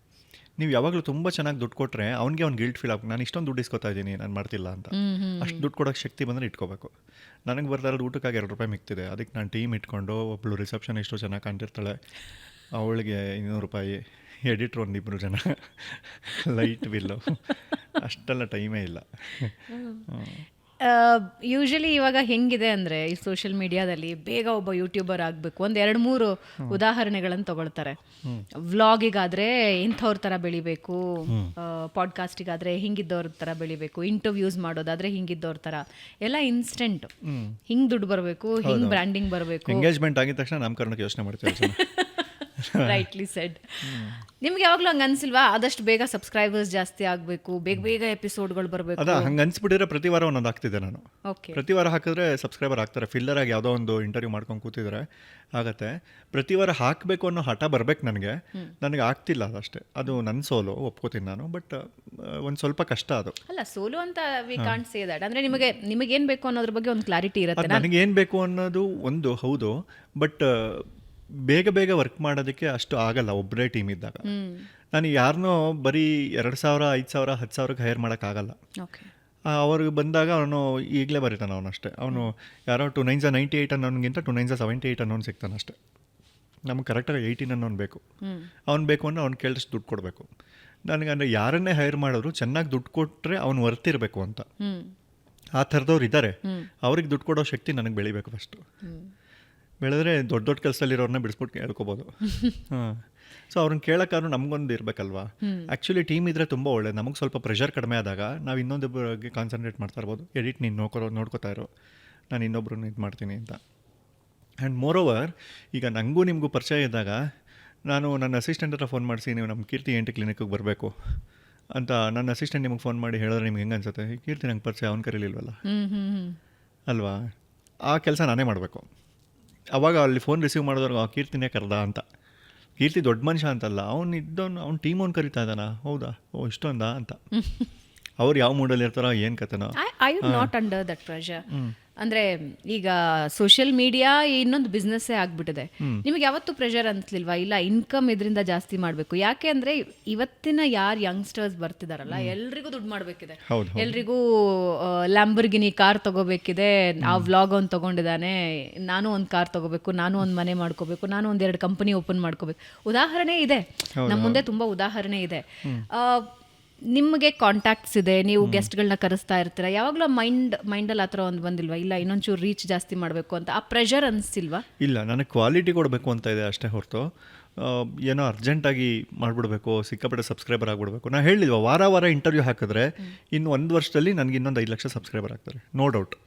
ನೀವು ಯಾವಾಗಲೂ ತುಂಬ ಚೆನ್ನಾಗಿ ದುಡ್ಡು ಕೊಟ್ಟರೆ ಅವ್ನಿಗೆ ಅವ್ನು ಗಿಲ್ಟ್ ಫೀಲ್ ಆಗ್ಬೇಕು, ನಾನು ಇಷ್ಟೊಂದು ದುಡ್ಡು ಇಸ್ಕೊತಾ ಇದ್ದೀನಿ, ನಾನು ಮಾಡ್ತಿಲ್ಲ ಅಂತ. ಅಷ್ಟು ದುಡ್ಡು ಕೊಡೋಕ್ಕೆ ಶಕ್ತಿ ಬಂದರೆ ಇಟ್ಕೋಬೇಕು. ನನಗೆ ಬರ್ತಾ ಇರೋದು ಊಟಕ್ಕಾಗಿ ₹2 ಮಿಕ್ತಿದೆ, ಅದಕ್ಕೆ ನಾನು ಟೀಮ್ ಇಟ್ಕೊಂಡು, ಒಬ್ಬಳು ರಿಸೆಪ್ಷನ್ ಎಷ್ಟು ಚೆನ್ನಾಗಿ ಕಾಣ್ತಿರ್ತಾಳೆ, ಅವಳಿಗೆ ₹200, ಎಡಿಟ್ರ್ 1-2 ಜನ, ಲೈಟ್ ಬಿಲ್ಲು, ಅಷ್ಟೆಲ್ಲ ಟೈಮೇ ಇಲ್ಲ. ಯೂಶಲಿ ಇವಾಗ ಹೆಂಗಿದೆ ಅಂದರೆ, ಈ ಸೋಷಿಯಲ್ ಮೀಡಿಯಾದಲ್ಲಿ ಬೇಗ ಒಬ್ಬ ಯೂಟ್ಯೂಬರ್ ಆಗಬೇಕು, 1-2-3 ಉದಾಹರಣೆಗಳನ್ನು ತಗೊಳ್ತಾರೆ. ವ್ಲಾಗಿಗಾದರೆ ಇಂಥವ್ರ ಥರ ಬೆಳಿಬೇಕು, ಪಾಡ್ಕಾಸ್ಟಿಗಾದರೆ ಹಿಂಗಿದ್ದವ್ರ ಥರ ಬೆಳಿಬೇಕು, ಇಂಟರ್ವ್ಯೂಸ್ ಮಾಡೋದಾದರೆ ಹಿಂಗಿದ್ದವ್ರ ಥರ, ಎಲ್ಲ ಇನ್ಸ್ಟೆಂಟ್, ಹಿಂಗೆ ದುಡ್ಡು ಬರಬೇಕು, ಹಿಂಗೆ ಬ್ರ್ಯಾಂಡಿಂಗ್ ಬರಬೇಕು. ಎಂಗೇಜ್ಮೆಂಟ್ ಆಗಿದ ತಕ್ಷಣ ನಾಮಕರಣಕ್ಕೆ ಯೋಚನೆ ಮಾಡ್ತೀವಿ. Rightly shed. ನಿಮ್ಗೆ ಯಾವಾಗಲೂ ಹಂಗೆ ಅನ್ಸಿಲ್ವಾ, ಆದಷ್ಟು ಬೇಗ ಸಬ್ಸ್ಕ್ರೈಬರ್ಸ್ ಜಾಸ್ತಿ ಆಗಬೇಕು, ಬೇಗ ಎಪಿಸೋಡ್ಗಳು ಬರಬೇಕು? ಅದ ಹಂಗೆ ಅನ್ಸ್ಬಿಟ್ಟಿದ್ರೆ ಪ್ರತಿ ವಾರ ಒಂದೊಂದು ಹಾಕ್ತಿದ್ದೆ ನಾನು. ಪ್ರತಿ ವಾರ ಹಾಕಿದ್ರೆ ಸಬ್ಸ್ಕ್ರೈಬರ್ ಆಗ್ತಾರೆ. ಫಿಲ್ಲರ್ ಆಗಿ ಯಾವುದೋ ಒಂದು ಇಂಟರ್ವ್ಯೂ ಮಾಡ್ಕೊಂಡು ಕೂತಿದ್ರೆ ಆಗತ್ತೆ. ಪ್ರತಿ ವಾರ ಹಾಕಬೇಕು ಅನ್ನೋ ಹಠ ಬರ್ಬೇಕು ನನಗೆ ಆಗ್ತಿಲ್ಲ ಅದಷ್ಟೇ. ಅದು ನನ್ನ ಸೋಲು, ಒಪ್ಕೋತೀನಿ ನಾನು. ಬಟ್ ಒಂದು ಸ್ವಲ್ಪ ಕಷ್ಟ ಅದು. ಅಲ್ಲ, ಸೋಲು ಅಂತ ವಿ ಕಾಂಟ್ ಸೇ ದಟ್. ಅಂದರೆ ನಿಮಗೇನು ಬೇಕು ಅನ್ನೋದ್ರ ಬಗ್ಗೆ ಒಂದು ಕ್ಲಾರಿಟಿ ಇರುತ್ತೆ. ನನಗೇನು ಬೇಕು ಅನ್ನೋದು ಒಂದು ಹೌದು, ಬಟ್ ಬೇಗ ವರ್ಕ್ ಮಾಡೋದಕ್ಕೆ ಅಷ್ಟು ಆಗಲ್ಲ ಒಬ್ಬರೇ ಟೀಮ್ ಇದ್ದಾಗ. ನಾನು ಯಾರನ್ನೋ ಬರೀ 2,000, 5,000, 10,000ಕ್ಕೆ ಹೈರ್ ಮಾಡೋಕ್ಕಾಗಲ್ಲ. ಅವ್ರಿಗೆ ಬಂದಾಗ ಅವನು ಈಗಲೇ ಬರೀತಾನೆ ಅವನಷ್ಟೇ. ಅವನು ಯಾರೋ 2 9s 98 ಅನ್ನೋನಿಗಿಂತ 2 9s 78 ಅನ್ನೋನು ಸಿಗ್ತಾನೆ ಅಷ್ಟೇ. ನಮ್ಗೆ ಕರೆಕ್ಟಾಗಿ 18 ಅನ್ನೋನು ಬೇಕು. ಅವ್ನು ಬೇಕು ಅಂದರೆ ಅವ್ನು ಕೇಳಿದಷ್ಟು ದುಡ್ಡು ಕೊಡಬೇಕು. ನನಗಂದರೆ ಯಾರನ್ನೇ ಹೈರ್ ಮಾಡಿದ್ರು ಚೆನ್ನಾಗಿ ದುಡ್ಡು ಕೊಟ್ಟರೆ ಅವ್ನು ವರ್ತಿರಬೇಕು ಅಂತ. ಆ ಥರದವ್ರು ಇದ್ದಾರೆ. ಅವ್ರಿಗೆ ದುಡ್ಡು ಕೊಡೋ ಶಕ್ತಿ ನನಗೆ ಬೆಳಿಬೇಕು ಫಸ್ಟು. ಬೆಳೆದ್ರೆ ದೊಡ್ಡ ಕೆಲಸದಲ್ಲಿರೋರನ್ನ ಬಿಡಿಸ್ಬಿಟ್ಟು ಹೇಳ್ಕೊಬೋದು. ಸೊ ಅವ್ರನ್ನ ಕೇಳೋಕ್ಕಾದ್ರೂ ನಮಗೊಂದು ಇರಬೇಕಲ್ವಾ. ಆ್ಯಕ್ಚುಲಿ ಟೀಮ್ ಇದ್ದರೆ ತುಂಬ ಒಳ್ಳೇದು. ನಮಗೆ ಸ್ವಲ್ಪ ಪ್ರೆಷರ್ ಕಡಿಮೆ ಆದಾಗ ನಾವು ಇನ್ನೊಂದೊಬ್ಬರಿಗೆ ಕಾನ್ಸಂಟ್ರೇಟ್ ಮಾಡ್ತಾ ಇರ್ಬೋದು. ಎಡಿಟ್ ನೀನು ನೋಡ್ಕೋತಾ ಇರೋ, ನಾನು ಇನ್ನೊಬ್ರನ್ನ ಇದು ಮಾಡ್ತೀನಿ ಅಂತ. ಆ್ಯಂಡ್ ಮೋರ್ ಓವರ್, ಈಗ ನನಗೂ ನಿಮಗೂ ಪರಿಚಯ ಇದ್ದಾಗ ನಾನು ನನ್ನ ಅಸಿಸ್ಟೆಂಟ್ ಹತ್ರ ಫೋನ್ ಮಾಡಿಸಿ, ನೀವು ನಮ್ಮ ಕೀರ್ತಿ ಎಂಟು ಕ್ಲಿನಿಕ್ಗೆ ಬರಬೇಕು ಅಂತ ನನ್ನ ಅಸಿಸ್ಟೆಂಟ್ ನಿಮಗೆ ಫೋನ್ ಮಾಡಿ ಹೇಳಿದ್ರೆ ನಿಮ್ಗೆ ಹೆಂಗೆ ಅನ್ಸುತ್ತೆ? ಕೀರ್ತಿ ನಂಗೆ ಪರಿಚಯ, ಅವ್ನು ಕರೀಲಿಲ್ವಲ್ಲ ಅಲ್ವಾ? ಆ ಕೆಲಸ ನಾನೇ ಮಾಡಬೇಕು. ಅವಾಗ ಅಲ್ಲಿ ಫೋನ್ ರಿಸೀವ್ ಮಾಡಿದವ್ರಿಗೆ ಆ ಕೀರ್ತಿನೇ ಕರೆದ ಅಂತ. ಕೀರ್ತಿ ದೊಡ್ಡ ಮನುಷ್ಯ ಅಂತಲ್ಲ, ಅವ್ನು ಟೀಮ್ ಅವ್ನು ಕರಿತಾ ಇದ್ದಾನ, ಹೌದಾ, ಓ ಇಷ್ಟೊಂದಾ ಅಂತ. ಅವ್ರು ಯಾವ ಮೂಡಲ್ಲಿ ಇರ್ತಾರೋ ಏನು ಕತೆನೋ. I would not under that pressure. ಅಂದರೆ ಈಗ ಸೋಷಿಯಲ್ ಮೀಡಿಯಾ ಇನ್ನೊಂದು ಬಿಸ್ನೆಸ್ಸೇ ಆಗಿಬಿಟ್ಟಿದೆ. ನಿಮಗೆ ಯಾವತ್ತೂ ಪ್ರೆಷರ್ ಅನ್ಸ್ಲಿಲ್ವಾ ಇಲ್ಲ ಇನ್ಕಮ್ ಇದರಿಂದ ಜಾಸ್ತಿ ಮಾಡಬೇಕು? ಯಾಕೆ ಅಂದರೆ ಇವತ್ತಿನ ಯಾರು ಯಂಗ್ಸ್ಟರ್ಸ್ ಬರ್ತಿದಾರಲ್ಲ ಎಲ್ರಿಗೂ ದುಡ್ಡು ಮಾಡಬೇಕಿದೆ, ಎಲ್ರಿಗೂ ಲ್ಯಾಂಬರ್ಗಿನಿ ಕಾರ್ ತಗೋಬೇಕಿದೆ. ಆ ವ್ಲಾಗ್ ಅವ್ನು ತೊಗೊಂಡಿದ್ದಾನೆ, ನಾನು ಒಂದು ಕಾರ್ ತಗೋಬೇಕು, ನಾನು ಒಂದು ಮನೆ ಮಾಡ್ಕೋಬೇಕು, ನಾನು ಒಂದೆರಡು ಕಂಪನಿ ಓಪನ್ ಮಾಡ್ಕೋಬೇಕು. ಉದಾಹರಣೆ ಇದೆ ನಮ್ಮ ಮುಂದೆ, ತುಂಬ ಉದಾಹರಣೆ ಇದೆ. ನಿಮಗೆ ಕಾಂಟ್ಯಾಕ್ಟ್ಸ್ ಇದೆ, ನೀವು ಗೆಸ್ಟ್ಗಳನ್ನ ಕರೆಸ್ತಾ ಇರ್ತೀರ, ಯಾವಾಗಲೂ ಮೈಂಡಲ್ಲಿ ಆ ಥರ ಒಂದು ಬಂದಿಲ್ವಾ ಇಲ್ಲ ಇನ್ನೊಂಚೂರು ರೀಚ್ ಜಾಸ್ತಿ ಮಾಡಬೇಕು ಅಂತ? ಆ ಪ್ರೆಷರ್ ಅನಿಸ್ತಿಲ್ವಾ? ಇಲ್ಲ, ನನಗೆ ಕ್ವಾಲಿಟಿ ಕೊಡಬೇಕು ಅಂತ ಇದೆ ಅಷ್ಟೇ ಹೊರತು ಏನೋ ಅರ್ಜೆಂಟಾಗಿ ಮಾಡಿಬಿಡ್ಬೇಕು, ಸಿಕ್ಕಾಪಟ್ಟೆ ಸಬ್ಸ್ಕ್ರೈಬರ್ ಆಗಿಬಿಡ್ಬೇಕು. ನಾನು ಹೇಳಿಲ್ವ, ವಾರ ಇಂಟರ್ವ್ಯೂ ಹಾಕಿದ್ರೆ ಇನ್ನು 1 ವರ್ಷದಲ್ಲಿ ನನಗೆ ಇನ್ನೊಂದು 5 ಲಕ್ಷ ಸಬ್ಸ್ಕ್ರೈಬರ್ ಆಗ್ತಾರೆ, ನೋ ಡೌಟ್.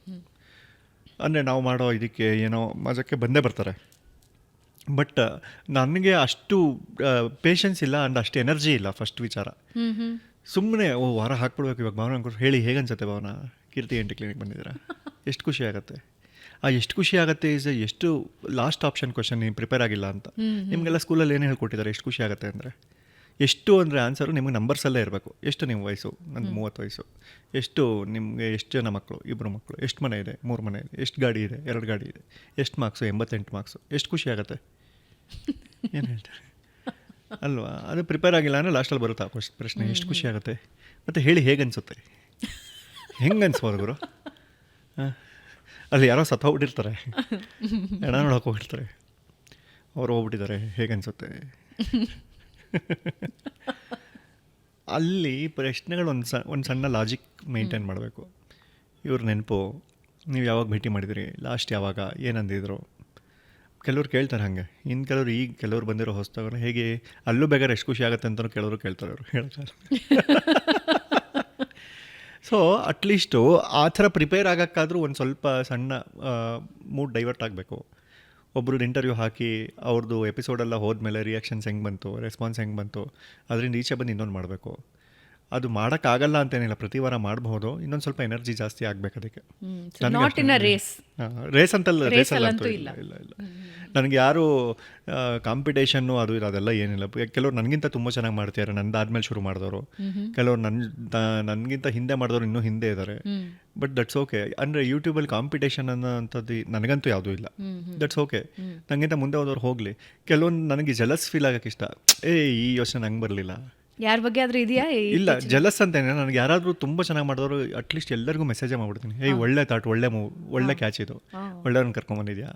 ಅಂದರೆ ನಾವು ಮಾಡೋ ಇದಕ್ಕೆ ಏನೋ ಮಜಕ್ಕೆ ಬಂದೇ ಬರ್ತಾರೆ. ಬಟ್ ನನಗೆ ಅಷ್ಟು ಪೇಷನ್ಸ್ ಇಲ್ಲ ಆ್ಯಂಡ್ ಅಷ್ಟು ಎನರ್ಜಿ ಇಲ್ಲ. ಫಸ್ಟ್ ವಿಚಾರ ಸುಮ್ಮನೆ ವಾರ ಹಾಕ್ಬಿಡ್ಬೇಕು. ಇವಾಗ ಭಾವನ ಅಂದ್ಕೊಂಡು ಹೇಳಿ ಹೇಗನ್ಸುತ್ತೆ ಭಾವನ, ಕೀರ್ತಿ ಎಂಟಿ ಕ್ಲಿನಿಕ್ ಬಂದಿದ್ದೀರಾ, ಎಷ್ಟು ಖುಷಿ ಆಗುತ್ತೆ. ಎಷ್ಟು ಖುಷಿ ಆಗುತ್ತೆ ಈಸ್ ಎಷ್ಟು ಲಾಸ್ಟ್ ಆಪ್ಷನ್ ಕ್ವಶನ್, ನೀವು ಪ್ರಿಪೇರ್ ಆಗಿಲ್ಲ ಅಂತ. ನಿಮಗೆಲ್ಲ ಸ್ಕೂಲಲ್ಲಿ ಏನು ಹೇಳ್ಕೊಟ್ಟಿದ್ದಾರೆ ಎಷ್ಟು ಖುಷಿ ಆಗುತ್ತೆ ಅಂದರೆ? ಎಷ್ಟು ಅಂದರೆ ಆನ್ಸರು ನಿಮಗೆ ನಂಬರ್ಸಲ್ಲೇ ಇರಬೇಕು. ಎಷ್ಟು ನಿಮ್ಮ ವಯಸ್ಸು? ನನ್ನ 30 ವಯಸ್ಸು. ಎಷ್ಟು ನಿಮಗೆ ಎಷ್ಟು ಜನ ಮಕ್ಕಳು? 2 ಮಕ್ಕಳು. ಎಷ್ಟು ಮನೆ ಇದೆ? 3 ಮನೆ ಇದೆ. ಎಷ್ಟು ಗಾಡಿ ಇದೆ? 2 ಗಾಡಿ ಇದೆ. ಎಷ್ಟು ಮಾರ್ಕ್ಸು? 88 ಮಾರ್ಕ್ಸು. ಎಷ್ಟು ಖುಷಿ ಆಗುತ್ತೆ? ಏನು ಹೇಳ್ತಾರೆ ಅಲ್ವಾ? ಅದು ಪ್ರಿಪೇರ್ ಆಗಿಲ್ಲ ಅಂದರೆ ಲಾಸ್ಟಲ್ಲಿ ಬರುತ್ತೆ ಆ ಪ್ರಶ್ನೆ, ಎಷ್ಟು ಖುಷಿ ಆಗುತ್ತೆ. ಮತ್ತು ಹೇಳಿ ಹೇಗನ್ಸುತ್ತೆ, ಹೆಂಗೆ ಅನ್ಸ್ಬೋದು ಗುರು? ಅಲ್ಲಿ ಯಾರೋ ಹೋಗ್ಬಿಟ್ಟಿರ್ತಾರೆ, ಎಣ ನೋಡೋಕೆ ಹೋಗಿರ್ತಾರೆ, ಅವರು ಹೋಗ್ಬಿಟ್ಟಿದ್ದಾರೆ, ಹೇಗನ್ಸುತ್ತೆ? ಅಲ್ಲಿ ಪ್ರಶ್ನೆಗಳು ಒಂದು ಸಣ್ಣ ಲಾಜಿಕ್ ಮೇಂಟೈನ್ ಮಾಡಬೇಕು. ಇವ್ರ ನೆನಪು, ನೀವು ಯಾವಾಗ ಭೇಟಿ ಮಾಡಿದಿರಿ, ಲಾಸ್ಟ್ ಯಾವಾಗ, ಏನಂದಿದ್ರು? ಕೆಲವ್ರು ಕೇಳ್ತಾರೆ ಹಾಗೆ, ಇನ್ನು ಕೆಲವರು ಈಗ ಕೆಲವ್ರು ಬಂದಿರೋ ಹೊಸದವರು ಹೇಗೆ ಅಲ್ಲೂ ಬೇಕಾದ್ರೆ ಎಷ್ಟು ಖುಷಿ ಆಗುತ್ತೆ ಅಂತಲೂ ಕೆಲವರು ಕೇಳ್ತಾರೆ. ಅವರು ಹೇಳ್ತಾರೆ. ಸೊ ಅಟ್ಲೀಸ್ಟು ಆ ಥರ ಪ್ರಿಪೇರ್ ಆಗೋಕ್ಕಾದ್ರೂ ಒಂದು ಸ್ವಲ್ಪ ಸಣ್ಣ ಮೂಡ್ ಡೈವರ್ಟ್ ಆಗಬೇಕು. ಒಬ್ರದ್ದು ಇಂಟರ್ವ್ಯೂ ಹಾಕಿ ಅವ್ರದ್ದು ಎಪಿಸೋಡೆಲ್ಲ ಹೋದ್ಮೇಲೆ ರಿಯಾಕ್ಷನ್ಸ್ ಹೆಂಗೆ ಬಂತು, ರೆಸ್ಪಾನ್ಸ್ ಹೆಂಗೆ ಬಂತು, ಅದರಿಂದ ಈಚೆ ಬಂದು ಇನ್ನೊಂದು ಮಾಡಬೇಕು. ಅದು ಮಾಡೋಕ್ಕಾಗಲ್ಲ ಅಂತೇನಿಲ್ಲ, ಪ್ರತಿ ವಾರ ಮಾಡಬಹುದು. ಇನ್ನೊಂದು ಸ್ವಲ್ಪ ಎನರ್ಜಿ ಜಾಸ್ತಿ ಆಗಬೇಕು ಅದಕ್ಕೆ. ರೇಸ್ ಅಂತಲ್ಲ, ರೇಸ್ ಅಂತೂ ಇಲ್ಲ. ನನಗೆ ಯಾರು ಕಾಂಪಿಟೇಷನ್ನು ಅದು ಇಲ್ಲ, ಅದೆಲ್ಲ ಏನಿಲ್ಲ. ಕೆಲವ್ರು ನನಗಿಂತ ತುಂಬ ಚೆನ್ನಾಗಿ ಮಾಡ್ತಿದ್ದಾರೆ, ನಂದಾದ್ಮೇಲೆ ಶುರು ಮಾಡಿದವರು. ಕೆಲವ್ರು ನನಗಿಂತ ಹಿಂದೆ ಮಾಡಿದವರು ಇನ್ನೂ ಹಿಂದೆ ಇದ್ದಾರೆ. But that's okay. ಅಂದರೆ ಯೂಟ್ಯೂಬಲ್ಲಿ ಕಾಂಪಿಟೇಷನ್ ಅನ್ನೋಂಥದ್ದು ನನಗಂತೂ ಯಾವುದೂ ಇಲ್ಲ. That's okay. ನನಗಿಂತ ಮುಂದೆ ಹೋದವ್ರು ಹೋಗಲಿ. ಕೆಲವೊಂದು ನನಗೆ ಜಲಸ್ ಫೀಲ್ ಆಗೋಕ್ಕೆ ಇಷ್ಟ. ಈ ಯೋಚನೆ ನಂಗೆ ಬರಲಿಲ್ಲ. ಯಾರ ಬಗ್ಗೆ ಆದರೂ ಇದೆಯಾ? ಇಲ್ಲ, ಜಲಸ್ ಅಂತೇನೆ. ನನಗೆ ಯಾರಾದರೂ ತುಂಬ ಚೆನ್ನಾಗಿ ಮಾಡಿದವರು ಅಟ್ಲೀಸ್ಟ್ ಎಲ್ಲರಿಗೂ ಮೆಸೇಜೇ ಮಾಡ್ಬಿಡ್ತೀನಿ, ಒಳ್ಳೆ ಥಾಟ್, ಒಳ್ಳೆ ಕ್ಯಾಚ್ ಇದು, ಒಳ್ಳೆಯವ್ರನ್ನ ಕರ್ಕೊಂಬಂದಿದ್ಯಾ,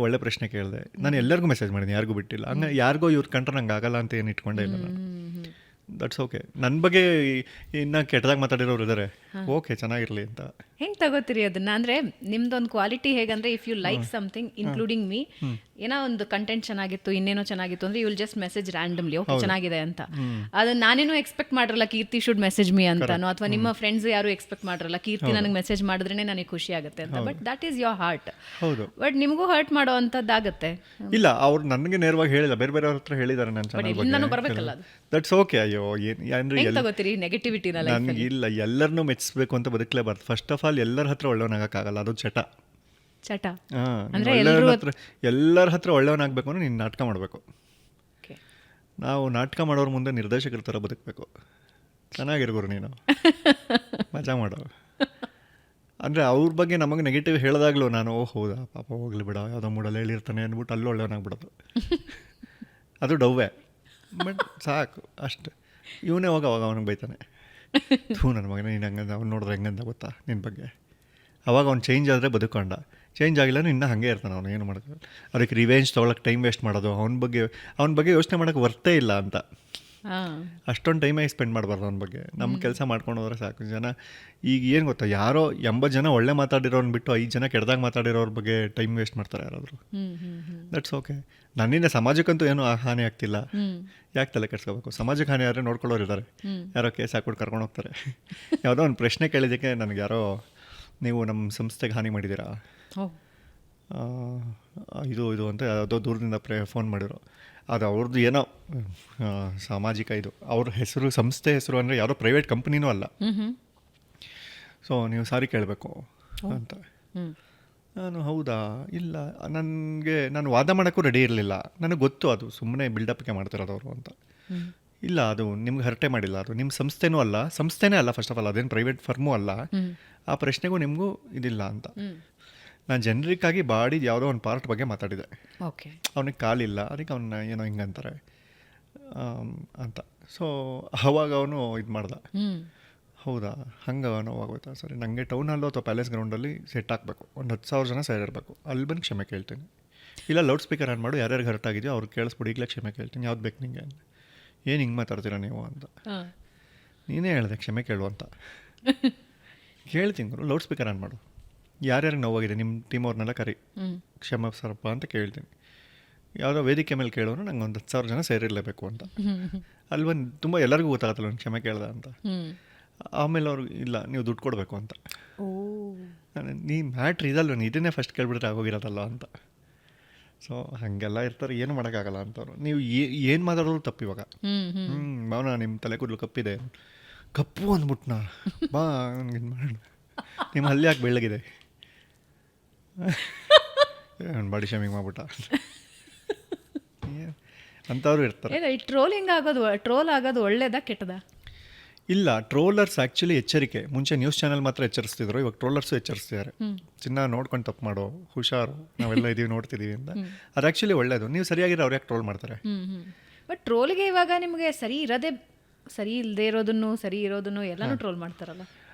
ಒಳ್ಳೆ ಪ್ರಶ್ನೆ ಕೇಳಿದೆ. ನಾನು ಎಲ್ಲರಿಗೂ ಮೆಸೇಜ್ ಮಾಡಿದ್ದೀನಿ, ಯಾರಿಗೂ ಬಿಟ್ಟಿಲ್ಲ. ಹಂಗೆ ಯಾರಿಗೋ ಇವ್ರು ಕಂಡ್ರೆ ನಂಗೆ ಆಗಲ್ಲ ಅಂತ ಏನು ಇಟ್ಕೊಂಡೇ ಇಲ್ಲ ನಾನು. That's okay. ನನ್ನ ಬಗ್ಗೆ ಇನ್ನು ಕೆಟ್ಟದಾಗಿ ಮಾತಾಡಿರೋರು ಇದ್ದಾರೆ, ಓಕೆ, ಚೆನ್ನಾಗಿರಲಿ ಅಂತ. ಹೆಂಗೆ ತಗೋತೀರಿ ಅದನ್ನ? ಅಂದರೆ ನಿಮ್ದೊಂದು ಕ್ವಾಲಿಟಿ ಹೇಗಂದರೆ, if you like something including me, ಏನೋ ಒಂದು ಕಂಟೆಂಟ್ ಚೆನ್ನಾಗಿತ್ತು, ಇನ್ನೇನೋ ಚೆನ್ನಾಗಿತ್ತು ಅಂದರೆ you will just message randomly, okay ಚೆನ್ನಾಗಿದೆ ಅಂತ. ಅದನ್ನ ನಾನೇನು ಎಕ್ಸ್ಪೆಕ್ಟ್ ಮಾಡಿರಲ್ಲ ಕೀರ್ತಿ ಶುಡ್ ಮೆಸೇಜ್ ಮೀ ಅಂತಾನೋ, ಅಥವಾ ನಿಮ್ಮ ಫ್ರೆಂಡ್ಸ್ ಯಾರು ಎಕ್ಸ್ಪೆಕ್ಟ್ ಮಾಡಿರಲ್ಲ ಕೀರ್ತಿ ನನಗೆ ಮೆಸೇಜ್ ಮಾಡಿದ್ರೇ ನನಗೆ ಖುಷಿ ಆಗುತ್ತೆ ಅಂತ. But that is your heart. ಹೌದು. ಬಟ್ ನಿಮಗೂ ಹರ್ಟ್ ಮಾಡೋ ಅಂಥದ್ದಾಗುತ್ತೆ. ಇಲ್ಲ, ಅವ್ರು ನನಗೆ ನೇರವಾಗಿ ಹೇಳಿಲ್ಲ, ಬೇರೆ ಬೇರೆಯವ್ರ ಹತ್ರ ಹೇಳಿದ್ದಾರೆ ನನ್ನ ಚಾನಲ್ ನಾನು ಬರಬೇಕಲ್ಲ ಅದು. That's okay. ಅಯ್ಯೋ, ಏನು ತಗೋತೀರಿ ನೆಗೆಟಿವಿಟಿನ? ನನಗೆ ಇಲ್ಲ, ಎಲ್ಲರನ್ನೂ ಮೆಚ್ಚಿಸ್ಬೇಕು ಅಂತ ಬದುಕಲೇಬಾರ್ದು. ಫಸ್ಟ್ ಆಫ್ ಆಲ್ ಎಲ್ಲರ ಹತ್ರ ಒಳ್ಳೆಯವನಾಗಕ್ಕಾಗಲ್ಲ, ಅದು ಚಟ. ಎಲ್ಲರ ಹತ್ರ ಒಳ್ಳೆಯವನಾಗಬೇಕು ಅಂದ್ರೆ ನೀನು ನಾಟಕ ಮಾಡಬೇಕು. ನಾವು ನಾಟಕ ಮಾಡೋರ ಮುಂದೆ ನಿರ್ದೇಶಕರ ಥರ ಬದುಕಬೇಕು. ಚೆನ್ನಾಗಿರ್ಗೋರು ನೀನು, ಮಜಾ ಮಾಡೋ. ಅಂದರೆ ಅವ್ರ ಬಗ್ಗೆ ನಮಗೆ ನೆಗೆಟಿವ್ ಹೇಳಿದಾಗಲೂ ನಾನು ಹೌದಾ ಪಾಪ ಹೋಗ್ಲಿ ಬಿಡ, ಯಾವುದೋ ಮೂಡಲ್ಲಿ ಹೇಳಿರ್ತಾನೆ ಅಂದ್ಬಿಟ್ಟು ಅಲ್ಲೂ ಒಳ್ಳೆಯವನಾಗ್ಬಿಡೋದು. ಅದು ಡವ್ವೇ. ಬಟ್ ಸಾಕು ಅಷ್ಟು. ಇವನೇ ಅವಾಗ ಅವನಿಗೆ ಬೈತಾನೆ, ನನ್ನ ಮಗನೇ ನೀನು ಹಂಗಂದ, ಅವ್ನು ನೋಡಿದ್ರೆ ಹೆಂಗಂದ ಗೊತ್ತಾ ನಿನ್ನ ಬಗ್ಗೆ. ಅವಾಗ ಅವ್ನು ಚೇಂಜ್ ಆದರೆ ಬದುಕೊಂಡ, ಚೇಂಜ್ ಆಗಿಲ್ಲ ಇನ್ನೂ ಹಾಗೆ ಇರ್ತಾನೆ ಅವನು. ಏನು ಮಾಡೋದು? ಅದಕ್ಕೆ ರಿವೆಂಜ್ ತೊಗೊಳಕ್ಕೆ ಟೈಮ್ ವೇಸ್ಟ್ ಮಾಡೋದು, ಅವನ ಬಗ್ಗೆ ಯೋಚನೆ ಮಾಡೋಕ್ಕೆ ವರ್ತೇ ಇಲ್ಲ ಅಂತ. ಅಷ್ಟೊಂದು ಟೈಮೇ ಸ್ಪೆಂಡ್ ಮಾಡಬಾರ್ದು ಅವನ ಬಗ್ಗೆ. ನಮ್ಮ ಕೆಲಸ ಮಾಡ್ಕೊಂಡು ಹೋದ್ರೆ ಸಾಕು. ಜನ ಈಗ ಏನು ಗೊತ್ತಾ, ಯಾರೋ 80 ಜನ ಒಳ್ಳೆ ಮಾತಾಡಿರೋನ್ ಬಿಟ್ಟು 5 ಜನ ಕೆಡ್ದಾಗ ಮಾತಾಡಿರೋರ ಬಗ್ಗೆ ಟೈಮ್ ವೇಸ್ಟ್ ಮಾಡ್ತಾರೆ ಯಾರಾದರೂ. That's okay. ನನ್ನಿಂದ ಸಮಾಜಕ್ಕಂತೂ ಏನೂ ಹಾನಿ ಆಗ್ತಿಲ್ಲ, ಯಾಕೆ ತಲೆ ಕೆಡ್ಸ್ಕೋಬೇಕು? ಸಮಾಜಕ್ಕೆ ಹಾನಿ ಆದರೆ ನೋಡ್ಕೊಳ್ಳೋರು ಇದ್ದಾರೆ, ಯಾರೋ ಕೇಸ್ ಹಾಕ್ಬಿಟ್ಟು ಕರ್ಕೊಂಡು ಹೋಗ್ತಾರೆ. ಯಾವುದೋ ಒಂದು ಪ್ರಶ್ನೆ ಕೇಳಿದ್ದಕ್ಕೆ ನನಗೆ ಯಾರೋ, ನೀವು ನಮ್ಮ ಸಂಸ್ಥೆಗೆ ಹಾನಿ ಮಾಡಿದ್ದೀರಾ, ಇದು ಅಂತ ಯಾವುದೋ ದೂರದಿಂದ ಫೋನ್ ಮಾಡಿದ್ರು. ಅದು ಅವ್ರದ್ದು ಏನೋ ಸಾಮಾಜಿಕ ಇದು, ಅವ್ರ ಹೆಸರು, ಸಂಸ್ಥೆ ಹೆಸರು ಅಂದರೆ ಯಾವುದೋ ಪ್ರೈವೇಟ್ ಕಂಪ್ನಿನೂ ಅಲ್ಲ. ಸೊ ನೀವು ಸಾರಿ ಕೇಳಬೇಕು ಅಂತ. ನಾನು ಹೌದಾ, ಇಲ್ಲ, ನಾನು ವಾದ ಮಾಡೋಕ್ಕೂ ರೆಡಿ ಇರಲಿಲ್ಲ. ನನಗೆ ಗೊತ್ತು ಅದು ಸುಮ್ಮನೆ ಬಿಲ್ಡಪ್ಗೆ ಮಾಡ್ತಿರೋದು ಅವರು ಅಂತ. ಇಲ್ಲ, ಅದು ನಿಮ್ಗೆ ಹರಟೆ ಮಾಡಿಲ್ಲ, ಅದು ನಿಮ್ಮ ಸಂಸ್ಥೆನೂ ಅಲ್ಲ, ಸಂಸ್ಥೆನೇ ಅಲ್ಲ ಫಸ್ಟ್ ಆಫ್ ಆಲ್, ಅದೇನು ಪ್ರೈವೇಟ್ ಫರ್ಮೂ ಅಲ್ಲ. ಆ ಪ್ರಶ್ನೆಗೂ ನಿಮಗೂ ಇದಿಲ್ಲ ಅಂತ. ನಾನು ಜನರಿಕ್ಕಾಗಿ ಬಾಡಿ ಯಾವುದೋ ಒಂದು ಪಾರ್ಟ್ ಬಗ್ಗೆ ಮಾತಾಡಿದೆ. ಓಕೆ. ಅವನಿಗೆ ಕಾಲಿಲ್ಲ, ಅದಕ್ಕೆ ಅವನ್ನ ಏನೋ ಹಿಂಗಂತಾರೆ ಅಂತ. ಸೊ ಅವಾಗ ಅವನು ಇದು ಮಾಡ್ದ, ಹೌದಾ ಹಂಗೆ ನೋವಾಗೋಯ್ತಾ, ಸರಿ ನನಗೆ ಟೌನ್ ಹಾಲು ಅಥವಾ ಪ್ಯಾಲೇಸ್ ಗ್ರೌಂಡಲ್ಲಿ ಸೆಟ್ ಹಾಕಬೇಕು, ಒಂದು 10,000 ಜನ ಸೇರಿರಬೇಕು, ಅಲ್ಲಿ ಬಂದು ಕ್ಷಮೆ ಕೇಳ್ತೀನಿ. ಇಲ್ಲ ಲೌಡ್ ಸ್ಪೀಕರ್ ಆನ್ ಮಾಡು, ಯಾರ್ಯಾರಿಗೆ ಹರ್ಟ್ ಆಗಿದೆಯೋ ಅವ್ರು ಕೇಳಿಸ್ಬಿಡಿ, ಈಗಲೇ ಕ್ಷಮೆ ಕೇಳ್ತೀನಿ, ಯಾವ್ದು ಬೇಕು ನಿಂಗೆ, ಏನು ಹಿಂಗೆ ಮಾತಾಡ್ತೀರಾ ನೀವು ಅಂತ. ನೀನೇ ಹೇಳಿದೆ ಕ್ಷಮೆ ಕೇಳು ಅಂತ. ಕೇಳ್ತೀನಿ, ಲೌಡ್ ಸ್ಪೀಕರ್ ಆನ್ ಮಾಡು, ಯಾರ್ಯಾರಿಗೆ ನೋವಾಗಿದೆ ನಿಮ್ಮ ಟೀಮ್ ಅವ್ರನ್ನೆಲ್ಲ ಕರಿ, ಕ್ಷಮಿಸರಪ್ಪ ಅಂತ ಕೇಳ್ತೀನಿ. ಯಾವುದೋ ವೇದಿಕೆ ಮೇಲೆ ಕೇಳೋನು ನಂಗೆ ಒಂದು 10,000 ಜನ ಸೇರಿರಲೇಬೇಕು ಅಂತ. ಅಲ್ಲಿ ಬಂದು ತುಂಬ ಎಲ್ಲರಿಗೂ ಗೊತ್ತಾಗತ್ತಲ್ಲ ನಾನು ಕ್ಷಮೆ ಕೇಳ್ದ ಅಂತ. ಆಮೇಲೆ ಅವ್ರು ಇಲ್ಲ ನೀವು ದುಡ್ಡು ಕೊಡಬೇಕು ಅಂತ. ನೀ ಮ್ಯಾಟ್ರ್ ಇದಲ್ವ, ಇದನ್ನೇ ಫಸ್ಟ್ ಕೇಳ್ಬಿಟ್ರೆ ಆಗೋಗಿರೋದಲ್ಲ ಅಂತ. ಸೊ ಹಾಗೆಲ್ಲ ಇರ್ತಾರೆ, ಏನು ಮಾಡೋಕ್ಕಾಗಲ್ಲ ಅಂತವ್ರು. ನೀವು ಏನು ಮಾತಾಡೋದು ತಪ್ಪು ಇವಾಗ. ಭಾವನಾ ನಿಮ್ಮ ತಲೆ ಕೂದಲು ಕಪ್ಪಿದೆ, ಕಪ್ಪು ಅಂದ್ಬಿಟ್ನಾ ಬಾ ನನಗೆ ಇದು ಮಾಡೋಣ, ನಿಮ್ಮ ಹಲ್ಲಿ ಯಾಕೆ ಬೆಳ್ಳಗಿದೆ, ಬಾಡಿ ಶೇಮಿಂಗ್ ಮಾಡ್ಬಿಟ್ಟ ಅಂಥವ್ರು ಇರ್ತಾರೆ. ಟ್ರೋಲ್ ಆಗೋದು ಒಳ್ಳೇದಾ ಕೆಟ್ಟದಾ? ಇಲ್ಲ, ಟ್ರೋಲರ್ಸ್ ಆ್ಯಕ್ಚುಲಿ ಎಚ್ಚರಿಕೆ. ಮುಂಚೆ ನ್ಯೂಸ್ ಚಾನಲ್ ಮಾತ್ರ ಎಚ್ಚರಿಸ್ತಿದ್ರು, ಇವಾಗ ಟ್ರೋಲರ್ಸು ಎಚ್ಚರಿಸ್ತಿದ್ದಾರೆ. ಚಿನ್ನ ನೋಡ್ಕೊಂಡು ತಪ್ಪು ಮಾಡೋ, ಹುಷಾರು, ನಾವೆಲ್ಲ ಇದೀವಿ ನೋಡ್ತಿದ್ದೀವಿ ಅಂತ. ಅದು ಆ್ಯಕ್ಚುಲಿ ಒಳ್ಳೇದು. ನೀವು ಸರಿಯಾಗಿರೋ ಅವ್ರು ಯಾಕೆ ಟ್ರೋಲ್ ಮಾಡ್ತಾರೆ? ಬಟ್ ಟ್ರೋಲ್ಗೆ ಇವಾಗ ನಿಮಗೆ ಸರಿ ಇರೋದೇ, ಸರಿ ಇಲ್ಲದೆ ಇರೋದನ್ನು ಸರಿ ಇರೋದನ್ನು ಎಲ್ಲನೂ ಟ್ರೋಲ್ ಮಾಡ್ತಾರಲ್ಲ.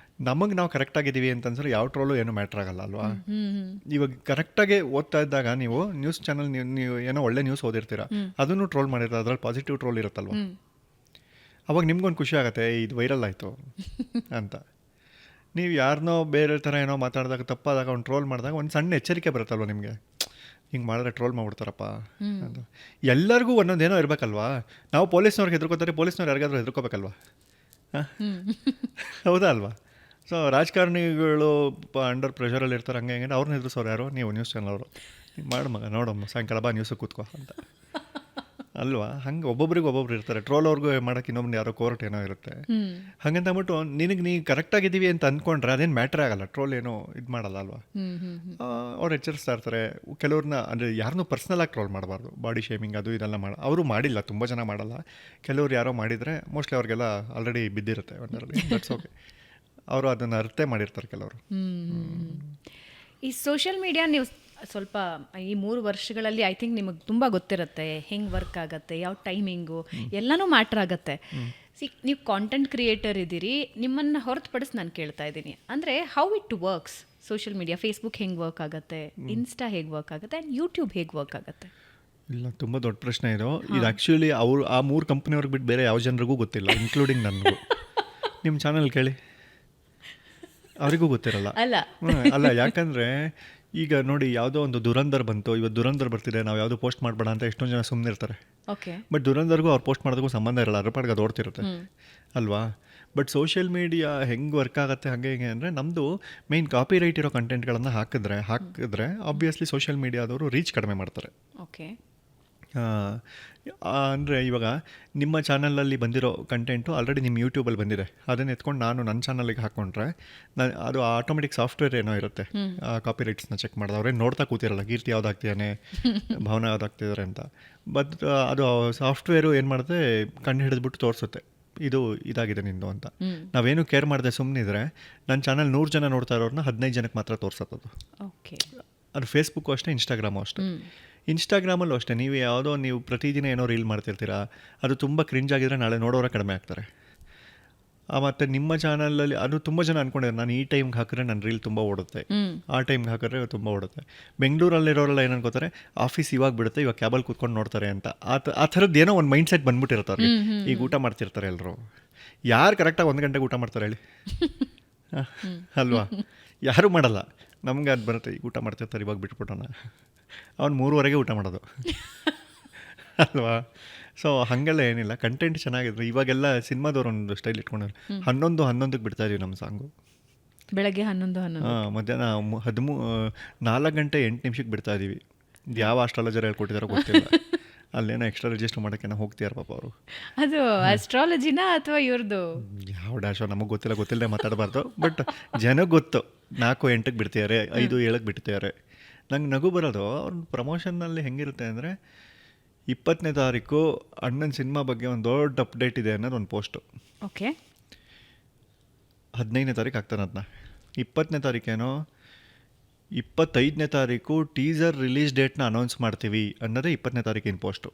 ನಮಗೆ ನಾವು ಕರೆಕ್ಟಾಗಿದ್ದೀವಿ ಅಂತ ಅನ್ಸರು ಯಾವ ಟ್ರೋಲು ಏನೂ ಮ್ಯಾಟ್ರ್ ಆಗಲ್ಲ ಅಲ್ವಾ. ಇವಾಗ ಕರೆಕ್ಟಾಗಿ ಓದ್ತಾ ಇದ್ದಾಗ ನೀವು ನ್ಯೂಸ್ ಚಾನಲ್ ನೀವು ಏನೋ ಒಳ್ಳೆ ನ್ಯೂಸ್ ಓದಿರ್ತೀರ, ಅದನ್ನು ಟ್ರೋಲ್ ಮಾಡಿರ್ತಾರೆ, ಅದ್ರಲ್ಲಿ ಪಾಸಿಟಿವ್ ಟ್ರೋಲ್ ಇರುತ್ತಲ್ವ, ಅವಾಗ ನಿಮ್ಗೊಂದು ಖುಷಿ ಆಗುತ್ತೆ, ಇದು ವೈರಲ್ ಆಯಿತು ಅಂತ. ನೀವು ಯಾರನ್ನೋ ಬೇರೆ ಥರ ಏನೋ ಮಾತಾಡಿದಾಗ ತಪ್ಪಾದಾಗ ಅವ್ನು ಟ್ರೋಲ್ ಮಾಡಿದಾಗ ಒಂದು ಸಣ್ಣ ಎಚ್ಚರಿಕೆ ಬರುತ್ತಲ್ವ ನಿಮಗೆ, ಹಿಂಗೆ ಮಾಡಿದ್ರೆ ಟ್ರೋಲ್ ಮಾಡ್ಬಿಡ್ತಾರಪ್ಪ ಅಂತ. ಎಲ್ಲರಿಗೂ ಒಂದೊಂದೇನೋ ಇರಬೇಕಲ್ವಾ. ನಾವು ಪೊಲೀಸ್ನವ್ರಿಗೆ ಹೆದರ್ಕೋತಾರೆ, ಪೊಲೀಸ್ನವ್ರು ಯಾರಿಗಾದ್ರೂ ಹೆದರ್ಕೋಬೇಕಲ್ವಾ? ಹೌದಾ ಅಲ್ವಾ? ಸೊ ರಾಜಕಾರಣಿಗಳು ಅಂಡರ್ ಪ್ರೆಷರಲ್ಲಿ ಇರ್ತಾರೆ, ಹಂಗೆ ಹೆಂಗೆ ಅವ್ರನ್ನ ಎದುರಿಸೋರು ಯಾರು? ನೀವು ನ್ಯೂಸ್ ಚಾನಲ್ ಅವರು. ಮಾಡು ಮಗ, ನೋಡಮ್ಮ ಸಾಯಂಕಾಲ ಬಾ ನ್ಯೂಸಿಗೆ ಕೂತ್ಕೋ ಅಂತ ಅಲ್ವಾ. ಹಂಗೆ ಒಬ್ಬೊಬ್ರಿಗೆ ಒಬ್ಬೊಬ್ರು ಇರ್ತಾರೆ. ಟ್ರೋಲ್ ಅವ್ರಿಗೂ ಮಾಡೋಕ್ಕೆ ಇನ್ನೊಬ್ರು ಯಾರೋ ಕೋರ್ಟ್ ಏನೋ ಇರುತ್ತೆ. ಹಂಗಂತ ಅಂದ್ಬಿಟ್ಟು ನಿನಗೆ ನೀ ಕರೆಕ್ಟಾಗಿದ್ದೀವಿ ಅಂತ ಅಂದ್ಕೊಂಡ್ರೆ ಅದೇನು ಮ್ಯಾಟ್ರ್ ಆಗಲ್ಲ, ಟ್ರೋಲ್ ಏನೋ ಇದು ಮಾಡಲ್ಲ ಅಲ್ವಾ. ಅವ್ರು ಎಚ್ಚರಿಸ್ತಾ ಇರ್ತಾರೆ ಕೆಲವ್ರನ್ನ, ಅಂದರೆ ಯಾರನ್ನೂ ಪರ್ಸ್ನಲಾಗಿ ಟ್ರೋಲ್ ಮಾಡಬಾರ್ದು, ಬಾಡಿ ಶೇಮಿಂಗ್ ಅದು ಇದೆಲ್ಲ ಅವರು ಮಾಡಿಲ್ಲ, ತುಂಬ ಜನ ಮಾಡಲ್ಲ. ಕೆಲವ್ರು ಯಾರೋ ಮಾಡಿದರೆ ಮೋಸ್ಟ್ಲಿ ಅವ್ರಿಗೆಲ್ಲ ಆಲ್ರೆಡಿ ಬಿದ್ದಿರುತ್ತೆ ಒಂದರಲ್ಲಿ, ದಟ್ಸ್ ಓಕೆ. ಅವರು ಅದನ್ನು ಅರ್ಥೇ ಮಾಡಿರ್ತಾರೆ ಕೆಲವರು. ಈ ಸೋಷಿಯಲ್ ಮೀಡಿಯಾ ನೀವು ಸ್ವಲ್ಪ ಈ 3 ವರ್ಷಗಳಲ್ಲಿ ಐ ಥಿಂಕ್ ನಿಮಗೆ ತುಂಬ ಗೊತ್ತಿರುತ್ತೆ ಹೆಂಗೆ ವರ್ಕ್ ಆಗುತ್ತೆ, ಯಾವ ಟೈಮಿಂಗು ಎಲ್ಲನೂ ಮ್ಯಾಟ್ರ್ ಆಗುತ್ತೆ. ನೀವು ಕಾಂಟೆಂಟ್ ಕ್ರಿಯೇಟರ್ ಇದ್ದೀರಿ, ನಿಮ್ಮನ್ನು ಹೊರತುಪಡಿಸಿ ನಾನು ಕೇಳ್ತಾ ಇದ್ದೀನಿ, ಅಂದರೆ how it works social media, Facebook ಹೆಂಗೆ ವರ್ಕ್ ಆಗುತ್ತೆ, ಇನ್ಸ್ಟಾ ಹೇಗೆ ವರ್ಕ್ ಆಗುತ್ತೆ, ಆ್ಯಂಡ್ ಯೂಟ್ಯೂಬ್ ಹೇಗೆ ವರ್ಕ್ ಆಗುತ್ತೆ? ಇಲ್ಲ, ತುಂಬ ದೊಡ್ಡ ಪ್ರಶ್ನೆ ಇದು. ಆ್ಯಕ್ಚುಲಿ ಆ 3 ಕಂಪ್ನಿಯವ್ರಿಗೆ ಬಿಟ್ಟು ಬೇರೆ ಯಾವ ಜನರಿಗೂ ಗೊತ್ತಿಲ್ಲ, ಇನ್ಕ್ಲೂಡಿಂಗ್ ನನಗೂ. ನಿಮ್ಮ ಚಾನಲ್ ಕೇಳಿ, ಅವರಿಗೂ ಗೊತ್ತಿರಲ್ಲ. ಅಲ್ಲ, ಯಾಕಂದರೆ ಈಗ ನೋಡಿ, ಯಾವುದೋ ಒಂದು ದುರಂಧರ್ ಬಂತು, ಇವತ್ತು ದುರಂಧರ್ ಬರ್ತಿದೆ, ನಾವು ಯಾವುದೋ ಪೋಸ್ಟ್ ಮಾಡಬೇಡ ಅಂತ ಎಷ್ಟೊಂದು ಜನ ಸುಮ್ಮನೆ ಇರ್ತಾರೆ. ಬಟ್ ದುರಂಧರ್ಗೂ ಅವ್ರು ಪೋಸ್ಟ್ ಮಾಡೋದಕ್ಕೂ ಸಂಬಂಧ ಇರಲ್ಲ, ಅದ್ರ ಪಾಡಿಗೆ ಅದು ಓಡ್ತಿರುತ್ತೆ ಅಲ್ವಾ. ಬಟ್ ಸೋಷಿಯಲ್ ಮೀಡಿಯಾ ಹೆಂಗೆ ವರ್ಕ್ ಆಗುತ್ತೆ ಹಾಗೆ ಹೇಗೆ ಅಂದರೆ, ನಮ್ಮದು ಮೇಯ್ನ್ ಕಾಪಿ ರೈಟ್ ಇರೋ ಕಂಟೆಂಟ್ಗಳನ್ನು ಹಾಕಿದ್ರೆ ಆಬ್ವಿಯಸ್ಲಿ ಸೋಷಿಯಲ್ ಮೀಡಿಯಾದವರು ರೀಚ್ ಕಡಿಮೆ ಮಾಡ್ತಾರೆ. ಓಕೆ. ಅಂದರೆ ಇವಾಗ ನಿಮ್ಮ ಚಾನಲಲ್ಲಿ ಬಂದಿರೋ ಕಂಟೆಂಟು ಆಲ್ರೆಡಿ ನಿಮ್ಮ ಯೂಟ್ಯೂಬಲ್ಲಿ ಬಂದಿದೆ, ಅದನ್ನು ಎತ್ಕೊಂಡು ನಾನು ನನ್ನ ಚಾನಲಿಗೆ ಹಾಕ್ಕೊಂಡ್ರೆ ಅದು ಆಟೋಮೆಟಿಕ್ ಸಾಫ್ಟ್ವೇರ್ ಏನೋ ಇರುತ್ತೆ, ಕಾಪಿ ರೈಟ್ಸ್ನ ಚೆಕ್ ಮಾಡಿದ್ರೆ ಅವ್ರೇನು ನೋಡ್ತಾ ಕೂತಿರಲ್ಲ ಕೀರ್ತಿ ಯಾವ್ದು ಹಾಕ್ತಿದ್ದಾನೆ, ಭಾವನಾ ಯಾವ್ದು ಹಾಕ್ತಿದ್ದಾರೆ ಅಂತ. ಬಟ್ ಅದು ಸಾಫ್ಟ್ವೇರು ಏನು ಮಾಡುತ್ತೆ, ಕಣ್ಣು ಹಿಡಿದ್ಬಿಟ್ಟು ತೋರಿಸುತ್ತೆ ಇದು ಇದಾಗಿದೆ ನಿಂದು ಅಂತ. ನಾವೇನು ಕೇರ್ ಮಾಡದೆ ಸುಮ್ಮನಿದ್ರೆ ನನ್ನ ಚಾನಲ್ 100 ಜನ ನೋಡ್ತಾ ಇರೋರನ್ನ 15 ಜನಕ್ಕೆ ಮಾತ್ರ ತೋರಿಸತ್ತದು. ಅದು ಫೇಸ್ಬುಕ್ಕು ಅಷ್ಟೇ, ಇನ್ಸ್ಟಾಗ್ರಾಮು ಅಷ್ಟೇ. ಇನ್ಸ್ಟಾಗ್ರಾಮಲ್ಲೂ ಅಷ್ಟೇ, ನೀವು ಪ್ರತಿದಿನ ಏನೋ ರೀಲ್ ಮಾಡ್ತಿರ್ತೀರಾ, ಅದು ತುಂಬ ಕ್ರಿಂಜ್ ಆಗಿದ್ರೆ ನಾಳೆ ನೋಡೋರ ಕಡಿಮೆ ಆಗ್ತಾರೆ. ಮತ್ತು ನಿಮ್ಮ ಚಾನಲಲ್ಲಿ ಅದು ತುಂಬ ಜನ ಅಂದ್ಕೊಂಡಿದ್ದಾರೆ, ನಾನು ಈ ಟೈಮ್ಗೆ ಹಾಕಿದ್ರೆ ನನ್ನ ರೀಲ್ ತುಂಬ ಓಡುತ್ತೆ, ಆ ಟೈಮ್ಗೆ ಹಾಕಿದ್ರೆ ತುಂಬ ಓಡುತ್ತೆ. ಬೆಂಗಳೂರಲ್ಲಿರೋರೆಲ್ಲ ಏನು ಅನ್ಕೋತಾರೆ, ಆಫೀಸ್ ಇವಾಗ ಬಿಡುತ್ತೆ, ಇವಾಗ ಕ್ಯಾಬಲ್ಲಿ ಕೂತ್ಕೊಂಡು ನೋಡ್ತಾರೆ ಅಂತ. ಆ ಥರದ್ದು ಏನೋ ಒಂದು ಮೈಂಡ್ ಸೆಟ್ ಬಂದ್ಬಿಟ್ಟಿರ್ತಾರೆ. ಈಗ ಊಟ ಮಾಡ್ತಿರ್ತಾರೆ ಎಲ್ಲರೂ, ಯಾರು ಕರೆಕ್ಟಾಗಿ 1 ಗಂಟೆಗೆ ಊಟ ಮಾಡ್ತಾರೆ ಹೇಳಿ ಅಲ್ವಾ? ಯಾರೂ ಮಾಡಲ್ಲ. ನಮಗೆ ಅದು ಬರುತ್ತೆ, ಈಗ ಊಟ ಮಾಡ್ತಿರ್ತಾರೆ, ಇವಾಗ ಬಿಟ್ಬಿಟ್ಟೋಣ, ಅವ್ನು 3:30ಗೆ ಊಟ ಮಾಡೋದು ಅಲ್ವಾ. ಸೊ ಹಾಗೆಲ್ಲ ಏನಿಲ್ಲ, ಕಂಟೆಂಟ್ ಚೆನ್ನಾಗಿದ್ರೆ. ಇವಾಗೆಲ್ಲ ಸಿನಿಮಾದವ್ರು ಒಂದು ಸ್ಟೈಲ್ ಇಟ್ಕೊಂಡ್ರೆ 11:11ಕ್ಕೆ ಬಿಡ್ತಾ ಇದೀವಿ ನಮ್ಮ ಸಾಂಗು, ಬೆಳಗ್ಗೆ 11 ಮಧ್ಯಾಹ್ನ 4 ಗಂಟೆ 8 ನಿಮಿಷಕ್ಕೆ ಬಿಡ್ತಾ ಇದ್ದೀವಿ. ಯಾವ ಆಸ್ಟ್ರಾಲಜರ್ ಹೇಳ್ಕೊಟ್ಟಿದಾರೋ ಗೊತ್ತಿಲ್ಲ, ಅಲ್ಲೇನೋ ಎಕ್ಸ್ಟ್ರಾ ರಿಜಿಸ್ಟರ್ ಮಾಡೋಕ್ಕೇನೋ ಹೋಗ್ತೀಯಾರ ಪಾಪ ಅವರು. ಅದು ಆಸ್ಟ್ರಾಲಜಿನಾ ಅಥವಾ ಇವ್ರದ್ದು ಯಾವ ಡ್ಯಾಶೋ ನಮಗೆ ಗೊತ್ತಿಲ್ಲದೆ ಮಾತಾಡಬಾರ್ದು. ಬಟ್ ಜನಕ್ಕೆ ಗೊತ್ತು, 4:08ಕ್ಕೆ ಬಿಡ್ತಿದ್ದಾರೆ, 5:07ಕ್ಕೆ ಬಿಡ್ತಿದ್ದಾರೆ. ನಂಗೆ ನಗು ಬರೋದು ಅವ್ರ ಪ್ರಮೋಷನ್ನಲ್ಲಿ ಹೆಂಗಿರುತ್ತೆ ಅಂದರೆ, 20ನೇ ತಾರೀಕು ಅಣ್ಣನ ಸಿನಿಮಾ ಬಗ್ಗೆ ಒಂದು ದೊಡ್ಡ ಅಪ್ಡೇಟ್ ಇದೆ ಅನ್ನೋದು ಒಂದು ಪೋಸ್ಟು. ಓಕೆ. 15ನೇ ತಾರೀಕು ಆಗ್ತಾನೆ ಅದನ್ನ. 20ನೇ ತಾರೀಕೇನೋ 25ನೇ ತಾರೀಕು ಟೀಸರ್ ರಿಲೀಸ್ ಡೇಟ್ನ ಅನೌನ್ಸ್ ಮಾಡ್ತೀವಿ ಅನ್ನೋದೇ 20ನೇ ತಾರೀಕಿನ ಪೋಸ್ಟು.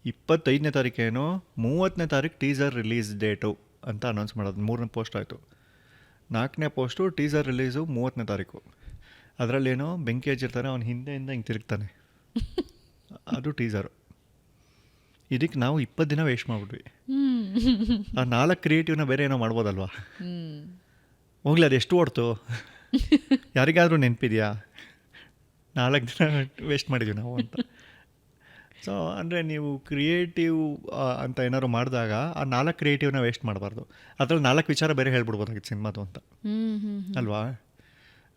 25ನೇ ತಾರೀಕೇನೋ 30ನೇ ತಾರೀಕು ಟೀಸರ್ ರಿಲೀಸ್ ಡೇಟು ಅಂತ ಅನೌನ್ಸ್ ಮಾಡೋದು. 3ನೇ ಪೋಸ್ಟ್ ಆಯಿತು. 4ನೇ ಪೋಸ್ಟು ಟೀಸರ್ ರಿಲೀಸು 30ನೇ ತಾರೀಕು. ಅದರಲ್ಲೇನೋ ಬೆಂಕಿ ಹಚ್ಚಿರ್ತಾರೆ, ಅವ್ನು ಹಿಂದೆಯಿಂದ ಹಿಂಗೆ ತಿರುಗ್ತಾನೆ, ಅದು ಟೀಸರು. ಇದಕ್ಕೆ ನಾವು 20 ದಿನ ವೇಸ್ಟ್ ಮಾಡಿಬಿಟ್ವಿ. ಆ 4 ಕ್ರಿಯೇಟಿವ್ನ ಬೇರೆ ಏನೋ ಮಾಡ್ಬೋದಲ್ವಾ? ಹೋಗ್ಲಿ, ಅದು ಎಷ್ಟು ಓಡ್ತು ಯಾರಿಗಾದರೂ ನೆನಪಿದೆಯಾ? 4 ದಿನ ವೇಸ್ಟ್ ಮಾಡಿದ್ವಿ ನಾವು ಅಂತ. ಸೊ ಅಂದರೆ ನೀವು ಕ್ರಿಯೇಟಿವ್ ಅಂತ ಏನಾದ್ರು ಮಾಡಿದಾಗ ಆ 4 ಕ್ರಿಯೇಟಿವ್ನ ವೇಸ್ಟ್ ಮಾಡಬಾರ್ದು. ಅದ್ರಲ್ಲಿ 4 ವಿಚಾರ ಬೇರೆ ಹೇಳ್ಬಿಡ್ಬೋದಾಗಿತ್ತು ಸಿನಿಮಾದು ಅಂತ ಅಲ್ವಾ?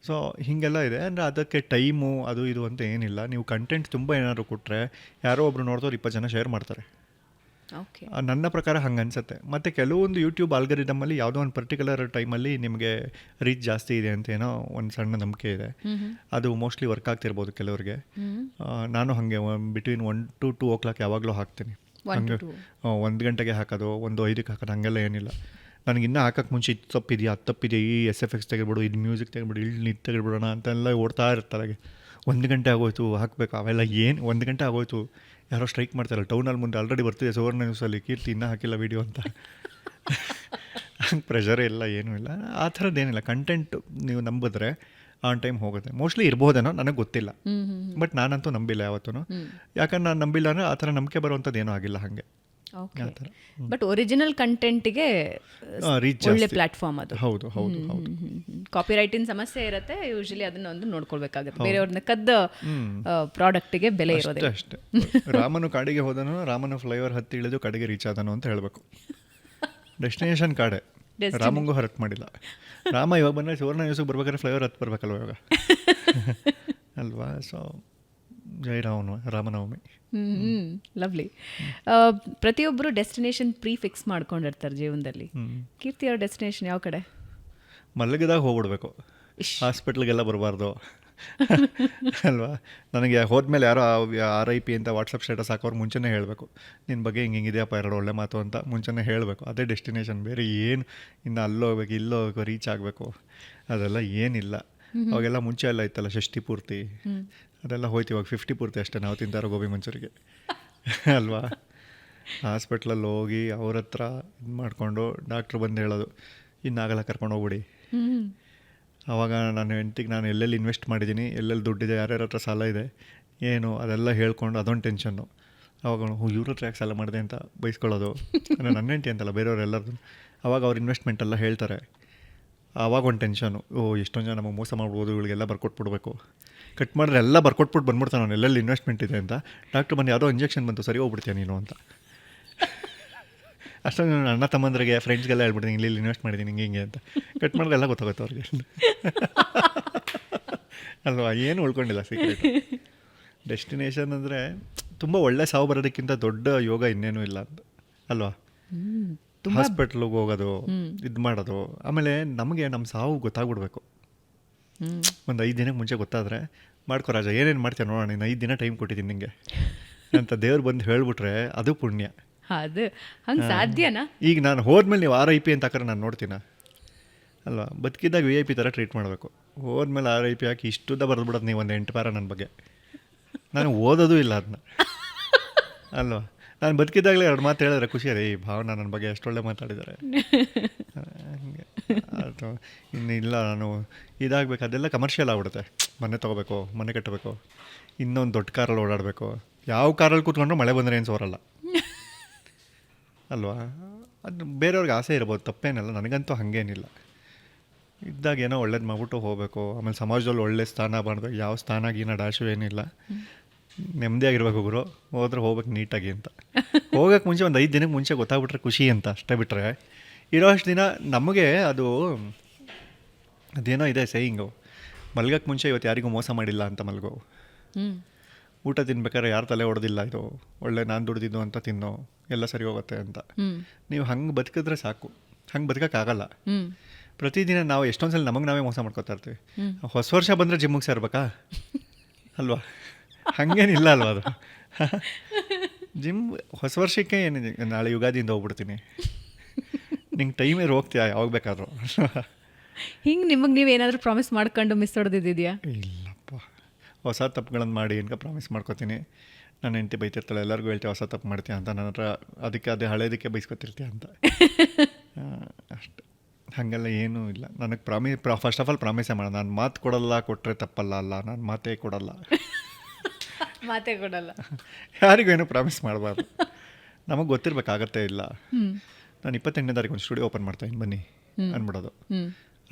ಸೊ ಹೀಗೆಲ್ಲ ಇದೆ. ಅಂದರೆ ಅದಕ್ಕೆ ಟೈಮು ಅದು ಇದು ಅಂತ ಏನಿಲ್ಲ. ನೀವು ಕಂಟೆಂಟ್ ತುಂಬ ಏನಾದ್ರು ಕೊಟ್ಟರೆ ಯಾರೋ ಒಬ್ರು ನೋಡಿದವ್ರು 20 ಜನ ಶೇರ್ ಮಾಡ್ತಾರೆ. ಓಕೆ. ನನ್ನ ಪ್ರಕಾರ ಹಂಗೆ ಅನಿಸುತ್ತೆ. ಮತ್ತು ಕೆಲವೊಂದು ಯೂಟ್ಯೂಬ್ ಆಲ್ಗರಿದಮಲ್ಲಿ ಯಾವುದೋ ಒಂದು ಪರ್ಟಿಕ್ಯುಲರ್ ಟೈಮಲ್ಲಿ ನಿಮಗೆ ರೀಚ್ ಜಾಸ್ತಿ ಇದೆ ಅಂತ ಏನೋ ಒಂದು ಸಣ್ಣ ನಂಬಿಕೆ ಇದೆ. ಅದು ಮೋಸ್ಟ್ಲಿ ವರ್ಕ್ ಆಗ್ತಿರ್ಬೋದು ಕೆಲವ್ರಿಗೆ. ನಾನು ಹಾಗೆ ಬಿಟ್ವೀನ್ 1 to 2 o'clock ಯಾವಾಗಲೂ ಹಾಕ್ತೀನಿ. ಹಂಗೆ 1 ಗಂಟೆಗೆ ಹಾಕೋದು, 1:05ಕ್ಕೆ ಹಾಕೋದು, ಹಾಗೆಲ್ಲ ಏನಿಲ್ಲ. ನನಗಿನ್ನೂ ಹಾಕೋಕ್ಕೆ ಮುಂಚೆ ಇದು ತಪ್ಪಿದೆಯಾ, ಅದು ತಪ್ಪಿದೆಯಾ, ಈ SFX ತೆಗೆದ್ಬಿಡು, ಇದು ಮ್ಯೂಸಿಕ್ ತೆಗೆದ್ಬಿಡು, ಇಲ್ಲಿ ತೆಗೆದ್ಬಿಡೋಣ ಅಂತೆಲ್ಲ ಓಡ್ತಾ ಇರ್ತಾರೆ. 1 ಗಂಟೆ ಆಗೋಯ್ತು ಹಾಕಬೇಕು, ಅವೆಲ್ಲ ಏನು 1 ಗಂಟೆ ಆಗೋಯ್ತು, ಯಾರೋ ಸ್ಟ್ರೈಕ್ ಮಾಡ್ತಾರಲ್ಲ ಟೌನಲ್ಲಿ ಮುಂದೆ ಆಲ್ರೆಡಿ ಬರ್ತಿದೆ ಸುವರ್ಣ ನ್ಯೂಸಲ್ಲಿ, ಕೀರ್ತಿ ಇನ್ನೂ ಹಾಕಿಲ್ಲ ವೀಡಿಯೋ ಅಂತ. ಪ್ರೆಷರೇ ಇಲ್ಲ, ಏನೂ ಇಲ್ಲ. ಆ ಥರದ್ದೇನಿಲ್ಲ. ಕಂಟೆಂಟ್ ನೀವು ನಂಬಿದ್ರೆ ಆನ್ ಟೈಮ್ ಹೋಗುತ್ತೆ. ಮೋಸ್ಟ್ಲಿ ಇರ್ಬೋದೇನೋ, ನನಗೆ ಗೊತ್ತಿಲ್ಲ. ಬಟ್ ನಾನಂತೂ ನಂಬಿಲ್ಲ ಯಾವತ್ತೂ. ಯಾಕಂದ್ರೆ ನಾನು ನಂಬಿಲ್ಲ ಅಂದರೆ ಆ ಥರ ನಂಬಿಕೆ ಬರುವಂಥದ್ದು ಏನೂ ಆಗಿಲ್ಲ ಹಾಗೆ. ಓಕೆ. ಬಟ್ ಒರಿಜಿನಲ್ ಕಂಟೆಂಟ್ಗೆ ರೀಚ್ ಒಳ್ಳೆ ಪ್ಲಾಟ್ಫಾರ್ಮ್ ಅದು. ಹೌದು ಹೌದು ಹೌದು. ಕಾಪಿರೈಟಿನ ಸಮಸ್ಯೆ ಇರುತ್ತೆ, ಯೂಶಲಿ ಅದನ್ನ ಒಂದು ನೋಡ್ಕೊಳ್ಬೇಕಾಗುತ್ತೆ. ಬೇರೆಯವ್ರನ್ನ ಕದ್ದ ಪ್ರಾಡಕ್ಟ್ಗೆ ಬೆಲೆ ಇರೋದಿಲ್ಲ. ಅಷ್ಟೇ. ರಾಮನು ಕಾಡಿಗೆ ಹೋದನು, ರಾಮನ ಫ್ಲೈಓವರ್ ಹತ್ತಿ ಇಳಿದು ಕಡೆಗೆ ರೀಚ್ ಆದನು ಅಂತ ಹೇಳಬೇಕು. ಡೆಸ್ಟಿನೇಷನ್ ಕಾಡೆ, ರಾಮಂಗೂ ಹರತ್ ಮಾಡಿಲ್ಲ. ರಾಮ ಇವಾಗ ಬಂದರೆ ಸುವರ್ಣ ನ್ಯೂಸಿಗೆ ಬರ್ಬೇಕಾದ್ರೆ ಫ್ಲೈಓವರ್ ಹತ್ತು ಬರ್ಬೇಕಲ್ವ ಇವಾಗ ಅಲ್ವಾ? ಸೊ ಜೈ ರಾಮನವಮಿ. ಲವ್ಲಿ. ಪ್ರತಿಯೊಬ್ಬರು ಡೆಸ್ಟಿನೇಷನ್ ಫಿಕ್ಸ್ ಮಾಡ್ಕೊಂಡಿರ್ತಾರೆ ಜೀವನದಲ್ಲಿ. ಕೀರ್ತಿ ಅವ್ರ ಡೆಸ್ಟಿನೇಷನ್ ಯಾವ ಕಡೆ? ಮಲಗಿದಾಗ ಹೋಗ್ಬಿಡ್ಬೇಕು, ಹಾಸ್ಪಿಟ್ಲಿಗೆಲ್ಲ ಬರಬಾರ್ದು ಅಲ್ವಾ? ನನಗೆ ಹೋದ್ಮೇಲೆ ಯಾರೋ RIP ಅಂತ ವಾಟ್ಸಪ್ ಸ್ಟೇಟಸ್ ಹಾಕೋರು ಮುಂಚೆನೇ ಹೇಳಬೇಕು, ನಿನ್ನ ಬಗ್ಗೆ ಹಿಂಗಿದೆಯಪ್ಪ 2 ಒಳ್ಳೆ ಮಾತು ಅಂತ ಮುಂಚೆನೇ ಹೇಳಬೇಕು. ಅದೇ ಡೆಸ್ಟಿನೇಷನ್. ಬೇರೆ ಏನು ಇನ್ನು ಅಲ್ಲೋಗ್ಬೇಕು ಇಲ್ಲೋಗ್ಬೇಕು ರೀಚ್ ಆಗಬೇಕು ಅದೆಲ್ಲ ಏನಿಲ್ಲ. ಅವಾಗೆಲ್ಲ ಮುಂಚೆ ಎಲ್ಲ ಇತ್ತಲ್ಲ ಷಷ್ಠಿ ಪೂರ್ತಿ, ಅದೆಲ್ಲ ಹೋಯ್ತು. ಇವಾಗ 50 ಪೂರ್ತಿ ಅಷ್ಟೇ ನಾವು ತಿಂತಾರೋ ಗೋಬಿ ಮಂಚೂರಿಗೆ ಅಲ್ವಾ? ಹಾಸ್ಪಿಟ್ಲಲ್ಲಿ ಹೋಗಿ ಅವ್ರ ಹತ್ರ ಇದು ಮಾಡಿಕೊಂಡು ಡಾಕ್ಟ್ರು ಬಂದು ಹೇಳೋದು, ಇನ್ನಾಗಲ್ಲ ಕರ್ಕೊಂಡು ಹೋಗ್ಬಿಡಿ. ಆವಾಗ ನಾನು ಹೆಂಡ್ತಿಗೆ ನಾನು ಎಲ್ಲೆಲ್ಲಿ ಇನ್ವೆಸ್ಟ್ ಮಾಡಿದ್ದೀನಿ, ಎಲ್ಲೆಲ್ಲಿ ದುಡ್ಡಿದೆ, ಯಾರ್ಯಾರ ಹತ್ರ ಸಾಲ ಇದೆ ಏನು ಅದೆಲ್ಲ ಹೇಳ್ಕೊಂಡು ಅದೊಂದು ಟೆನ್ಷನ್ನು. ಅವಾಗ ಇವ್ರ ಹತ್ರ ಯಾಕೆ ಸಾಲ ಮಾಡಿದೆ ಅಂತ ಬೈಸ್ಕೊಳ್ಳೋದು. ನನ್ನ ಹೆಂಡ್ತಿ ಅಂತಲ್ಲ, ಬೇರೆಯವ್ರೆಲ್ಲರದು. ಅವಾಗ ಅವ್ರ ಇನ್ವೆಸ್ಟ್ಮೆಂಟೆಲ್ಲ ಹೇಳ್ತಾರೆ. ಆವಾಗ ಒಂದು ಟೆನ್ಷನು, ಎಷ್ಟೊಂದು ಜನ ನಮಗೆ ಮೋಸ ಮಾಡ್ಬೋದು, ಇವಳಿಗೆಲ್ಲ ಬರ್ಕೊಟ್ಬಿಡ್ಬೇಕು. ಕಟ್ ಮಾಡಿದ್ರೆ ಎಲ್ಲ ಬರ್ಕೊಟ್ಬಿಟ್ಟು ಬಂದ್ಬಿಡ್ತಾನೆ ನಾನು ಎಲ್ಲೆಲ್ಲಿ ಇನ್ವೆಸ್ಟ್ಮೆಂಟ್ ಇದೆ ಅಂತ. ಡಾಕ್ಟ್ರು ಬಂದು ಯಾವುದೋ ಇಂಜೆಕ್ಷನ್ ಬಂತು, ಸರಿ ಹೋಗ್ಬಿಡ್ತೀಯ ನೀನು ಅಂತ. ಅಷ್ಟೊಂದು ನನ್ನ ಅಣ್ಣ ತಮ್ಮಂದ್ರಿಗೆ ಫ್ರೆಂಡ್ಸ್ಗೆಲ್ಲ ಹೇಳ್ಬಿಡ್ತೀನಿ, ಇಲ್ಲಿ ಇನ್ವೆಸ್ಟ್ ಮಾಡಿದ್ದೀನಿ ಹಿಂಗೆ ಅಂತ. ಕಟ್ ಮಾಡಿದ್ರೆ ಎಲ್ಲ ಗೊತ್ತಾಗುತ್ತೆ ಅವ್ರಿಗೆ ಅಲ್ವಾ? ಏನು ಉಳ್ಕೊಂಡಿಲ್ಲ ಸೀಕ್ರೆಟ್. ಡೆಸ್ಟಿನೇಷನ್ ಅಂದರೆ ತುಂಬ ಒಳ್ಳೆ ಸಾವು ಬರೋದಕ್ಕಿಂತ ದೊಡ್ಡ ಯೋಗ ಇನ್ನೇನು ಇಲ್ಲ ಅಂತ ಅಲ್ವಾ? ಹಾಸ್ಪಿಟ್ಲಿಗೆ ಹೋಗೋದು, ಇದು ಮಾಡೋದು. ಆಮೇಲೆ ನಮಗೆ ನಮ್ಮ ಸಾವು ಗೊತ್ತಾಗ್ಬಿಡ್ಬೇಕು. ಒಂದು 5 ದಿನಕ್ಕೆ ಮುಂಚೆ ಗೊತ್ತಾದರೆ, ಮಾಡ್ಕೊ ರಾಜ ಏನೇನು ಮಾಡ್ತೀಯ ನೋಡೋಣ, ನೀನು 5 ದಿನ ಟೈಮ್ ಕೊಟ್ಟಿದ್ದೀನಿ ನಿಮಗೆ ಅಂತ ದೇವ್ರು ಬಂದು ಹೇಳ್ಬಿಟ್ರೆ ಅದು ಪುಣ್ಯ. ಅದು ಹಂಗೆ ಸಾಧ್ಯನಾ? ಈಗ ನಾನು ಹೋದ್ಮೇಲೆ ನೀವು RIP ಅಂತ ಹಾಕಿದ್ರೆ ನಾನು ನೋಡ್ತೀನ ಅಲ್ವಾ? ಬದುಕಿದ್ದಾಗ VIP ಥರ ಟ್ರೀಟ್ ಮಾಡಬೇಕು. ಹೋದ್ಮೇಲೆ RIP ಹಾಕಿ ಇಷ್ಟುದ್ದ ಬರೆದ್ಬಿಡೋದು ನೀವು ಒಂದು 8 ಪ್ಯಾರ ನನ್ನ ಬಗ್ಗೆ. ನಾನು ಓದೋದು ಇಲ್ಲ ಅದನ್ನ ಅಲ್ವಾ? ನಾನು ಬದುಕಿದ್ದಾಗಲೇ 2 ಮಾತು ಹೇಳಿದ್ರೆ ಖುಷಿ ರೀ, ಭಾವನಾ ನನ್ನ ಬಗ್ಗೆ ಎಷ್ಟೊಳ್ಳೆ ಮಾತಾಡಿದ್ದಾರೆ ಹಂಗೆ. ಅದು ಇನ್ನು ಇಲ್ಲ, ನಾನು ಇದಾಗಬೇಕು, ಅದೆಲ್ಲ ಕಮರ್ಷಿಯಲ್ ಆಗ್ಬಿಡುತ್ತೆ. ಮನೆ ತೊಗೋಬೇಕು, ಮನೆ ಕಟ್ಟಬೇಕು, ಇನ್ನೊಂದು ದೊಡ್ಡ ಕಾರಲ್ಲಿ ಓಡಾಡಬೇಕು. ಯಾವ ಕಾರಲ್ಲಿ ಕೂತ್ಕೊಂಡ್ರು ಮಳೆ ಬಂದರೆ ಏನು ಸೋರಲ್ಲ ಅಲ್ವಾ? ಅದು ಬೇರೆಯವ್ರಿಗೆ ಆಸೆ ಇರ್ಬೋದು, ತಪ್ಪೇನಲ್ಲ. ನನಗಂತೂ ಹಾಗೇನಿಲ್ಲ. ಇದ್ದಾಗ ಏನೋ ಒಳ್ಳೇದು ಮಾಡ್ಬಿಟ್ಟು ಹೋಗಬೇಕು. ಆಮೇಲೆ ಸಮಾಜದಲ್ಲಿ ಒಳ್ಳೆ ಸ್ಥಾನ ಮಾಡಬೇಕು. ಯಾವ ಸ್ಥಾನಾಗಿನ ಡ್ಯಾಶು ಏನಿಲ್ಲ, ನೆಮ್ಮದಿಯಾಗಿರ್ಬೇಕು ಗುರು. ಹೋದ್ರೆ ಹೋಗ್ಬೇಕು ನೀಟಾಗಿ ಅಂತ. ಹೋಗೋಕ್ಕೆ ಮುಂಚೆ ಒಂದು 5 ದಿನಕ್ಕೆ ಮುಂಚೆ ಗೊತ್ತಾಗ್ಬಿಟ್ರೆ ಖುಷಿ ಅಂತ ಅಷ್ಟೇ. ಬಿಟ್ಟರೆ ಇರೋ ಅಷ್ಟು ದಿನ ನಮಗೆ ಅದು ಅದೇನೋ ಇದೆ ಸೇಯಿಂಗು, ಮಲ್ಗಕ್ಕೆ ಮುಂಚೆ ಇವತ್ತು ಯಾರಿಗೂ ಮೋಸ ಮಾಡಿಲ್ಲ ಅಂತ ಮಲ್ಗೋ. ಊಟ ತಿನ್ಬೇಕಾದ್ರೆ ಯಾರು ತಲೆ ಹೊಡೆದಿಲ್ಲ, ಇದು ಒಳ್ಳೆ ನಾನು ದುಡ್ದಿದ್ದು ಅಂತ ತಿನ್ನೋ, ಎಲ್ಲ ಸರಿ ಹೋಗುತ್ತೆ ಅಂತ. ನೀವು ಹಂಗೆ ಬದುಕಿದ್ರೆ ಸಾಕು. ಹಂಗೆ ಬದುಕೋಕ್ಕಾಗಲ್ಲ. ಪ್ರತಿದಿನ ನಾವು ಎಷ್ಟೊಂದು ಸಲ ನಮಗೆ ನಾವೇ ಮೋಸ ಮಾಡ್ಕೊತಾ ಇರ್ತೀವಿ. ಹೊಸ ವರ್ಷ ಬಂದರೆ ಜಿಮ್ಮಿಗೆ ಸೇರ್ಬೇಕಾ ಅಲ್ವಾ? ಹಾಗೇನಿಲ್ಲ ಅಲ್ವಾ? ಅದು ಜಿಮ್ ಹೊಸ ವರ್ಷಕ್ಕೆ ಏನಿದೆ, ನಾಳೆ ಯುಗಾದಿಯಿಂದ ಹೋಗ್ಬಿಡ್ತೀನಿ. ನಿಂಗೆ ಟೈಮೇ ಹೋಗ್ತೀಯಾ ಯಾವಾಗ ಬೇಕಾದರೂ. ಹಿಂಗೆ ನಿಮಗೆ ನೀವೇನಾದರೂ ಪ್ರಾಮಿಸ್ ಮಾಡ್ಕೊಂಡು ಮಿಸ್ ಹೊಡೆದಿದ್ಯಾ? ಇಲ್ಲಪ್ಪ, ಹೊಸ ತಪ್ಪುಗಳನ್ನು ಮಾಡಿ ಏನಕ್ಕೆ ಪ್ರಾಮಿಸ್ ಮಾಡ್ಕೋತೀನಿ. ನನ್ನ ಹೆಂಡತಿ ಬೈತಿರ್ತಾಳೆ, ಎಲ್ಲರಿಗೂ ಹೇಳ್ತೀವಿ ಹೊಸ ತಪ್ಪು ಮಾಡ್ತೀಯ ಅಂತ. ನನ್ನ ಹತ್ರ ಅದಕ್ಕೆ ಅದೇ ಹಳೇದಕ್ಕೆ ಬೈಸ್ಕೊತಿರ್ತೀಯ ಅಂತ. ಅಷ್ಟೆ, ಹಾಗೆಲ್ಲ ಏನೂ ಇಲ್ಲ. ನನಗೆ ಫಸ್ಟ್ ಆಫ್ ಆಲ್ ಪ್ರಾಮಿಸೇ ಮಾಡೋಣ. ನಾನು ಮಾತು ಕೊಡಲ್ಲ, ಕೊಟ್ಟರೆ ತಪ್ಪಲ್ಲ. ಅಲ್ಲ, ನಾನು ಮಾತೇ ಕೊಡಲ್ಲ. ಮಾತೇ ಕೊಡಲ್ಲ. ಯಾರಿಗೂ ಏನೂ ಪ್ರಾಮಿಸ್ ಮಾಡಬಾರ್ದು. ನಮಗೆ ಗೊತ್ತಿರಬೇಕಾಗತ್ತೇ ಇಲ್ಲ. ನಾನು 28ನೇ ತಾರೀಕು ಒಂದು ಸ್ಟುಡಿಯೋ ಓಪನ್ ಮಾಡ್ತಾಯಿದ್ದೀನಿ ಬನ್ನಿ ಅಂದ್ಬಿಡೋದು.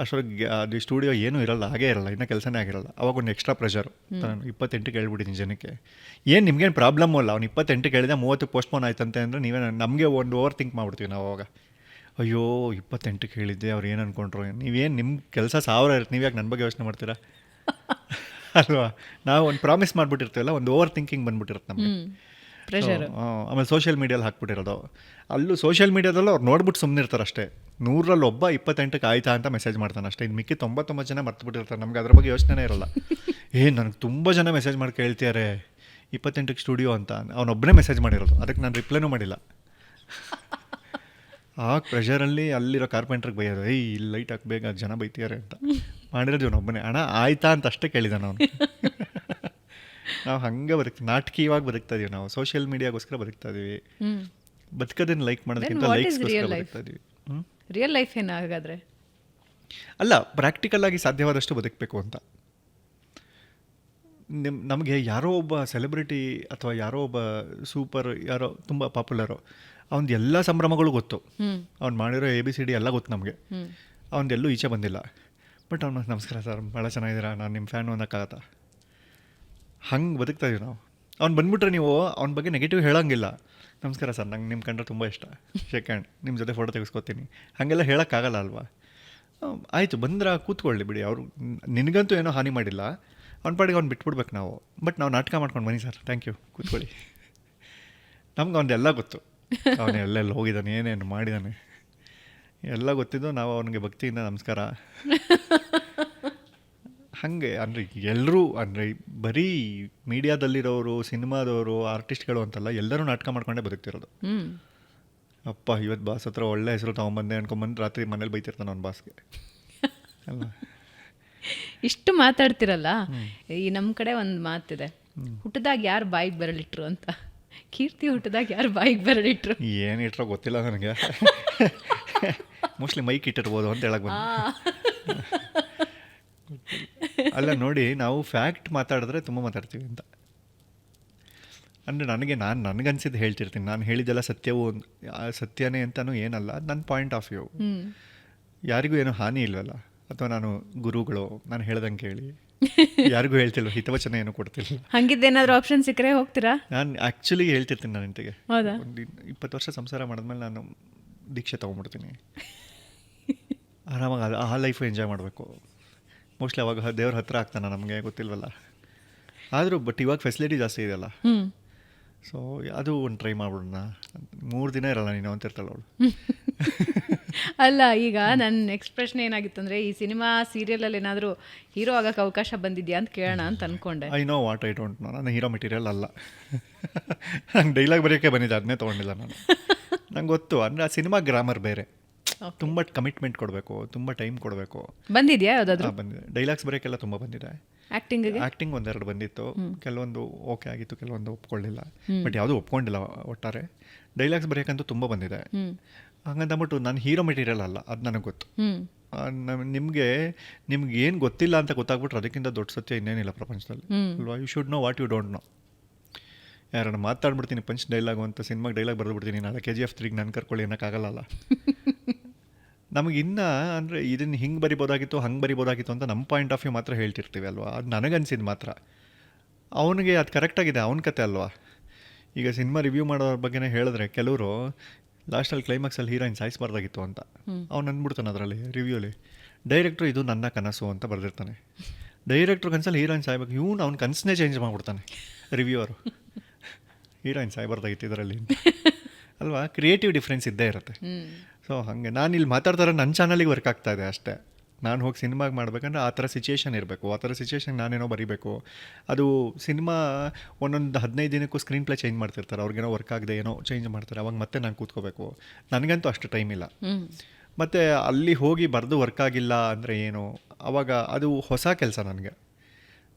ಅಷ್ಟೊಳಗೆ ಅದು ಸ್ಟುಡಿಯೋ ಏನೂ ಇರಲ್ಲ, ಹಾಗೇ ಇರಲ್ಲ, ಇನ್ನೂ ಕೆಲಸನೇ ಆಗಿರಲ್ಲ. ಅವಾಗ ಒಂದು ಎಕ್ಸ್ಟ್ರಾ ಪ್ರೆಷರು. ನಾನು 28ಕ್ಕೆ ಹೇಳ್ಬಿಟ್ಟಿದ್ದೀನಿ ಜನಕ್ಕೆ. ಏನು ನಿಮ್ಗೇನು ಪ್ರಾಬ್ಲಮ್ಮು ಅಲ್ಲ, ಅವ್ನು 28ಕ್ಕೆ ಹೇಳಿದೆ 30 ಪೋಸ್ಟ್ಪೋನ್ ಆಯ್ತಂತೆ ಅಂದರೆ ನೀವೇ ನಮಗೆ ಒಂದು ಓವರ್ ಥಿಂಕ್ ಮಾಡ್ಬಿಡ್ತೀವಿ ನಾವು ಅವಾಗ. ಅಯ್ಯೋ 28ಕ್ಕೆ ಹೇಳಿದ್ದೆ, ಅವ್ರು ಏನು ಅಂದ್ಕೊಂಡ್ರು, ನೀವೇನು ನಿಮ್ಮ ಕೆಲಸ 1000 ಇರುತ್ತೆ, ನೀವು ಯಾಕೆ ನನ್ನ ಬಗ್ಗೆ ಯೋಚನೆ ಮಾಡ್ತೀರಾ ಅಲ್ವಾ? ನಾವು ಒಂದು ಪ್ರಾಮಿಸ್ ಮಾಡಿಬಿಟ್ಟಿರ್ತೀವಲ್ಲ, ಒಂದು ಓವರ್ ಥಿಂಕಿಂಗ್ ಬಂದುಬಿಟ್ಟಿರುತ್ತೆ ನಮಗೆ. ಪ್ರೆಷರ್. ಆಮೇಲೆ ಸೋಷಿಯಲ್ ಮೀಡಿಯಲ್ಲಿ ಹಾಕ್ಬಿಟ್ಟಿರೋದು. ಅಲ್ಲೂ ಸೋಷಿಯಲ್ ಮೀಡಿಯಾದಲ್ಲೂ ಅವ್ರು ನೋಡ್ಬಿಟ್ಟು ಸುಮ್ಮನೆ ಇರ್ತಾರೆ ಅಷ್ಟೇ. 100ರಲ್ಲಿ ಒಬ್ಬ 28ಕ್ಕೆ ಆಯ್ತಾ ಅಂತ ಮೆಸೇಜ್ ಮಾಡ್ತಾನೆ ಅಷ್ಟೇ. ಇನ್ನು ಮಿಕ್ಕಿ 99 ಜನ ಮರ್ತು ಬಿಟ್ಟಿರ್ತಾರೆ. ನಮ್ಗೆ ಅದ್ರ ಬಗ್ಗೆ ಯೋಚನೆ ಇರೋಲ್ಲ. ನನಗೆ ತುಂಬ ಜನ ಮೆಸೇಜ್ ಮಾಡಿ ಕೇಳ್ತಿದ್ದಾರೆ 28ಕ್ಕೆ ಸ್ಟುಡಿಯೋ ಅಂತ. ಅವನೊಬ್ಬನೇ ಮೆಸೇಜ್ ಮಾಡಿರೋದು, ಅದಕ್ಕೆ ನಾನು ರಿಪ್ಲೈನೂ ಮಾಡಿಲ್ಲ. ಆ ಪ್ರೆಷರಲ್ಲಿ ಅಲ್ಲಿರೋ ಕಾರ್ಪೆಂಟ್ರಿಗೆ ಬೈಯೋದು, ಇಲ್ಲಿ ಲೈಟ್ ಹಾಕ್ಬೇಕು, ಜನ ಬೈತಿದ್ದಾರೆ ಅಂತ. ಮಾಡಿರೋದು ಇವನೊಬ್ಬನೇ. ಅಣ್ಣ ಆಯ್ತಾ ಅಂತ ಅಷ್ಟೇ ಕೇಳಿದ ನಾವು. ನಾವು ಹಂಗೆ ನಾಟಕೀಯವಾಗಿ ಬದುಕ್ತಾ ಇದೀವಿ. ನಾವು ಸೋಷಿಯಲ್ ಮೀಡಿಯಾಗೋಸ್ಕರ ಬದುಕ್ತಾ ಇದೀವಿ. ಬದುಕೋದನ್ನು ಲೈಕ್ ಮಾಡೋದಕ್ಕಿಂತ ಲೈಕ್ಸ್ಗೋಸ್ಕರ ಬದುಕ್ತಾ ಇದೀವಿ. ರಿಯಲ್ ಲೈಫ್ ಏನು ಹಾಗಾದರೆ? ಅಲ್ಲ, ಪ್ರಾಕ್ಟಿಕಲ್ ಆಗಿ ಸಾಧ್ಯವಾದಷ್ಟು ಬದುಕಬೇಕು ಅಂತ. ನಮಗೆ ಯಾರೋ ಒಬ್ಬ ಸೆಲೆಬ್ರಿಟಿ ಅಥವಾ ಯಾರೋ ಒಬ್ಬ ಸೂಪರ್, ಯಾರೋ ತುಂಬ ಪಾಪ್ಯುಲರು, ಅವನದು ಎಲ್ಲ ಸಂಭ್ರಮಗಳು ಗೊತ್ತು, ಅವ್ನು ಮಾಡಿರೋ ABCD ಎಲ್ಲ ಗೊತ್ತು ನಮಗೆ. ಅವನದೆಲ್ಲೂ ಈಚೆ ಬಂದಿಲ್ಲ. ಬಟ್ ಅವ್ನು ನಮಸ್ಕಾರ ಸರ್, ಭಾಳ ಚೆನ್ನಾಗಿದ್ದೀರಾ, ನಾನು ನಿಮ್ಮ ಫ್ಯಾನು ಅನ್ನೋಕ್ಕಾಗತ್ತಾ? ಹಂಗೆ ಬದುಕ್ತಾ ಇದೀವಿ ನಾವು. ಅವ್ನು ಬಂದುಬಿಟ್ರೆ ನೀವು ಅವ್ನ ಬಗ್ಗೆ ನೆಗೆಟಿವ್ ಹೇಳೋಂಗಿಲ್ಲ. ನಮಸ್ಕಾರ ಸರ್, ನಂಗೆ ನಿಮ್ಮ ಕಂಡ್ರೆ ತುಂಬ ಇಷ್ಟ, ಶೇಕ್ ಹ್ಯಾಂಡ್, ನಿಮ್ಮ ಜೊತೆ ಫೋಟೋ ತೆಗೆಸ್ಕೊತೀನಿ, ಹಾಗೆಲ್ಲ ಹೇಳೋಕ್ಕಾಗಲ್ಲ ಅಲ್ವಾ? ಆಯಿತು ಬಂದ್ರೆ ಕೂತ್ಕೊಳ್ಳಿ ಬಿಡಿ, ಅವರು ನಿನಗಂತೂ ಏನೋ ಹಾನಿ ಮಾಡಿಲ್ಲ, ಅವ್ನ ಪಾಡಿಗೆ ಅವ್ನು ಬಿಟ್ಬಿಡ್ಬೇಕು ನಾವು. ಬಟ್ ನಾವು ನಾಟಕ ಮಾಡ್ಕೊಂಡು ಬನ್ನಿ ಸರ್, ಥ್ಯಾಂಕ್ ಯು, ಕೂತ್ಕೊಳ್ಳಿ. ನಮ್ಗೆ ಅವನದೆಲ್ಲ ಗೊತ್ತು, ಅವನು ಎಲ್ಲೆಲ್ಲಿ ಹೋಗಿದ್ದಾನೆ, ಏನೇನು ಮಾಡಿದ್ದಾನೆ ಎಲ್ಲ ಗೊತ್ತಿದ್ದು ನಾವು ಅವನಿಗೆ ಭಕ್ತಿಯಿಂದ ನಮಸ್ಕಾರ. ಹಾಗೆ ಅಂದರೆ ಎಲ್ಲರೂ, ಅಂದರೆ ಬರೀ ಮೀಡಿಯಾದಲ್ಲಿರೋರು, ಸಿನಿಮಾದವರು, ಆರ್ಟಿಸ್ಟ್ಗಳು ಅಂತಲ್ಲ, ಎಲ್ಲರೂ ನಾಟಕ ಮಾಡ್ಕೊಂಡೇ ಬದುಕ್ತಿರೋದು. ಅಪ್ಪ ಇವತ್ತು ಬಾಸ್ ಹತ್ರ ಒಳ್ಳೆ ಹೆಸರು ತೊಗೊಂಬಂದೆ ಅನ್ಕೊಂಬಂದು ರಾತ್ರಿ ಮನೇಲಿ ಬೈತಿರ್ತಾನೆ ಅವ್ನ ಬಾಸ್ಗೆ ಅಲ್ಲ. ಇಷ್ಟು ಮಾತಾಡ್ತಿರಲ್ಲ, ಈ ನಮ್ಮ ಕಡೆ ಒಂದು ಮಾತಿದೆ, ಹುಟ್ಟದಾಗ ಯಾರು ಬಾಯಿಗೆ ಬರಲಿಟ್ರು ಅಂತ. ಕೀರ್ತಿ ಹುಟ್ಟದಾಗ ಯಾರು ಬಾಯಿಗೆ ಬರಲಿಟ್ರು? ಏನು ಇಟ್ರೋ ಗೊತ್ತಿಲ್ಲ ನನಗೆ. ಮೋಸ್ಟ್ಲಿ ಮೈಕ್ ಇಟ್ಟಿರ್ಬೋದು ಅಂತ ಹೇಳಕ್ ಬಂದ. ಅಲ್ಲ ನೋಡಿ, ನಾವು ಫ್ಯಾಕ್ಟ್ ಮಾತಾಡಿದ್ರೆ ತುಂಬ ಮಾತಾಡ್ತೀವಿ ಅಂತ. ಅಂದರೆ ನನಗನ್ಸಿದ್ದು ಹೇಳ್ತಿರ್ತೀನಿ. ನಾನು ಹೇಳಿದ್ದೆಲ್ಲ ಸತ್ಯನೇ ಅಂತಲೂ ಏನಲ್ಲ, ನನ್ನ ಪಾಯಿಂಟ್ ಆಫ್ ವ್ಯೂ. ಯಾರಿಗೂ ಏನೂ ಹಾನಿ ಇಲ್ವಲ್ಲ, ಅಥವಾ ನಾನು ಗುರುಗಳು ನಾನು ಹೇಳ್ದಂಗೆ ಕೇಳಿ ಯಾರಿಗೂ ಹೇಳ್ತಿಲ್ವ, ಹಿತವಚನ ಏನೂ ಕೊಡ್ತಿಲ್ಲ. ಹಂಗಿದ್ದೇನಾದ್ರೂ ಆಪ್ಷನ್ ಸಿಕ್ಕರೆ ಹೋಗ್ತೀರಾ? ನಾನು ಆ್ಯಕ್ಚುಲಿ ಹೇಳ್ತಿರ್ತೀನಿ ನನ್ನ ಹೆಂಡತಿಗೆ, ಹೌದಾ, ಒಂದು 20 ವರ್ಷ ಸಂಸಾರ ಮಾಡಿದ್ಮೇಲೆ ನಾನು ದೀಕ್ಷೆ ತೊಗೊಂಡ್ಬಿಡ್ತೀನಿ, ಆರಾಮಾಗಿ ಆ ಲೈಫು ಎಂಜಾಯ್ ಮಾಡಬೇಕು. ಮೋಸ್ಟ್ಲಿ ಅವಾಗ ದೇವ್ರ ಹತ್ರ ಆಗ್ತಾನೆ, ನಮಗೆ ಗೊತ್ತಿಲ್ವಲ್ಲ. ಆದರೂ ಬಟ್ ಇವಾಗ ಫೆಸಿಲಿಟಿ ಜಾಸ್ತಿ ಇದೆಯಲ್ಲ, ಸೊ ಅದು ಒಂದು ಟ್ರೈ ಮಾಡ್ಬಿಡೋಣ. 3 ದಿನ ಇರಲ್ಲ ನೀನು ಅಂತಿರ್ತಾಳೆ ಅವಳು. ಅಲ್ಲ, ಈಗ ನನ್ನ ನೆಕ್ಸ್ಟ್ ಪ್ರಶ್ನೆ ಏನಾಗಿತ್ತು ಅಂದರೆ, ಈ ಸಿನಿಮಾ ಸೀರಿಯಲಲ್ಲಿ ಏನಾದರೂ ಹೀರೋ ಆಗೋಕ್ಕೆ ಅವಕಾಶ ಬಂದಿದೆಯಾ ಅಂತ ಕೇಳೋಣ ಅಂತ ಅಂದ್ಕೊಂಡೆ. I know what I don't know. ನಾನು ಹೀರೋ ಮೆಟೀರಿಯಲ್ ಅಲ್ಲ. ನಂಗೆ ಡೈಲಾಗ್ ಬರೆಯೋಕ್ಕೆ ಬಂದಿದ್ದೆ, ಅದನ್ನೇ ತೊಗೊಂಡಿಲ್ಲ ನಾನು. ನಂಗೆ ಗೊತ್ತು, ಅಂದರೆ ಆ ಸಿನಿಮಾ ಗ್ರಾಮರ್ ಬೇರೆ, ತುಂಬ ಕಮಿಟ್ಮೆಂಟ್ ಕೊಡಬೇಕು, ತುಂಬ ಟೈಮ್ ಕೊಡಬೇಕು. ಬಂದಿದೆಯಾ ಯಾವುದಾದ್ರೂ? ಬಂದಿದೆ. ಡೈಲಾಗ್ಸ್ ಬರೆಯೋಕ್ಕೆಲ್ಲ ತುಂಬ ಬಂದಿದೆ. ಆ್ಯಕ್ಟಿಂಗ್ 1-2 ಬಂದಿತ್ತು, ಕೆಲವೊಂದು ಓಕೆ ಆಗಿತ್ತು, ಕೆಲವೊಂದು ಒಪ್ಕೊಳ್ಳಿಲ್ಲ. ಬಟ್ ಯಾವುದೂ ಒಪ್ಕೊಂಡಿಲ್ಲ ಒಟ್ಟಾರೆ. ಡೈಲಾಗ್ಸ್ ಬರೆಯೋಕ್ಕಂತೂ ತುಂಬ ಬಂದಿದೆ. ಹಂಗಂದ್ಬಿಟ್ಟು ನಾನು ಹೀರೋ ಮೆಟೀರಿಯಲ್ ಅಲ್ಲ, ಅದು ನನಗೆ ಗೊತ್ತು. ನಿಮ್ಗೆ ಏನು ಗೊತ್ತಿಲ್ಲ ಅಂತ ಗೊತ್ತಾಗ್ಬಿಟ್ರೆ ಅದಕ್ಕಿಂತ ದೊಡ್ಡ ಸತ್ಯ ಇನ್ನೇನಿಲ್ಲ ಪ್ರಪಂಚದಲ್ಲಿ ಅಲ್ವಾ? You should know what you don't know. ಯಾರನ್ನ ಮಾತಾಡ್ಬಿಡ್ತೀನಿ ಪಂಚ್ ಡೈಲಾಗು ಅಂತ, ಸಿನಿಮಾಗೆ ಡೈಲಾಗ್ ಬರೆದ್ಬಿಡ್ತೀನಿ, ನಾಳೆ KGF 3 ನಾನು ಕರ್ಕೊಳ್ಳಿ ಅನ್ನೋಕ್ಕಾಗಲ್ಲ. ನಮಗಿನ್ನ ಅಂದರೆ ಇದನ್ನು ಹಿಂಗೆ ಬರಿಬೋದಾಗಿತ್ತು, ಹಂಗೆ ಬರಿಬೋದಾಗಿತ್ತು ಅಂತ ನಮ್ಮ ಪಾಯಿಂಟ್ ಆಫ್ ವ್ಯೂ ಮಾತ್ರ ಹೇಳ್ತಿರ್ತೀವಿ ಅಲ್ವಾ? ಅದು ನನಗನ್ಸಿದ್ದು ಮಾತ್ರ. ಅವನಿಗೆ ಅದು ಕರೆಕ್ಟಾಗಿದೆ, ಅವನ ಕತೆ ಅಲ್ವಾ? ಈಗ ಸಿನಿಮಾ ರಿವ್ಯೂ ಮಾಡೋದ್ರ ಬಗ್ಗೆನೇ ಹೇಳಿದ್ರೆ, ಕೆಲವರು ಲಾಸ್ಟಲ್ಲಿ ಕ್ಲೈಮ್ಯಾಕ್ಸಲ್ಲಿ ಹೀರೋಯಿನ್ ಸಾಯಿಸಬಾರ್ದಾಗಿತ್ತು ಅಂತ ಅವ್ನು ಅಂದ್ಬಿಡ್ತಾನೆ ಅದರಲ್ಲಿ ರಿವ್ಯೂಲಿ. ಡೈರೆಕ್ಟ್ರು ಇದು ನನ್ನ ಕನಸು ಅಂತ ಬರೆದಿರ್ತಾನೆ. ಡೈರೆಕ್ಟ್ರು ಕನಸಲ್ಲಿ ಹೀರೋಯಿನ್ ಸಾಯ್ಬೇಕು, ಇವನು ಅವ್ನ ಕನಸನ್ನೇ ಚೇಂಜ್ ಮಾಡಿಬಿಡ್ತಾನೆ ರಿವ್ಯೂವರು. ಹೀರೋಯಿನ್ ಸಾಯ್ಬಾರ್ದಾಗಿತ್ತು ಇದರಲ್ಲಿ ಅಲ್ವಾ? ಕ್ರಿಯೇಟಿವ್ ಡಿಫ್ರೆನ್ಸ್ ಇದ್ದೇ ಇರುತ್ತೆ. ಸೊ ಹಾಗೆ ನಾನು ಇಲ್ಲಿ ಮಾತಾಡ್ತಾರೆ ನನ್ನ ಚಾನಲಿಗೆ ವರ್ಕ್ ಆಗ್ತಾ ಇದೆ ಅಷ್ಟೇ. ನಾನು ಹೋಗಿ ಸಿನಿಮಾಗೆ ಮಾಡ್ಬೇಕಂದ್ರೆ ಆ ಥರ ಸಿಚುಯೇಷನ್ ಇರಬೇಕು, ಆ ಥರ ಸಿಚುಯೇಷನ್ ನಾನೇನೋ ಬರೀಬೇಕು. ಅದು ಸಿನಿಮಾ ಒಂದೊಂದು 15 ದಿನಕ್ಕೂ ಸ್ಕ್ರೀನ್ ಪ್ಲೇ ಚೇಂಜ್ ಮಾಡ್ತಿರ್ತಾರೆ, ಅವ್ರಿಗೇನೋ ವರ್ಕ್ ಆಗದೆ ಏನೋ ಚೇಂಜ್ ಮಾಡ್ತಾರೆ, ಅವಾಗ ಮತ್ತೆ ನಾನು ಕೂತ್ಕೋಬೇಕು. ನನಗಂತೂ ಅಷ್ಟು ಟೈಮ್ ಇಲ್ಲ. ಮತ್ತು ಅಲ್ಲಿ ಹೋಗಿ ಬರೆದು ವರ್ಕ್ ಆಗಿಲ್ಲ ಅಂದರೆ ಏನು, ಆವಾಗ ಅದು ಹೊಸ ಕೆಲಸ ನನಗೆ.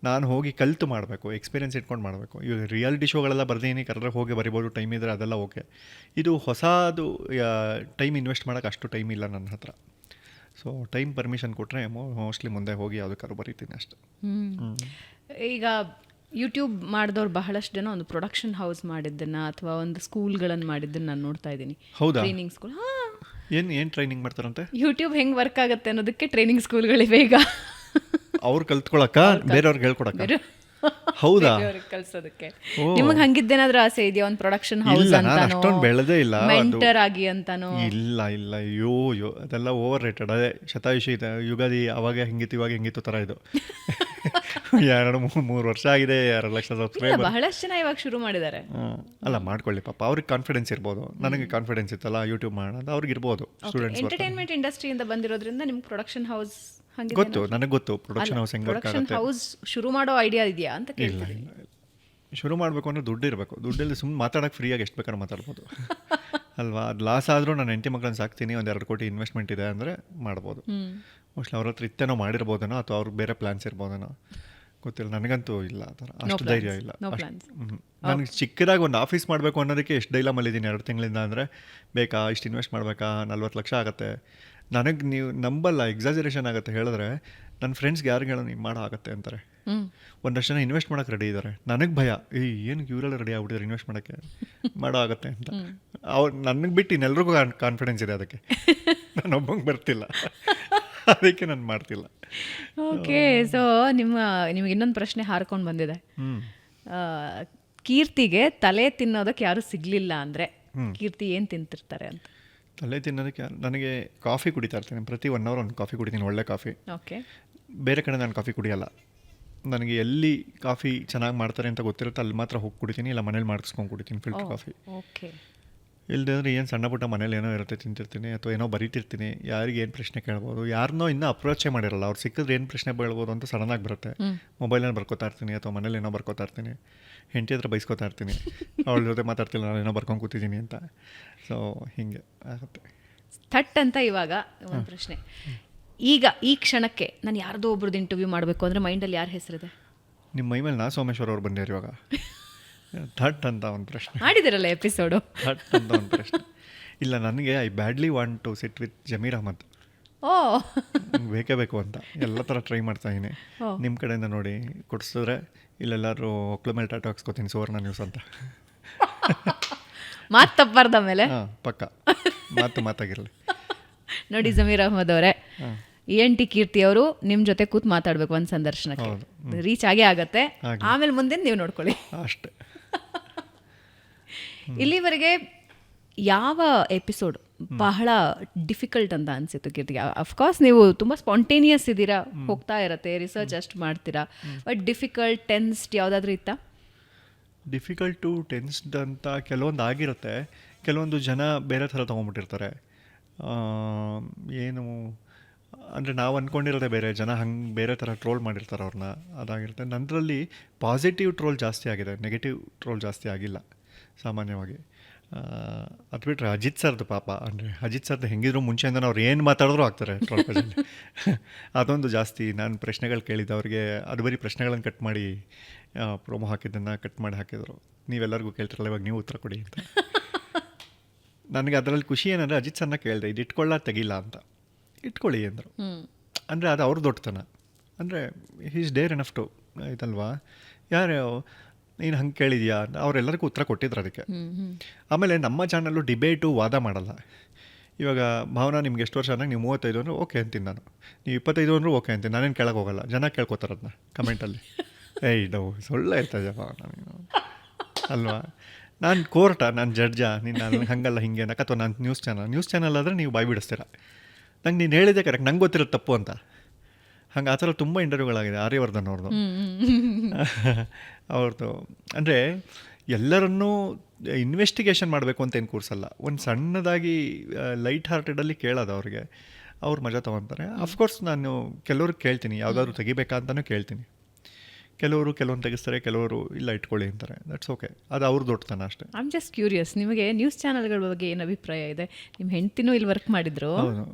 ನಾನು ಹೋಗಿ ಕಲಿತು ಮಾಡಬೇಕು, ಎಕ್ಸ್ಪೀರಿಯೆನ್ಸ್ ಇಟ್ಕೊಂಡು ಮಾಡಬೇಕು. ಇವಾಗ ರಿಯಾಲಿಟಿ ಶೋಗಳೆಲ್ಲ ಬರ್ದೀನಿ, ಕರೆದ್ರೆ ಹೋಗಿ ಬರಿಬೋದು, ಟೈಮ್ ಇದ್ದರೆ ಅದೆಲ್ಲ ಓಕೆ. ಇದು ಹೊಸದು ಟೈಮ್ ಇನ್ವೆಸ್ಟ್ ಮಾಡೋಕ್ಕೆ ಅಷ್ಟು ಟೈಮ್ ಇಲ್ಲ ನನ್ನ ಹತ್ರ. ಸೊ ಟೈಮ್ ಪರ್ಮಿಷನ್ ಕೊಟ್ಟರೆ ಮೋಸ್ಟ್ಲಿ ಮುಂದೆ ಹೋಗಿ ಯಾವುದಕ್ಕಾದ್ರು ಬರೀತೀನಿ ಅಷ್ಟೆ. ಈಗ ಯೂಟ್ಯೂಬ್ ಮಾಡಿದವ್ರು ಬಹಳಷ್ಟು ಜನ ಒಂದು ಪ್ರೊಡಕ್ಷನ್ ಹೌಸ್ ಮಾಡಿದ್ದನ್ನು ಅಥವಾ ಒಂದು ಸ್ಕೂಲ್ಗಳನ್ನು ಮಾಡಿದ್ದನ್ನು ನಾನು ನೋಡ್ತಾ ಇದ್ದೀನಿ. ಹೌದಾ? Training school. ಏನು ಟ್ರೈನಿಂಗ್ ಮಾಡ್ತಾರಂತೆ? ಯೂಟ್ಯೂಬ್ ಹೆಂಗೆ ವರ್ಕ್ ಆಗುತ್ತೆ ಅನ್ನೋದಕ್ಕೆ ಟ್ರೈನಿಂಗ್ ಸ್ಕೂಲ್ಗಳಿವೆ ಈಗ. ಅವ್ರು ಕಲ್ತ್ಕೊಳಕ್ಕ ಬೇರೆಯವ್ರಿಗೆ ಹೇಳ್ಕೊಡಕ್ಕ? ಹೌದಾ? ಕಲ್ಸೋದಕ್ಕೆ. ನಿಮಗೆ ಹಂಗಿದ್ದೇನಾದ್ರೂ ಆಸೆ ಇದೆಯಾ ಒಂದು ಪ್ರೊಡಕ್ಷನ್ ಹೌಸ್ ಅಂತ? ಅಷ್ಟೊಂದು ಬೆಳೆದೇ ಇಲ್ಲ. ಮೆಂಟರ್ ಆಗಿ ಅಂತಾನೋ? ಇಲ್ಲ ಅಯ್ಯೋ ಅದೆಲ್ಲ ಓವರ್ ರೇಟೆಡ್. ಅದೇ ಶತಾಯುಷಿ ಯುಗಾದಿ ಅವಾಗ ಹೆಂಗಿತ್ತು ಇವಾಗ ಹೆಂಗಿತ್ತು ಥರ ಇದು. 2-3 ವರ್ಷ ಆಗಿದೆ, 2 ಲಕ್ಷ ಸಬ್ಸ್ಕ್ರೈಬರ್. ಬಹಳಷ್ಟು ಜನ ಇವಾಗ ಶುರು ಮಾಡಿದ್ದಾರೆ. ಅಲ್ಲ ಮಾಡ್ಕೊಳ್ಳಿ ಪಾಪ, ಅವ್ರಿಗೆ ಕಾನ್ಫಿಡೆನ್ಸ್ ಇರ್ಬೋದು. ನನಗೆ ಕಾನ್ಫಿಡೆನ್ಸ್ ಇತ್ತಲ್ಲ ಯೂಟ್ಯೂಬ್ ಮಾಡೋದು, ಅವ್ರಿಗೆ ಇರ್ಬೋದು. ಸ್ಟೂಡೆಂಟ್ಸ್ ಎಂಟರ್ಟೈನ್ಮೆಂಟ್ ಇಂಡಸ್ಟ್ರಿಯಿಂದ ಬಂದಿರೋದ್ರಿಂದ ನಿಮ್ಗೆ ಪ್ರೊಡಕ್ಷನ್ ಹೌಸ್ ಗೊತ್ತು, ನನಗೆ ಗೊತ್ತು ಪ್ರೊಡಕ್ಷನ್ ಹೌಸ್ ಹೆಂಗೆ ವರ್ಕ್ ಆಗುತ್ತೆ. ಹೌಸ್ ಶುರು ಮಾಡೋ ಐಡಿಯಾ ಇದೆಯಾ ಅಂತ ಇಲ್ಲ, ಶುರು ಮಾಡಬೇಕು ಅಂದರೆ ದುಡ್ಡು ಇರಬೇಕು. ದುಡ್ಡಲ್ಲಿ ಸುಮ್ಮನೆ ಮಾತಾಡೋಕ್ಕೆ ಫ್ರೀಯಾಗಿ ಎಷ್ಟು ಬೇಕಾದ್ರೂ ಮಾತಾಡ್ಬೋದು ಅಲ್ವಾ? ಅದು ಲಾಸ್ ಆದರೂ ನಾನು 8 ಮಕ್ಕಳನ್ನ ಸಾಕ್ತೀನಿ, 1-2 ಕೋಟಿ ಇನ್ವೆಸ್ಟ್ಮೆಂಟ್ ಇದೆ ಅಂದರೆ ಮಾಡ್ಬೋದು. ಮೋಸ್ಟ್ಲಿ ಅವ್ರ ಹತ್ರ ಇತ್ತೇನೋ ಮಾಡಿರ್ಬೋದೇನೋ, ಅಥವಾ ಅವ್ರಿಗೆ ಬೇರೆ ಪ್ಲ್ಯಾನ್ಸ್ ಇರ್ಬೋದೇನೋ, ಗೊತ್ತಿಲ್ಲ. ನನಗಂತೂ ಇಲ್ಲ ಆ ಥರ, ಅಷ್ಟು ಧೈರ್ಯ ಇಲ್ಲ. ನನಗೆ ಚಿಕ್ಕದಾಗಿ ಒಂದು ಆಫೀಸ್ ಮಾಡಬೇಕು ಅನ್ನೋದಕ್ಕೆ ಎಷ್ಟು ಡೈಲಾಮಲ್ಲಿದ್ದೀನಿ 2 ತಿಂಗಳಿಂದ. ಅಂದರೆ ಬೇಕಾ, ಇಷ್ಟು ಇನ್ವೆಸ್ಟ್ ಮಾಡಬೇಕಾ, 40 ಲಕ್ಷ ಆಗುತ್ತೆ. ನನಗೆ ನೀವು ನಂಬಲ್ಲ, ಎಕ್ಸಾಜರೇಷನ್ ಆಗುತ್ತೆ ಹೇಳಿದ್ರೆ. ನನ್ನ ಫ್ರೆಂಡ್ಸ್ಗೆ ಯಾರಿಗೆ ಹೇಳೋ ನೀವು ಮಾಡೋ ಆಗುತ್ತೆ ಅಂತಾರೆ. ಒಂದಷ್ಟು ಜನ ಇನ್ವೆಸ್ಟ್ ಮಾಡೋಕ್ಕೆ ರೆಡಿ ಇದ್ದಾರೆ. ನನಗೆ ಭಯ, ಏನು ಇವರೆಲ್ಲ ರೆಡಿ ಆಗ್ಬಿಟ್ಟಿದ್ದಾರೆ ಇನ್ವೆಸ್ಟ್ ಮಾಡೋಕ್ಕೆ, ಮಾಡೋ ಆಗುತ್ತೆ ಅಂತ. ಅವ್ರು ನನಗೆ ಬಿಟ್ಟು ಇನ್ನೆಲ್ರಿಗೂ ಕಾನ್ಫಿಡೆನ್ಸ್ ಇದೆ ಅದಕ್ಕೆ, ನಾನು ಒಬ್ಬಂಗೆ ಬರ್ತಿಲ್ಲ, ಅದಕ್ಕೆ ನಾನು ಮಾಡ್ತಿಲ್ಲ. ಓಕೆ. ಸೊ ನಿಮ್ಗೆ ಇನ್ನೊಂದು ಪ್ರಶ್ನೆ ಹಾರ್ಕೊಂಡು ಬಂದಿದೆ. ಕೀರ್ತಿಗೆ ತಲೆ ತಿನ್ನೋದಕ್ಕೆ ಯಾರು ಸಿಗಲಿಲ್ಲ ಅಂದರೆ ಕೀರ್ತಿ ಏನು ತಿಂತಿರ್ತಾರೆ ಅಂತ? ತಲೆ ತಿನ್ನೋದಕ್ಕೆ ನನಗೆ ಕಾಫಿ ಕುಡಿತಾ ಇರ್ತೀನಿ. ಪ್ರತಿ 1 ಅವರ್ ಒಂದು ಕಾಫಿ ಕುಡಿತೀನಿ, ಒಳ್ಳೆ ಕಾಫಿ. ಓಕೆ. ಬೇರೆ ಕಡೆ ನಾನು ಕಾಫಿ ಕುಡಿಯಲ್ಲ. ನನಗೆ ಎಲ್ಲಿ ಕಾಫಿ ಚೆನ್ನಾಗಿ ಮಾಡ್ತಾರೆ ಅಂತ ಗೊತ್ತಿರುತ್ತೆ ಅಲ್ಲಿ ಮಾತ್ರ ಹೋಗಿ ಕುಡಿತೀನಿ, ಇಲ್ಲ ಮನೇಲಿ ಮಾಡಿಸ್ಕೊಂಡು ಕುಡಿತೀನಿ ಫಿಲ್ಟರ್ ಕಾಫಿ. ಓಕೆ. ಇಲ್ಲದೆ ಏನು ಸಣ್ಣ ಪುಟ್ಟ ಮನೇಲಿ ಏನೋ ಇರುತ್ತೆ ತಿಂತಿರ್ತೀನಿ, ಅಥವಾ ಏನೋ ಬರೀತಿರ್ತೀನಿ. ಯಾರಿಗೆ ಏನು ಪ್ರಶ್ನೆ ಕೇಳ್ಬೋದು, ಯಾರನ್ನೋ ಇನ್ನೂ ಅಪ್ರೋಚೇ ಮಾಡಿರಲ್ಲ, ಅವ್ರು ಸಿಕ್ಕಿದ್ರೆ ಏನು ಪ್ರಶ್ನೆ ಬೀಳ್ಬೋದು ಅಂತ ಸಡನ್ನಾಗಿ ಬರುತ್ತೆ. ಮೊಬೈಲಲ್ಲಿ ಬರ್ಕೋತಾ ಇರ್ತೀನಿ, ಅಥವಾ ಮನೇಲಿ ಏನೋ ಬರ್ಕೋತಾ ಇರ್ತೀನಿ, ಹೆಂಡತಿ ಹತ್ರ ಬೈಸ್ಕೋತಾ ಇರ್ತೀನಿ, ಅವಳ ಜೊತೆ ಮಾತಾಡ್ತಿಲ್ಲ, ನಾನು ಏನೋ ಬರ್ಕೊಂಡು ಕೂತಿದ್ದೀನಿ ಅಂತ. ಸೊ ಹೀಗೆ ಆಗುತ್ತೆ. ಥಟ್ ಅಂತ ಇವಾಗ ಒಂದು ಪ್ರಶ್ನೆ. ಈಗ ಈ ಕ್ಷಣಕ್ಕೆ ನಾನು ಯಾರ್ದೋ ಒಬ್ರದ್ದು ಇಂಟರ್ವ್ಯೂ ಮಾಡಬೇಕು ಅಂದರೆ ಮೈಂಡಲ್ಲಿ ಯಾರ ಹೆಸರಿದೆ? ನಿಮ್ಮ ಮೈ ಮೇಲೆ ಸೋಮೇಶ್ವರ್ ಅವ್ರು ಬಂದಿದ್ದಾರೆ ಇವಾಗ. ಥಟ್ ಅಂತ ಒಂದು ಪ್ರಶ್ನೆ ಮಾಡಿದಿರಲ್ಲ ಎಪಿಸೋಡು. ಥಟ್ ಅಂತ ಒಂದು ಪ್ರಶ್ನೆ ಇಲ್ಲ ನನಗೆ. I badly want to sit with Zameer Ahmed. ಬೇಕೇ ಬೇಕು ಅಂತ ಎಲ್ಲ ಥರ ಟ್ರೈ ಮಾಡ್ತಾ ಇದ್ದೀನಿ. ನಿಮ್ಮ ಕಡೆಯಿಂದ ನೋಡಿ ಕೊಡಿಸಿದ್ರೆ ಇಲ್ಲೆಲ್ಲರೂ ಒಕ್ಲ ಮೇಲೆ ಟಾಟಾ ಹಾಕ್ಸ್ಕೊತೀನಿ, ಸುವರ್ಣ ನ್ಯೂಸ್ ಅಂತ. ಮಾತು ತಪ್ಪಾರ್ದ ಮೇಲೆ ಪಕ್ಕ ಮಾತಾಗಿರಲಿ. ನೋಡಿ ಜಮೀರ್ ಅಹಮದ್ ಅವರೇ, ENT ಕೀರ್ತಿ ಅವರು ನಿಮ್ಮ ಜೊತೆ ಕೂತ್ ಮಾತಾಡ್ಬೇಕು ಒಂದು ಸಂದರ್ಶನಕ್ಕೆ. ರೀಚ್ ಆಗೇ ಆಗತ್ತೆ, ಆಮೇಲೆ ಮುಂದೆ ನೀವು ನೋಡ್ಕೊಳ್ಳಿ ಅಷ್ಟೇ. ಇಲ್ಲಿವರೆಗೆ ಯಾವ ಎಪಿಸೋಡ್ ಬಹಳ ಡಿಫಿಕಲ್ಟ್ ಅಂತ ಅನಿಸಿತ್ತು ಕೀರ್ತಿಗೆ? ಅಫ್ಕೋರ್ಸ್ ನೀವು ತುಂಬ ಸ್ಪಾಂಟೇನಿಯಸ್ ಇದ್ದೀರಾ, ಹೋಗ್ತಾ ಇರತ್ತೆ, ರಿಸರ್ಚ್ ಅಷ್ಟು ಮಾಡ್ತೀರಾ, ಬಟ್ ಡಿಫಿಕಲ್ಟ್, ಟೆನ್ಸ್ಡ್ ಯಾವುದಾದ್ರೂ ಇತ್ತಾ? ಡಿಫಿಕಲ್ಟು ಟೆನ್ಸ್ಡ್ ಅಂತ ಕೆಲವೊಂದು ಆಗಿರುತ್ತೆ. ಕೆಲವೊಂದು ಜನ ಬೇರೆ ಥರ ತೊಗೊಂಡ್ಬಿಟ್ಟಿರ್ತಾರೆ. ಏನು ಅಂದರೆ ನಾವು ಅಂದ್ಕೊಂಡಿರೋದೇ ಬೇರೆ, ಜನ ಹಂಗೆ ಬೇರೆ ಥರ ಟ್ರೋಲ್ ಮಾಡಿರ್ತಾರೆ ಅವ್ರನ್ನ, ಅದಾಗಿರುತ್ತೆ. ನನ್ನದ್ರಲ್ಲಿ ಪಾಸಿಟಿವ್ ಟ್ರೋಲ್ ಜಾಸ್ತಿ ಆಗಿದೆ, ನೆಗೆಟಿವ್ ಟ್ರೋಲ್ ಜಾಸ್ತಿ ಆಗಿಲ್ಲ ಸಾಮಾನ್ಯವಾಗಿ. ಅದು ಬಿಟ್ಟರೆ ಅಜಿತ್ ಸರ್ದು ಪಾಪ, ಅಂದರೆ ಅಜಿತ್ ಸರ್ದು ಹೆಂಗಿದ್ರು ಮುಂಚೆಯಿಂದ ಅವ್ರು ಏನು ಮಾತಾಡಿದ್ರು ಆಗ್ತಾರೆ ಟ್ರೋಲ್ ಪೇಜಲ್ಲಿ. ಅದೊಂದು ಜಾಸ್ತಿ. ನಾನು ಪ್ರಶ್ನೆಗಳು ಕೇಳಿದ್ದೆ ಅವ್ರಿಗೆ, ಅದು ಬರೀ ಪ್ರಶ್ನೆಗಳನ್ನು ಕಟ್ ಮಾಡಿ ಪ್ರೊಮೋ ಹಾಕಿದ್ದನ್ನು ಕಟ್ ಮಾಡಿ ಹಾಕಿದರು. ನೀವೆಲ್ಲರಿಗೂ ಕೇಳ್ತಿರಲ್ಲ, ಇವಾಗ ನೀವು ಉತ್ತರ ಕೊಡಿ ಅಂತ. ನನಗೆ ಅದರಲ್ಲಿ ಖುಷಿ ಏನಂದರೆ ಅಜಿತ್ ಸರ್ನ ಕೇಳಿದೆ, ಇದು ಇಟ್ಕೊಳ್ಳ ತೆಗಿಲ್ಲ ಅಂತ. ಇಟ್ಕೊಳ್ಳಿ ಅಂದರು. ಅಂದರೆ ಅದು ಅವ್ರ ದೊಡ್ಡತನ. ಅಂದರೆ ಈಸ್ ಡೇರ್ ಎನಫ್ ಟು ಇದಲ್ವಾ, ಯಾರು ನೀನು ಹಂಗೆ ಕೇಳಿದ್ಯಾ ಅಂತ ಅವರೆಲ್ಲರಿಗೂ ಉತ್ತರ ಕೊಟ್ಟಿದ್ರು ಅದಕ್ಕೆ. ಆಮೇಲೆ ನಮ್ಮ ಚಾನಲ್ಲು ಡಿಬೇಟು ವಾದ ಮಾಡಲ್ಲ. ಇವಾಗ ಭಾವನಾ ನಿಮ್ಗೆ ಎಷ್ಟು ವರ್ಷ ಅಂದಾಗ ನೀವು 35 ಅಂದರೆ ಓಕೆ ಅಂತೀನಿ ನಾನು, ನೀವು 25 ಅಂದರೂ ಓಕೆ ಅಂತೀನಿ, ನಾನೇನು ಕೇಳಕ್ಕೆ ಹೋಗಲ್ಲ. ಜನ ಕೇಳ್ಕೊತಾರೆ ಅದನ್ನ ಕಮೆಂಟಲ್ಲಿ. ಡೌ ಸೊಳ್ಳೆ ಇರ್ತದೆ ಭಾವನಾ ನೀನು ಅಲ್ವಾ? ನಾನು ಕೋರ್ಟಾ, ನಾನು ಜಡ್ಜಾ? ನೀನು ನನಗೆ ಹಂಗಲ್ಲ ಹಿಂಗೆ ಅನ್ನಕ್ಕೆ, ಅಥವಾ ನಾನು ನ್ಯೂಸ್ ಚಾನಲ್ ಆದರೆ ನೀವು ಬಾಯಿ ಬಿಡಿಸ್ತೀರ. ನಂಗೆ ನೀನು ಹೇಳಿದೆ ಕರೆಕ್ಟ್, ನಂಗೆ ಗೊತ್ತಿರೋದು ತಪ್ಪು ಅಂತ. ಹಂಗೆ ಆ ಥರ ತುಂಬ ಇಂಟರ್ವ್ಯೂಗಳಾಗಿದೆ. ಆರ್ಯವರ್ಧನ್ ಅವ್ರದ್ದು ಅಂದರೆ ಎಲ್ಲರನ್ನೂ ಇನ್ವೆಸ್ಟಿಗೇಷನ್ ಮಾಡಬೇಕು ಅಂತ ಏನು ಕೂರಿಸಲ್ಲ, ಒಂದು ಸಣ್ಣದಾಗಿ ಲೈಟ್ ಹಾರ್ಟೆಡಲ್ಲಿ ಕೇಳೋದು ಅವ್ರಿಗೆ. ಅವ್ರು ಮಜಾ ತೊಗೊತಾರೆ. ಅಫ್ಕೋರ್ಸ್ ನಾನು ಕೆಲವ್ರಿಗೆ ಕೇಳ್ತೀನಿ, ಯಾವುದಾದ್ರು ತೆಗಿಬೇಕಾ ಅಂತಲೂ ಕೇಳ್ತೀನಿ. ಕೆಲವರು ಕೆಲವೊಂದು ತೆಗಿಸ್ತಾರೆ, ಕೆಲವರು ಇಲ್ಲ ಇಟ್ಕೊಳ್ಳಿ ಅಂತಾರೆ. ದಟ್ಸ್ ಓಕೆ, ಅದು ಅವ್ರ ದೊಡ್ಡತನ ಅಷ್ಟೇ. ಐ ಆಮ್ ಜಸ್ಟ್ ಕ್ಯೂರಿಯಸ್, ನಿಮಗೆ ನ್ಯೂಸ್ ಚಾನಲ್ಗಳ ಬಗ್ಗೆ ಏನು ಅಭಿಪ್ರಾಯ ಇದೆ? ನಿಮ್ಮ ಹೆಂಡ್ತಿನೂ ಇಲ್ಲಿ ವರ್ಕ್ ಮಾಡಿದ್ರು,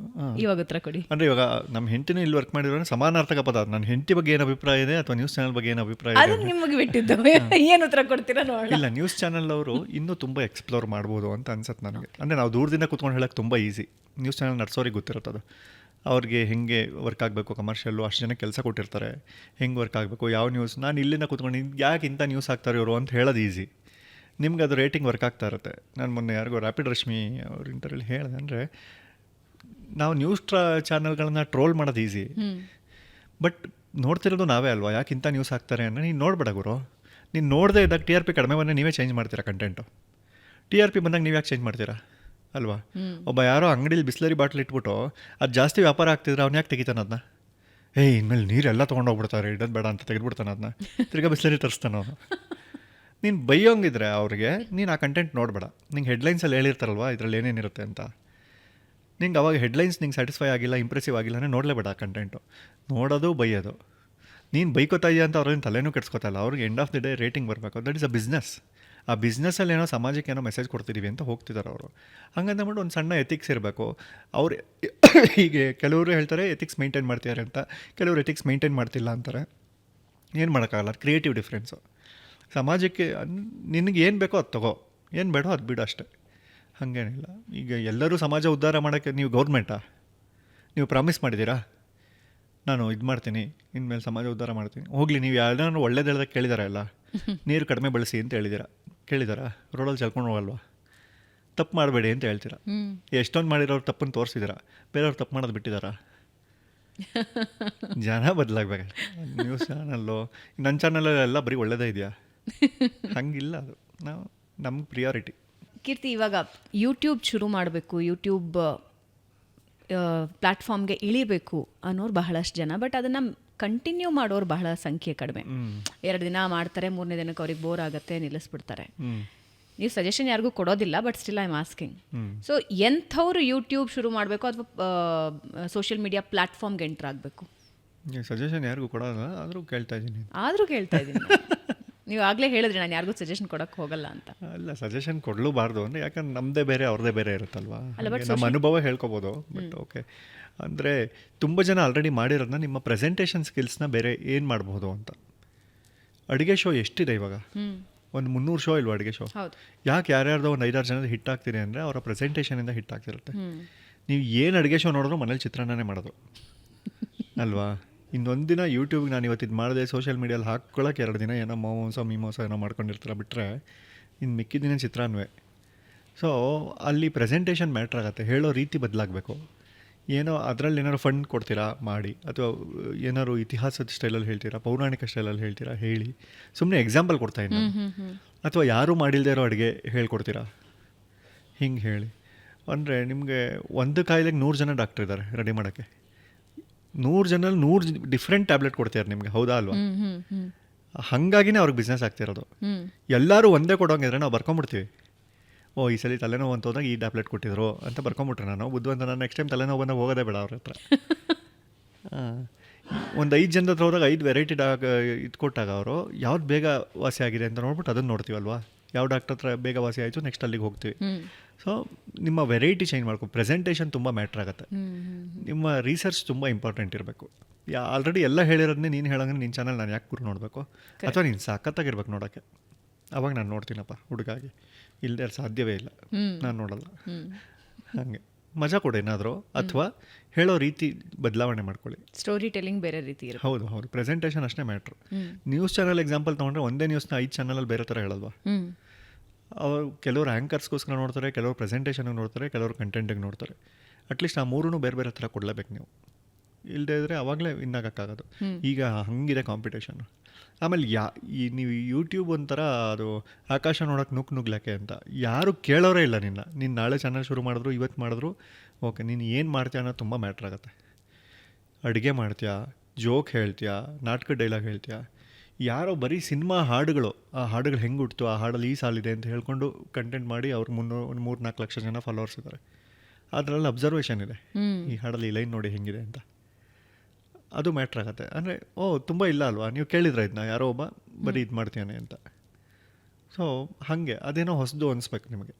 ಇವಾಗ ಉತ್ತರ ಕೊಡಿ. ಅಂದರೆ ಇವಾಗ ನಮ್ಮ ಹೆಂಡತಿನೂ ಇಲ್ಲಿ ವರ್ಕ್ ಮಾಡಿರೋ ಸಮಾನಾರ್ಥಕ ಪದ. ನನ್ನ ಹೆಂಡತಿ ಬಗ್ಗೆ ಏನು ಅಭಿಪ್ರಾಯ ಇದೆ ಅಥವಾ ನ್ಯೂಸ್ ಚಾನಲ್ ಬಗ್ಗೆ ಏನು ಅಭಿಪ್ರಾಯ ಇದೆ ಅದನ್ನು ನಿಮಗೆ ಬಿಟ್ಟಿದ್ದು. ಏನು ಉತ್ತರ ಕೊಡ್ತೀರಾ ನೋಡೋಣ. ಇಲ್ಲ, ನ್ಯೂಸ್ ಚಾನಲ್ ಅವರು ಇನ್ನೂ ತುಂಬ ಎಕ್ಸ್ಪ್ಲೋರ್ ಮಾಡ್ಬೋದು ಅಂತ ಅನ್ಸುತ್ತೆ ನನಗೆ. ಅಂದರೆ ನಾವು ದೂರದಿಂದ ಕೂತ್ಕೊಂಡು ಹೇಳೋಕ್ಕೆ ತುಂಬ ಈಸಿ. ನ್ಯೂಸ್ ಚಾನಲ್ ನಡ್ಸೋರಿಗೆ ಗೊತ್ತಿರುತ್ತದು, ಅವ್ರಿಗೆ ಹೆಂಗೆ ವರ್ಕ್ ಆಗಬೇಕು, ಕಮರ್ಷಿಯಲ್ಲು ಅಷ್ಟು ಜನ ಕೆಲಸ ಕೊಟ್ಟಿರ್ತಾರೆ, ಹೆಂಗೆ ವರ್ಕ್ ಆಗಬೇಕು, ಯಾವ ನ್ಯೂಸ್. ನಾನು ಇಲ್ಲಿಂದ ಕೂತ್ಕೊಂಡು ಯಾಕೆ ಇಂಥ ನ್ಯೂಸ್ ಹಾಕ್ತಾರೆ ಇವರು ಅಂತ ಹೇಳೋದು ಈಸಿ. ನಿಮ್ಗೆ ಅದು ರೇಟಿಂಗ್ ವರ್ಕ್ ಆಗ್ತಾ ಇರುತ್ತೆ. ನಾನು ಮೊನ್ನೆ ಯಾರಿಗೋ ರ್ಯಾಪಿಡ್ ರಶ್ಮಿ ಅವ್ರ ಇಂಟರ್ವ್ಯೂಲಿ ಹೇಳಿದೆ, ಅಂದರೆ ನಾವು ನ್ಯೂಸ್ ಚಾನಲ್ಗಳನ್ನ ಟ್ರೋಲ್ ಮಾಡೋದು ಈಸಿ, ಬಟ್ ನೋಡ್ತಿರೋದು ನಾವೇ ಅಲ್ವಾ. ಯಾಕೆ ಇಂಥ ನ್ಯೂಸ್ ಹಾಕ್ತಾರೆ ಅಂದರೆ ನೀನು ನೋಡ್ಬೇಡ ಗುರು. ನೀನು ನೋಡದೇ ಇದ್ದಾಗ TRP ಕಡಿಮೆ ಬಂದರೆ ನೀವೇ ಚೇಂಜ್ ಮಾಡ್ತೀರಾ ಕಂಟೆಂಟು. TRP ಬಂದಾಗ ನೀವು ಯಾಕೆ ಚೇಂಜ್ ಮಾಡ್ತೀರಾ ಅಲ್ವಾ? ಒಬ್ಬ ಯಾರೋ ಅಂಗಡಿಲಿ ಬಿಸ್ಲರಿ ಬಾಟ್ಲ್ ಇಟ್ಬಿಟ್ಟು ಅದು ಜಾಸ್ತಿ ವ್ಯಾಪಾರ ಆಗ್ತಿದ್ರೆ ಅವ್ನು ಯಾಕೆ ತೆಗಿತಾನೆ ಅದನ್ನ? ಇನ್ಮೇಲೆ ನೀರೆಲ್ಲ ತೊಗೊಂಡೋಗ್ಬಿಡ್ತಾರೆ, ಇಡೋದು ಬೇಡ ಅಂತ ತೆಗೆದ್ಬಿಡ್ತಾನೆ ಅದನ್ನ, ತಿರ್ಗಾ ಬಿಸ್ಲರಿ ತರಿಸ್ತಾನೆ ಅವನು. ನೀನು ಬೈಯೋಂಗಿದ್ರೆ ಅವ್ರಿಗೆ ನೀನು ಆ ಕಂಟೆಂಟ್ ನೋಡಬೇಡ. ನಿಂಗೆ ಹೆಡ್ಲೈನ್ಸಲ್ಲಿ ಹೇಳಿರ್ತಾರಲ್ವ ಇದರಲ್ಲಿ ಏನೇನಿರುತ್ತೆ ಅಂತ. ನಿಂಗೆ ಅವಾಗ ಹೆಡ್ಲೈನ್ಸ್ ನಿಂಗೆ ಸ್ಯಾಟಿಸ್ಫೈ ಆಗಿಲ್ಲ, ಇಂಪ್ರೆಸಿವ್ ಆಗಿಲ್ಲ ಅಂದರೆ ನೋಡಲೇಬೇಡ ಆ ಕಂಟೆಂಟು. ನೋಡೋದು ಬೈಯೋದು. ನೀನು ಬೈಕೋತಾ ಇದೆಯಾ ಅಂತ ಅವ್ರೇನು ತಲೆನೂ ಕೆಡ್ಸ್ಕೊತಾ ಇಲ್ಲ. ಅವ್ರಿಗೆ end of the day rating ಬರಬೇಕು. That is a business. ಆ ಬಿಸ್ನೆಸ್ಸಲ್ಲಿ ಏನೋ ಸಮಾಜಕ್ಕೆ ಏನೋ ಮೆಸೇಜ್ ಕೊಡ್ತಿದ್ದೀವಿ ಅಂತ ಹೋಗ್ತಿದ್ದಾರೆ ಅವರು. ಹಂಗಂದ್ಬಿಟ್ಟು ಒಂದು ಸಣ್ಣ ಎಥಿಕ್ಸ್ ಇರಬೇಕು. ಅವ್ರು ಹೀಗೆ ಕೆಲವರು ಹೇಳ್ತಾರೆ ಎಥಿಕ್ಸ್ ಮೇಂಟೈನ್ ಮಾಡ್ತಿದ್ದಾರೆ ಅಂತ, ಕೆಲವರು ಎಥಿಕ್ಸ್ ಮೇಂಟೈನ್ ಮಾಡ್ತಿಲ್ಲ ಅಂತಾರೆ. ಏನು ಮಾಡೋಕ್ಕಾಗಲ್ಲ, ಕ್ರಿಯೇಟಿವ್ ಡಿಫ್ರೆನ್ಸು. ಸಮಾಜಕ್ಕೆ ನಿನಗೆ ಏನು ಬೇಕೋ ಅದು ತಗೋ, ಏನು ಬೇಡೋ ಅದು ಬಿಡು ಅಷ್ಟೇ. ಹಾಗೇನಿಲ್ಲ. ಈಗ ಎಲ್ಲರೂ ಸಮಾಜ ಉದ್ಧಾರ ಮಾಡೋಕ್ಕೆ ನೀವು ಗೌರ್ಮೆಂಟಾ? ನೀವು ಪ್ರಾಮಿಸ್ ಮಾಡಿದ್ದೀರಾ ನಾನು ಇದು ಮಾಡ್ತೀನಿ, ಇನ್ಮೇಲೆ ಸಮಾಜ ಉದ್ಧಾರ ಮಾಡ್ತೀನಿ? ಹೋಗಲಿ, ನೀವು ಯಾವ್ದಾದ್ರು ಒಳ್ಳೇದು ಹೇಳ್ದಾಗ ಕೇಳಿದಾರ? ಎಲ್ಲ ನೀರು ಕಡಿಮೆ ಬಳಸಿ ಅಂತ ಕೇಳಿದಾರಾ? ರೋಡಲ್ಲಿ ಚಲ್ಕೊಂಡು ಹೋಗಲ್ವಾ? ತಪ್ಪು ಮಾಡಬೇಡಿ ಅಂತ ಹೇಳ್ತೀರಾ. ಎಷ್ಟೊಂದು ಮಾಡಿರೋರು ತಪ್ಪನ್ನು ತೋರಿಸಿದ್ದೀರಾ, ಬೇರೆಯವ್ರು ತಪ್ಪು ಮಾಡೋದು ಬಿಟ್ಟಿದ್ದಾರಾ? ಜನ ಬದಲಾಗಬೇಕು. ನ್ಯೂಸ್ ಚಾನಲ್ಲು, ನನ್ನ ಚಾನಲಲ್ಲೆಲ್ಲ ಬರೀ ಒಳ್ಳೇದೇ ಇದೆಯಾ? ಹಂಗಿಲ್ಲ. ಅದು ನಮ್ಗೆ ಪ್ರಿಯಾರಿಟಿ. ಕೀರ್ತಿ, ಇವಾಗ ಯೂಟ್ಯೂಬ್ ಶುರು ಮಾಡಬೇಕು, ಯೂಟ್ಯೂಬ್ ಪ್ಲ್ಯಾಟ್ಫಾರ್ಮ್ಗೆ ಇಳಿಬೇಕು ಅನ್ನೋರು ಬಹಳಷ್ಟು ಜನ, ಬಟ್ ಅದನ್ನು ಕಂಟಿನ್ಯೂ ಮಾಡೋರು ಬಹಳ ಸಂಖ್ಯೆ ಕಡಿಮೆ. 2 ದಿನ ಮಾಡ್ತಾರೆ, 3ನೇ ದಿನಕ್ಕೆ ಅವ್ರಿಗೆ ಬೋರ್ ಆಗುತ್ತೆ, ನಿಲ್ಲಿಸ್ಬಿಡ್ತಾರೆ. ನೀವು ಸಜೆಷನ್ ಯಾರಿಗೂ ಕೊಡೋದಿಲ್ಲ, but still I am asking. So ಎಂಥವ್ರು ಯೂಟ್ಯೂಬ್ ಶುರು ಮಾಡಬೇಕು ಅಥವಾ ಸೋಷಿಯಲ್ ಮೀಡಿಯಾ ಪ್ಲ್ಯಾಟ್ಫಾರ್ಮ್ಗೆ ಎಂಟ್ರ್ ಆಗಬೇಕು? ಸಜೆಷನ್ ಯಾರಿಗೂ ಕೊಡೋಲ್ಲ, ಆದರೂ ಕೇಳ್ತಾ ಇದ್ದೀನಿ. ನೀವು ಆಗಲೇ ಹೇಳಿದ್ರಿ ನಾನು ಯಾರಿಗೂ ಸಜೆಷನ್ ಕೊಡೋಕ್ಕೆ ಹೋಗಲ್ಲ ಅಂತ. ಅಲ್ಲ, ಸಜೆಷನ್ ಕೊಡಲೂಬಾರ್ದು ಅಂದರೆ, ಯಾಕಂದ್ರೆ ನಮ್ಮದೇ ಬೇರೆ ಅವ್ರದ್ದೇ ಬೇರೆ ಇರುತ್ತಲ್ವಾ. ನಮ್ಮ ಅನುಭವ ಹೇಳ್ಕೊಬೋದು. ಬಟ್ ಓಕೆ, ಅಂದರೆ ತುಂಬ ಜನ ಆಲ್ರೆಡಿ ಮಾಡಿರೋದನ್ನ, ನಿಮ್ಮ ಪ್ರೆಸೆಂಟೇಷನ್ ಸ್ಕಿಲ್ಸ್ನ ಬೇರೆ ಏನು ಮಾಡ್ಬೋದು ಅಂತ. ಅಡುಗೆ ಶೋ ಎಷ್ಟಿದೆ ಇವಾಗ? ಒಂದು 300 ಶೋ ಇಲ್ವಾ ಅಡುಗೆ ಶೋ? ಯಾಕೆ ಯಾರ್ಯಾರ್ದೋ ಒಂದು 5-6 ಜನದ ಹಿಟ್ ಆಗ್ತೀರಿ ಅಂದರೆ ಅವರ ಪ್ರೆಸೆಂಟೇಷನಿಂದ ಹಿಟ್ ಆಗ್ತಿರುತ್ತೆ. ನೀವು ಏನು ಅಡುಗೆ ಶೋ ನೋಡಿದ್ರು ಮನೇಲಿ ಚಿತ್ರಾನ್ನನೇ ಮಾಡೋದು ಅಲ್ವಾ? ಇನ್ನೊಂದು ದಿನ ಯೂಟ್ಯೂಬ್ಗೆ ನಾನು ಇವತ್ತಿದ್ದು ಮಾಡಿದೆ, ಸೋಷಿಯಲ್ ಮೀಡಿಯಲ್ಲಿ ಹಾಕ್ಕೊಳ್ಳೋಕೆ 2 ದಿನ ಏನೋ ಮೀಮೋಸ ಏನೋ ಮಾಡ್ಕೊಂಡಿರ್ತಾರೆ, ಬಿಟ್ಟರೆ ಇನ್ನು ಮಿಕ್ಕಿದ ದಿನ ಚಿತ್ರಾನ್ನವೇ. ಸೊ ಅಲ್ಲಿ ಪ್ರೆಸೆಂಟೇಷನ್ ಮ್ಯಾಟ್ರ್ ಆಗುತ್ತೆ. ಹೇಳೋ ರೀತಿ ಬದಲಾಗಬೇಕು. ಏನೋ ಅದರಲ್ಲಿ ಏನಾದ್ರು ಫಂಡ್ ಕೊಡ್ತೀರಾ ಮಾಡಿ, ಅಥವಾ ಏನಾದ್ರು ಇತಿಹಾಸದ ಸ್ಟೈಲಲ್ಲಿ ಹೇಳ್ತೀರಾ, ಪೌರಾಣಿಕ ಸ್ಟೈಲಲ್ಲಿ ಹೇಳ್ತೀರಾ, ಹೇಳಿ. ಸುಮ್ಮನೆ ಎಕ್ಸಾಂಪಲ್ ಕೊಡ್ತಾಯಿದ್ದೀನಿ. ಅಥವಾ ಯಾರೂ ಮಾಡಿಲ್ಲದೆ ಇರೋ ಅಡುಗೆ ಹೇಳ್ಕೊಡ್ತೀರಾ, ಹಿಂಗೆ ಹೇಳಿ. ಅಂದರೆ ನಿಮಗೆ ಒಂದು ಕಾಯಿಲೆಗೆ 100 ಜನ ಡಾಕ್ಟರ್ ಇದ್ದಾರೆ ರೆಡಿ ಮಾಡೋಕ್ಕೆ. 100 ಜನರಲ್ಲಿ 100 ಡಿಫ್ರೆಂಟ್ ಟ್ಯಾಬ್ಲೆಟ್ ಕೊಡ್ತಾರೆ ನಿಮಗೆ, ಹೌದಾ ಅಲ್ವಾ? ಹಾಗಾಗಿನೇ ಅವ್ರಿಗೆ ಬಿಸ್ನೆಸ್ ಆಗ್ತಿರೋದು. ಎಲ್ಲರೂ ಒಂದೇ ಕೊಡೋಂಗಿದ್ರೆ ನಾವು ಬರ್ಕೊಂಬಿಡ್ತೀವಿ. ಈ ಸಲ ತಲೆನೋವು ಅಂತ ಹೋದಾಗ ಈ ಟ್ಯಾಬ್ಲೆಟ್ ಕೊಟ್ಟಿದ್ರು ಅಂತ ಬರ್ಕೊಂಬಿಟ್ರೆ ನಾನು ಬುದ್ಧಿವಂತ. ನಾನು ನೆಕ್ಸ್ಟ್ ಟೈಮ್ ತಲೆನೋವು ಬಂದಾಗ ಹೋಗೋದೇ ಬೇಡ ಅವ್ರ ಹತ್ರ. ಒಂದು 5 ಜನದ ಹತ್ರ ಹೋದಾಗ 5 ವೆರೈಟಿ ಇದು ಕೊಟ್ಟಾಗ ಅವರು ಯಾವ್ದು ಬೇಗ ವಾಸಿ ಆಗಿದೆ ಅಂತ ನೋಡ್ಬಿಟ್ಟು ಅದನ್ನು ನೋಡ್ತೀವಲ್ವಾ. ಯಾವ ಡಾಕ್ಟರ್ ಹತ್ರ ಬೇಗ ವಾಸಿ ಆಯಿತು, ನೆಕ್ಸ್ಟ್ ಅಲ್ಲಿಗೆ ಹೋಗ್ತೀವಿ. ಸೊ ನಿಮ್ಮ ವೆರೈಟಿ ಚೇಂಜ್ ಮಾಡ್ಕೊ. ಪ್ರೆಸೆಂಟೇಷನ್ ತುಂಬ ಮ್ಯಾಟ್ರ್ ಆಗುತ್ತೆ. ನಿಮ್ಮ ರಿಸರ್ಚ್ ತುಂಬ ಇಂಪಾರ್ಟೆಂಟ್ ಇರಬೇಕು. ಆಲ್ರೆಡಿ ಎಲ್ಲ ಹೇಳಿರೋದನ್ನೇ ನೀನು ಹೇಳಂದ್ರೆ ನಿನ್ನ ಚಾನಲ್ ನಾನು ಯಾಕೆ ಗುರು ನೋಡಬೇಕು? ಅಥವಾ ನೀನು ಸಖತ್ತಾಗಿರ್ಬೇಕು ನೋಡೋಕ್ಕೆ. ಅವಾಗ ನಾನು ನೋಡ್ತೀನಪ್ಪ ಹುಡುಗಾಗಿ. ಇಲ್ಲದೆ ಸಾಧ್ಯವೇ ಇಲ್ಲ, ನಾನು ನೋಡಲ್ಲ. ಹಾಗೆ ಮಜಾ ಕೊಡು ಏನಾದರೂ, ಅಥವಾ ಹೇಳೋ ರೀತಿ ಬದಲಾವಣೆ ಮಾಡ್ಕೊಳ್ಳಿ. ಸ್ಟೋರಿ ಟೆಲ್ಲಿಂಗ್ ಬೇರೆ ರೀತಿ ಇರುತ್ತೆ. ಹೌದು, ಪ್ರೆಸೆಂಟೇಷನ್ ಅಷ್ಟೇ ಮ್ಯಾಟ್ರು. ನ್ಯೂಸ್ ಚಾನಲ್ ಎಕ್ಸಾಂಪಲ್ ತೊಗೊಂಡ್ರೆ ಒಂದೇ ನ್ಯೂಸ್ನ 5 ಚಾನಲಲ್ಲಿ ಬೇರೆ ಥರ ಹೇಳಲ್ವಾ? ಅವರು ಕೆಲವರು ಆ್ಯಂಕರ್ಸ್ಗೋಸ್ಕರ ನೋಡ್ತಾರೆ, ಕೆಲವರು ಪ್ರೆಸೆಂಟೇಷನ್ಗೆ ನೋಡ್ತಾರೆ, ಕೆಲವರು ಕಂಟೆಂಟಿಗೆ ನೋಡ್ತಾರೆ. ಅಟ್ಲೀಸ್ಟ್ ಆ 3 ಬೇರೆ ಬೇರೆ ಥರ ಕೊಡಲೇಬೇಕು ನೀವು. ಇಲ್ಲದೇ ಇದ್ದರೆ ಆವಾಗಲೇ ವಿನ್ ಆಗೋಕ್ಕಾಗೋದು. ಈಗ ಹಂಗಿದೆ ಕಾಂಪಿಟೇಷನ್. ಆಮೇಲೆ ನೀವು ಯೂಟ್ಯೂಬ್ ಒಂಥರ ಅದು ಆಕಾಶ ನೋಡೋಕೆ ನುಗ್ಲಾಕೆ ಅಂತ ಯಾರು ಕೇಳೋರೇ ಇಲ್ಲ. ನೀನು ನಾಳೆ ಚಾನಲ್ ಶುರು ಮಾಡಿದ್ರು, ಇವತ್ತು ಮಾಡಿದ್ರು, ಓಕೆ, ನೀನು ಏನು ಮಾಡ್ತೀಯ ಅನ್ನೋದು ತುಂಬ ಮ್ಯಾಟ್ರ್ ಆಗುತ್ತೆ. ಅಡುಗೆ ಮಾಡ್ತೀಯಾ, ಜೋಕ್ ಹೇಳ್ತೀಯಾ, ನಾಟಕ ಡೈಲಾಗ್ ಹೇಳ್ತೀಯಾ, ಯಾರೋ ಬರೀ ಸಿನಿಮಾ ಹಾಡುಗಳು, ಆ ಹಾಡುಗಳು ಹೆಂಗೆ ಹುಟ್ಟಿತು, ಆ ಹಾಡಲ್ಲಿ ಈ ಸಾಲಿದೆ ಅಂತ ಹೇಳ್ಕೊಂಡು ಕಂಟೆಂಟ್ ಮಾಡಿ ಅವ್ರಿಗೆ 3-4 ಲಕ್ಷ ಜನ ಫಾಲೋವರ್ಸ್ ಇದ್ದಾರೆ. ಅದರಲ್ಲಿ ಅಬ್ಸರ್ವೇಷನ್ ಇದೆ. ಈ ಹಾಡಲ್ಲಿ ಈ ಲೈನ್ ನೋಡಿ ಹೆಂಗಿದೆ ಅಂತ, ಅದು ಮ್ಯಾಟ್ರ್ ಆಗುತ್ತೆ. ಅಂದರೆ ತುಂಬ ಇಲ್ಲ ಅಲ್ವಾ, ನೀವು ಕೇಳಿದ್ರೆ ಇದನ್ನ ಯಾರೋ ಒಬ್ಬ ಬರೀ ಇದು ಮಾಡ್ತೀಯಾನೆ ಅಂತ. ಸೊ ಹಾಗೆ ಅದೇನೋ ಹೊಸದು ಅನಿಸ್ಬೇಕು ನಿಮಗೆ.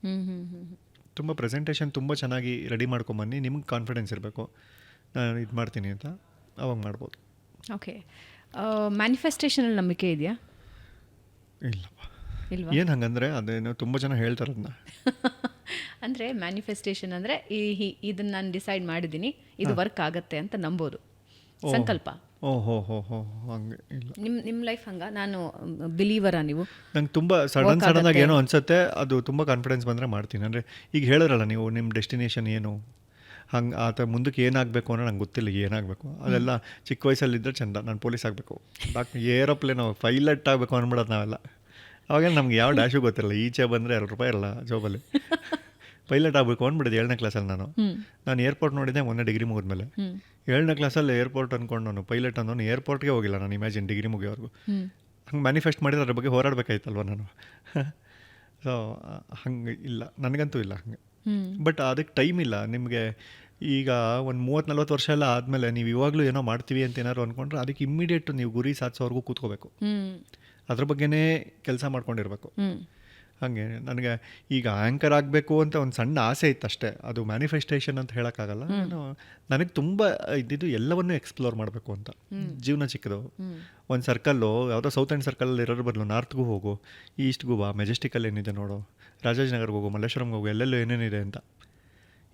ತುಂಬ ಪ್ರೆಸೆಂಟೇಷನ್ ತುಂಬ ಚೆನ್ನಾಗಿ ರೆಡಿ ಮಾಡ್ಕೊಂಬನ್ನಿ, ನಿಮ್ಗೆ ಕಾನ್ಫಿಡೆನ್ಸ್ ಇರಬೇಕು, ನಾನು ಇದು ಮಾಡ್ತೀನಿ ಅಂತ, ಅವಾಗ ಮಾಡ್ಬೋದು. ಓಕೆ, ಮ್ಯಾನಿಫೆಸ್ಟೇಷನಲ್ಲಿ ನಂಬಿಕೆ ಇದೆಯಾ? ಇಲ್ಲಪ್ಪ. ಇಲ್ವಾ? ಏನು ಹಂಗಂದರೆ ಅದೇನೋ ತುಂಬ ಜನ ಹೇಳ್ತಾರೆ ಅದನ್ನ. ಅಂದರೆ ಮ್ಯಾನಿಫೆಸ್ಟೇಷನ್ ಅಂದರೆ ಇದನ್ನು ನಾನು ಡಿಸೈಡ್ ಮಾಡಿದ್ದೀನಿ, ಇದು ವರ್ಕ್ ಆಗುತ್ತೆ ಅಂತ ನಂಬೋದು, ಸಂಕಲ್ಪ. ಹೋ ಹಂಗೆ ಇಲ್ಲ. ನಿಮ್ಮ ಲೈಫ್ ಹಂಗ? ನಾನು ಬಿಲೀವರಾ ನೀವು? ನಂಗೆ ತುಂಬ ಸಡನ್ನಾಗಿ ಏನೋ ಅನಿಸುತ್ತೆ, ಅದು ತುಂಬ ಕಾನ್ಫಿಡೆನ್ಸ್ ಬಂದರೆ ಮಾಡ್ತೀನಿ. ಅಂದರೆ ಈಗ ಹೇಳಿರಲ್ಲ ನೀವು, ನಿಮ್ಮ ಡೆಸ್ಟಿನೇಷನ್ ಏನು, ಹಂಗೆ ಆತ ಮುಂದಕ್ಕೆ ಏನಾಗಬೇಕು ಅನ್ನೋ ನಂಗೆ ಗೊತ್ತಿಲ್ಲ ಏನಾಗಬೇಕು. ಅದೆಲ್ಲ ಚಿಕ್ಕ ವಯಸ್ಸಲ್ಲಿದ್ದರೆ ಚಂದ, ನಾನು ಪೊಲೀಸ್ ಆಗಬೇಕು, ಏರೋಪ್ಲೇನ್ ಪೈಲಟ್ ಆಗಬೇಕು ಅಂದ್ಬಿಡೋದು ನಾವೆಲ್ಲ. ಅವಾಗೇನು ನಮ್ಗೆ ಯಾವ ಡ್ಯಾಶು ಗೊತ್ತಿರಲ್ಲ, ಈಚೆ ಬಂದರೆ ₹2 ಇರಲ್ಲ ಜೋಬಲ್ಲಿ. ಪೈಲಟ್ ಆಗಬೇಕು ಅಂದ್ಬಿಟ್ಟಿದ್ದೆ 7ನೇ ಕ್ಲಾಸಲ್ಲಿ. ನಾನು ಏರ್ಪೋರ್ಟ್ ನೋಡಿದ್ದೆ ಮೊನ್ನೆ ಡಿಗ್ರಿ ಮುಗಿದ್ಮೇಲೆ. 7ನೇ ಕ್ಲಾಸಲ್ಲಿ ಏರ್ಪೋರ್ಟ್ ಅಂದ್ಕೊಂಡು ನಾನು ಪೈಲಟ್ ಅಂದವನು ಏರ್ಪೋರ್ಟ್ಗೆ ಹೋಗಿಲ್ಲ ನಾನು, ಇಮ್ಯಾಜಿನ್ ಡಿಗ್ರಿ ಮುಗಿಯೋವರೆಗೂ. ಹಂಗೆ ಮ್ಯಾನಿಫೆಸ್ಟ್ ಮಾಡಿದ್ರೆ ಅದ್ರ ಬಗ್ಗೆ ಹೋರಾಡಬೇಕಾಯ್ತಲ್ವ ನಾನು. ಸೊ ಹಂಗೆ ಇಲ್ಲ, ನನಗಂತೂ ಇಲ್ಲ ಹಂಗೆ. ಬಟ್ ಅದಕ್ಕೆ ಟೈಮ್ ಇಲ್ಲ ನಿಮಗೆ. ಈಗ ಒಂದು 30-40 ವರ್ಷ ಎಲ್ಲ ಆದಮೇಲೆ ನೀವು ಇವಾಗಲೂ ಏನೋ ಮಾಡ್ತೀವಿ ಅಂತ ಏನಾದ್ರು ಅಂದ್ಕೊಂಡ್ರೆ ಅದಕ್ಕೆ ಇಮ್ಮಿಡಿಯೇಟ್ ನೀವು ಗುರಿ ಸಾಧಿಸೋವರೆಗೂ ಕೂತ್ಕೋಬೇಕು, ಅದ್ರ ಬಗ್ಗೆನೇ ಕೆಲಸ ಮಾಡ್ಕೊಂಡಿರ್ಬೇಕು. ಹಾಗೆ ನನಗೆ ಈಗ ಆ್ಯಂಕರ್ ಆಗಬೇಕು ಅಂತ ಒಂದು ಸಣ್ಣ ಆಸೆ ಇತ್ತು ಅಷ್ಟೇ, ಅದು ಮ್ಯಾನಿಫೆಸ್ಟೇಷನ್ ಅಂತ ಹೇಳೋಕ್ಕಾಗಲ್ಲ. ನನಗೆ ತುಂಬ ಇದ್ದಿದ್ದು ಎಲ್ಲವನ್ನೂ ಎಕ್ಸ್ಪ್ಲೋರ್ ಮಾಡಬೇಕು ಅಂತ. ಜೀವನ ಚಿಕ್ಕದು, ಒಂದು ಸರ್ಕಲ್ಲು ಯಾವುದೋ ಸೌತ್ ಎಂಡ್ ಸರ್ಕಲಲ್ಲಿ ಇರೋದ್ರ ಬದಲು ನಾರ್ತ್ಗೂ ಹೋಗು, ಈಸ್ಟ್ಗೂ ಬಾ, ಮೆಜೆಸ್ಟಿಕಲ್ಲಿ ಏನಿದೆ ನೋಡು, ರಾಜಾಜಿನಗರ್ಗೆ ಹೋಗು, ಮಲ್ಲೇಶ್ವರಂಗೆ ಹೋಗು, ಎಲ್ಲೆಲ್ಲೂ ಏನೇನಿದೆ ಅಂತ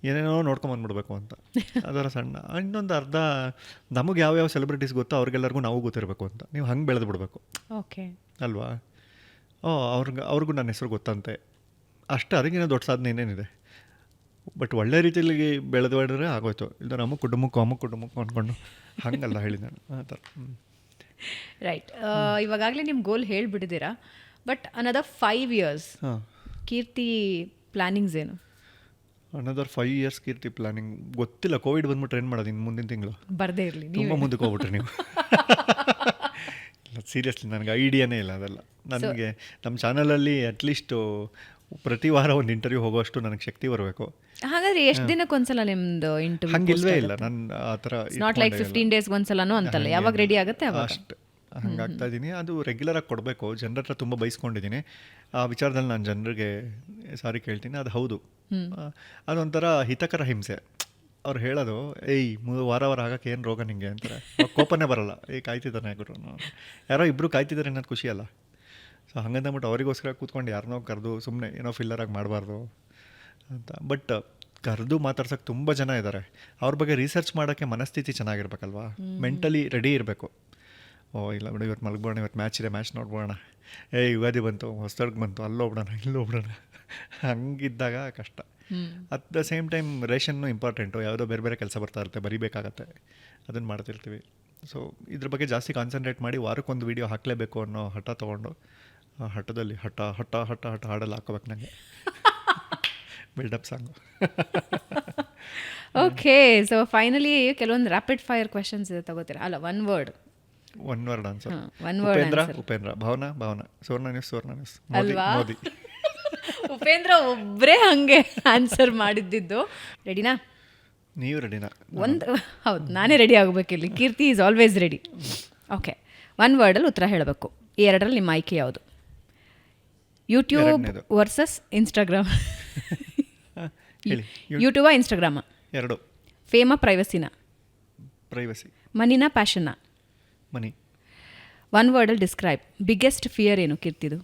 ಏನೇನೋ ನೋಡ್ಕೊಂಬಂದ್ಬಿಡ್ಬೇಕು ಅಂತ. ಅದರ ಸಣ್ಣ ಇನ್ನೊಂದು ಅರ್ಧ ನಮಗೆ ಯಾವ್ಯಾವ ಸೆಲೆಬ್ರಿಟೀಸ್ ಗೊತ್ತೋ ಅವ್ರಿಗೆಲ್ಲರಿಗೂ ನಾವು ಗೊತ್ತಿರಬೇಕು ಅಂತ. ನೀವು ಹಂಗೆ ಬೆಳೆದು ಬಿಡಬೇಕು. ಓಕೆ ಅಲ್ವಾ? ಅವ್ರಿಗೂ ನನ್ನ ಹೆಸರು ಗೊತ್ತಂತೆ ಅಷ್ಟೇ, ಅದಕ್ಕಿಂತ ದೊಡ್ಡ ಸಾಧನೆ ಏನೇನಿದೆ. ಬಟ್ ಒಳ್ಳೆ ರೀತಿಯಲ್ಲಿ ಬೆಳೆದ್ರೆ ಆಗೋಯ್ತು. ಇಲ್ಲ ನಮ್ಮ ಕುಟುಂಬಕ್ಕೂ ಅಂದ್ಕೊಂಡು ಹಂಗಲ್ಲ ಹೇಳಿ ನಾನು ಆ ಥರ. ರೈಟ್. ಇವಾಗಲೇ ನಿಮ್ಮ ಗೋಲ್ ಹೇಳಿಬಿಟ್ಟಿದ್ದೀರಾ, but another 5 years Keerthi plannings ಏನು? ಅನದರ್ 5 years ಕೀರ್ತಿ ಪ್ಲಾನಿಂಗ್ ಗೊತ್ತಿಲ್ಲ. ಕೋವಿಡ್ ಬಂದ್ಬಿಟ್ರೆ ಏನು ಮಾಡೋದು ಇನ್ನು ಮುಂದಿನ ತಿಂಗಳು? ಬರದೇ ಇರಲಿ, ತುಂಬ ಮುಂದಕ್ಕೆ ಹೋಗ್ಬಿಟ್ರಿ ನೀವು. ಇಲ್ಲ ಸೀರಿಯಸ್ಲಿ ನನಗೆ ಐಡಿಯಾನೇ ಇಲ್ಲ ಅದೆಲ್ಲ. ನನಗೆ ನಮ್ಮ ಚಾನಲಲ್ಲಿ ಅಟ್ಲೀಸ್ಟು ಪ್ರತಿ ವಾರ ಒಂದು ಇಂಟರ್ವ್ಯೂ ಹೋಗೋಷ್ಟು ನನಗೆ ಶಕ್ತಿ ಬರಬೇಕು. ಹಾಗಾದ್ರೆ ಎಷ್ಟು ದಿನಕ್ಕೊಂದ್ಸಲ ನಿಮ್ದು ಇಂಟರ್ವ್ಯೂ? ಹಂಗಿಲ್ವೇ ಇಲ್ಲ, ನಾನು ಆ ಥರ ನಾಟ್ ಲೈಕ್ 15 days ಒಂದ್ಸಲನೂ ಅಂತಲ್ಲ, ಯಾವಾಗ ರೆಡಿ ಆಗುತ್ತೆ ಅವಾಗ ಅಷ್ಟೇ. ಹಂಗಾಗ್ತಾ ಇದ್ದೀನಿ. ಅದು ರೆಗ್ಯುಲರಾಗಿ ಕೊಡಬೇಕು. ಜನರ ಹತ್ರ ತುಂಬ ಬೈಸ್ಕೊಂಡಿದ್ದೀನಿ ಆ ವಿಚಾರದಲ್ಲಿ. ನಾನು ಜನರಿಗೆ ಸಾರಿ ಕೇಳ್ತೀನಿ, ಅದು ಹೌದು. ಅದೊಂಥರ ಹಿತಕರ ಹಿಂಸೆ. ಅವ್ರು ಹೇಳೋದು, ಏಯ್ ವಾರ ಆಗಕ್ಕೆ ಏನು ರೋಗ ನಿಂಗೆ ಅಂತಾರೆ. ಕೋಪನೇ ಬರಲ್ಲ, ಕಾಯ್ತಿದ್ದಾನೆ ಗುರು, ಯಾರೋ ಇಬ್ಬರು ಕಾಯ್ತಿದ್ದಾರೆ ಅನ್ನೋದು ಖುಷಿ ಅಲ್ಲ. ಸೊ ಹಂಗಂದ್ಬಿಟ್ಟು ಅವರಿಗೋಸ್ಕರ ಕೂತ್ಕೊಂಡು ಯಾರನ್ನೋ ಕರೆದು ಸುಮ್ಮನೆ ಏನೋ ಫಿಲ್ಲರಾಗಿ ಮಾಡಬಾರ್ದು ಅಂತ. ಬಟ್ ಕರೆದು ಮಾತಾಡ್ಸೋಕ್ಕೆ ತುಂಬ ಜನ ಇದ್ದಾರೆ. ಅವ್ರ ಬಗ್ಗೆ ರಿಸರ್ಚ್ ಮಾಡೋಕ್ಕೆ ಮನಸ್ಥಿತಿ ಚೆನ್ನಾಗಿರ್ಬೇಕಲ್ವಾ, ಮೆಂಟಲಿ ರೆಡಿ ಇರಬೇಕು. ಇಲ್ಲ ಬಿಡು, ಇವತ್ತು ಮಲಗ್ಬೋಣ, ಇವತ್ತು ಮ್ಯಾಚ್ ಇದೆ, ಮ್ಯಾಚ್ ನೋಡ್ಬೋಣ, ಯುಗಾದಿ ಬಂತು, ಹೊಸದರ್ಗೆ ಬಂತು, ಅಲ್ಲೋಗ್ಬಿಡೋಣ ಇಲ್ಲೋಗ್ಬಿಡೋಣ, ಹಂಗಿದ್ದಾಗ ಕಷ್ಟ. At the same time ration important. ಯಾವುದೋ ಬೇರೆ ಬೇರೆ ಕೆಲಸ ಬರ್ತಾ ಇರುತ್ತೆ, ಬರಿಬೇಕಾಗತ್ತೆ, ಅದನ್ನು ಮಾಡ್ತಿರ್ತೀವಿ. ಸೊ ಇದ್ರ ಬಗ್ಗೆ ಜಾಸ್ತಿ ಕಾನ್ಸಂಟ್ರೇಟ್ ಮಾಡಿ ವಾರಕ್ಕೊಂದು ವೀಡಿಯೋ ಹಾಕಲೇಬೇಕು ಅನ್ನೋ ಹಠ ತೊಗೊಂಡು ಆ ಹಠದಲ್ಲಿ ಹಠ ಹಠ ಹಠ ಹಠ ಹಾಡೆಲ್ಲ ಹಾಕೋಬೇಕು ನನಗೆ. Buildup song. Okay, so finally ಕೆಲವೊಂದು ರ್ಯಾಪಿಡ್ ಫೈರ್ ಕ್ವೆಶನ್ಸ್ ಇದೆ, ತಗೋತೀರಾ? ಅಲ್ಲ, one word answer. Upendra, Bhavana, Suvarna news, Modi. Upendra ಒಬ್ಬರೇ ಹಂಗೆ ಆನ್ಸರ್ ಮಾಡಿದ್ದು. ರೆಡಿನಾ? ನೀವು ರೆಡಿನಾ? ಹೌದು, ನಾನೇ ರೆಡಿ ಆಗಬೇಕಿಲ್ಲಿ. Keerthi is always ready. Okay, one ವರ್ಡಲ್ಲಿ ಉತ್ತರ ಹೇಳಬೇಕು. ಈ ಎರಡರಲ್ಲಿ ನಿಮ್ಮ ಆಯ್ಕೆ ಯಾವುದು? YouTube versus Instagram? ಯೂಟ್ಯೂಬಾ ಇನ್ಸ್ಟಾಗ್ರಾಮಾ? ಎರಡು. ಫೇಮಾ ಪ್ರೈವಸಿನಾ? ಪ್ರೈವಸಿ. ಮನಿನಾ ಪ್ಯಾಷನ್ನಾ? ಮನಿ. ಒನ್ ವರ್ಡಲ್ಲಿ ಡಿಸ್ಕ್ರೈಬ್. ಬಿಗ್ಗೆಸ್ಟ್ ಫಿಯರ್ ಏನು ಕೀರ್ತಿದು?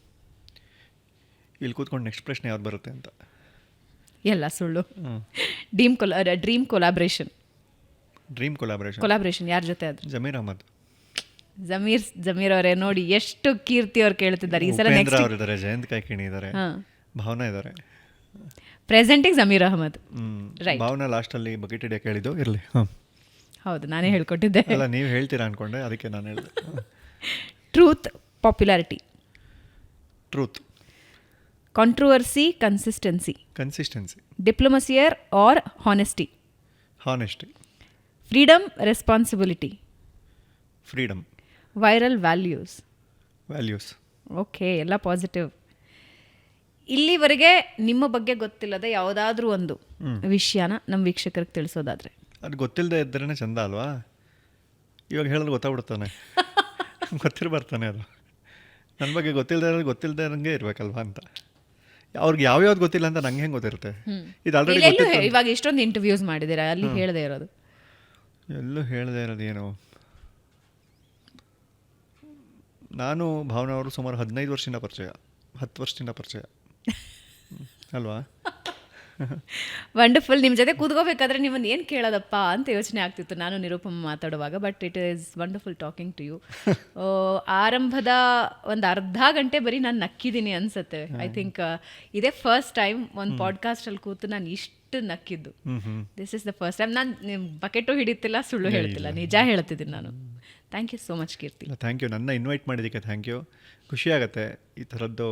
ಇಲ್ಲಿ ಕೂತ್ಕೊಂಡು ನೆಕ್ಸ್ಟ್ ಪ್ರಶ್ನೆ ಯಾವ್ದು ಬರುತ್ತೆ ಅಂತ. ಎಲ್ಲ ಸುಳ್ಳು. ಡ್ರೀಮ್ ಕೊಲಾಬ್ರೇಷನ್ ಯಾರ ಜೊತೆ? ಅದು ಜಮೀರ್ ಅಹಮದ್. ಜಮೀರ್ ಅವರೇ, ನೋಡಿ ಎಷ್ಟು ಕೀರ್ತಿ ಅವ್ರು ಕೇಳ್ತಿದ್ದಾರೆ. ಈ ಸಲ ನೆಕ್ಸ್ಟ್ ಇದ್ದಾರೆ, ಜಯಂತ್ ಕಾಯ್ಕಿಣಿ ಇದ್ದಾರೆ, ಭಾವನಾ ಇದ್ದಾರೆ. ಪ್ರೆಸೆಂಟಿಗೆ ಜಮೀರ್ ಅಹಮದ್. ಭಾವನಾ ಲಾಸ್ಟಲ್ಲಿ ಬಕೆಟ್ ಹಿಡಿಯಕ್ಕೆ ಹೇಳಿದ್ದು. ಇರಲಿ. ಹೌದು, ನಾನೇ ಹೇಳ್ಕೊಟ್ಟಿದ್ದೆ. ಅಲ್ಲ, ನೀವು ಹೇಳ್ತೀರಾ ಅನ್ಕೊಂಡೆ, ಅದಕ್ಕೆ ನಾನು ಹೇಳಿದೆ. Truth, popularity? Truth. Controversy, consistency? Diplomacy or honesty? Freedom, responsibility? Viral values? Values. Okay, ಎಲ್ಲ ಪಾಸಿಟಿವ್. ಇಲ್ಲಿವರೆಗೆ ನಿಮ್ಮ ಬಗ್ಗೆ ಗೊತ್ತಿಲ್ಲದ ಯಾವುದಾದ್ರೂ ಒಂದು ವಿಷಯನ ನಮ್ಮ ವೀಕ್ಷಕರಿಗೆ ತಿಳಿಸೋದಾದ್ರೆ? ಅದು ಗೊತ್ತಿಲ್ಲದೆ ಇದ್ರೇ ಚಂದ ಅಲ್ವಾ? ಇವಾಗ ಹೇಳಿದ್ರೆ ಗೊತ್ತಾಗ್ಬಿಡ್ತಾನೆ, ಗೊತ್ತಿರ್ಬರ್ತಾನೆ ಅದು. ನನ್ನ ಬಗ್ಗೆ ಗೊತ್ತಿಲ್ಲದೆ ನನಗೆ ಇರಬೇಕಲ್ವಾ ಅಂತ. ಅವ್ರಿಗೆ ಯಾವ್ಯಾವ್ದು ಗೊತ್ತಿಲ್ಲ ಅಂತ ನಂಗೆ ಹೆಂಗೆ ಗೊತ್ತಿರುತ್ತೆ? ಇದು ಆಲ್ರೆಡಿ ಗೊತ್ತಿತ್ತು. ಇವಾಗ ಇಷ್ಟೊಂದು ಇಂಟರ್ವ್ಯೂಸ್ ಮಾಡಿದ್ದೀರಾ, ಅಲ್ಲಿ ಹೇಳದೇ ಇರೋದು? ಎಲ್ಲೂ ಹೇಳದೇ ಇರೋದು ಏನು? ನಾನು ಭಾವನಾ ಅವರು ಸುಮಾರು 15 ವರ್ಷದಿಂದ ಪರಿಚಯ, 10 ವರ್ಷದಿಂದ ಪರಿಚಯ ಅಲ್ವಾ? ವಂಡರ್ಫುಲ್. ನಿಮ್ಮ ಜೊತೆ ಕೂತ್ಕೋಬೇಕಾದ್ರೆ ನಿಮ್ಮನ್ನು ಏನು ಕೇಳೋದಪ್ಪ ಅಂತ ಯೋಚನೆ ಆಗ್ತಿತ್ತು ನಾನು ನಿರೂಪಮ ಮಾತಾಡುವಾಗ. But it is wonderful talking to you. ಆರಂಭದ ಒಂದು ಅರ್ಧ ಗಂಟೆ ಬರೀ ನಾನು ನಕ್ಕಿದ್ದೀನಿ ಅನ್ಸುತ್ತೆ. ಐ ಥಿಂಕ್ ಇದೇ ಫಸ್ಟ್ ಟೈಮ್ ಒಂದು ಪಾಡ್ಕಾಸ್ಟಲ್ಲಿ ಕೂತು ನಾನು ಇಷ್ಟು ನಕ್ಕಿದ್ದು. This is the first time. ನಾನು ಬಕೆಟು ಹಿಡಿತಿಲ್ಲ, ಸುಳ್ಳು ಹೇಳ್ತಿಲ್ಲ, ನಿಜ ಹೇಳ್ತಿದ್ದೀನಿ ನಾನು. Thank you so much Keerthi. Thank you, ನನ್ನ ಇನ್ವೈಟ್ ಮಾಡಿದ್ದಕ್ಕೆ ಥ್ಯಾಂಕ್ ಯು. ಖುಷಿಯಾಗತ್ತೆ ಈ ಥರದ್ದು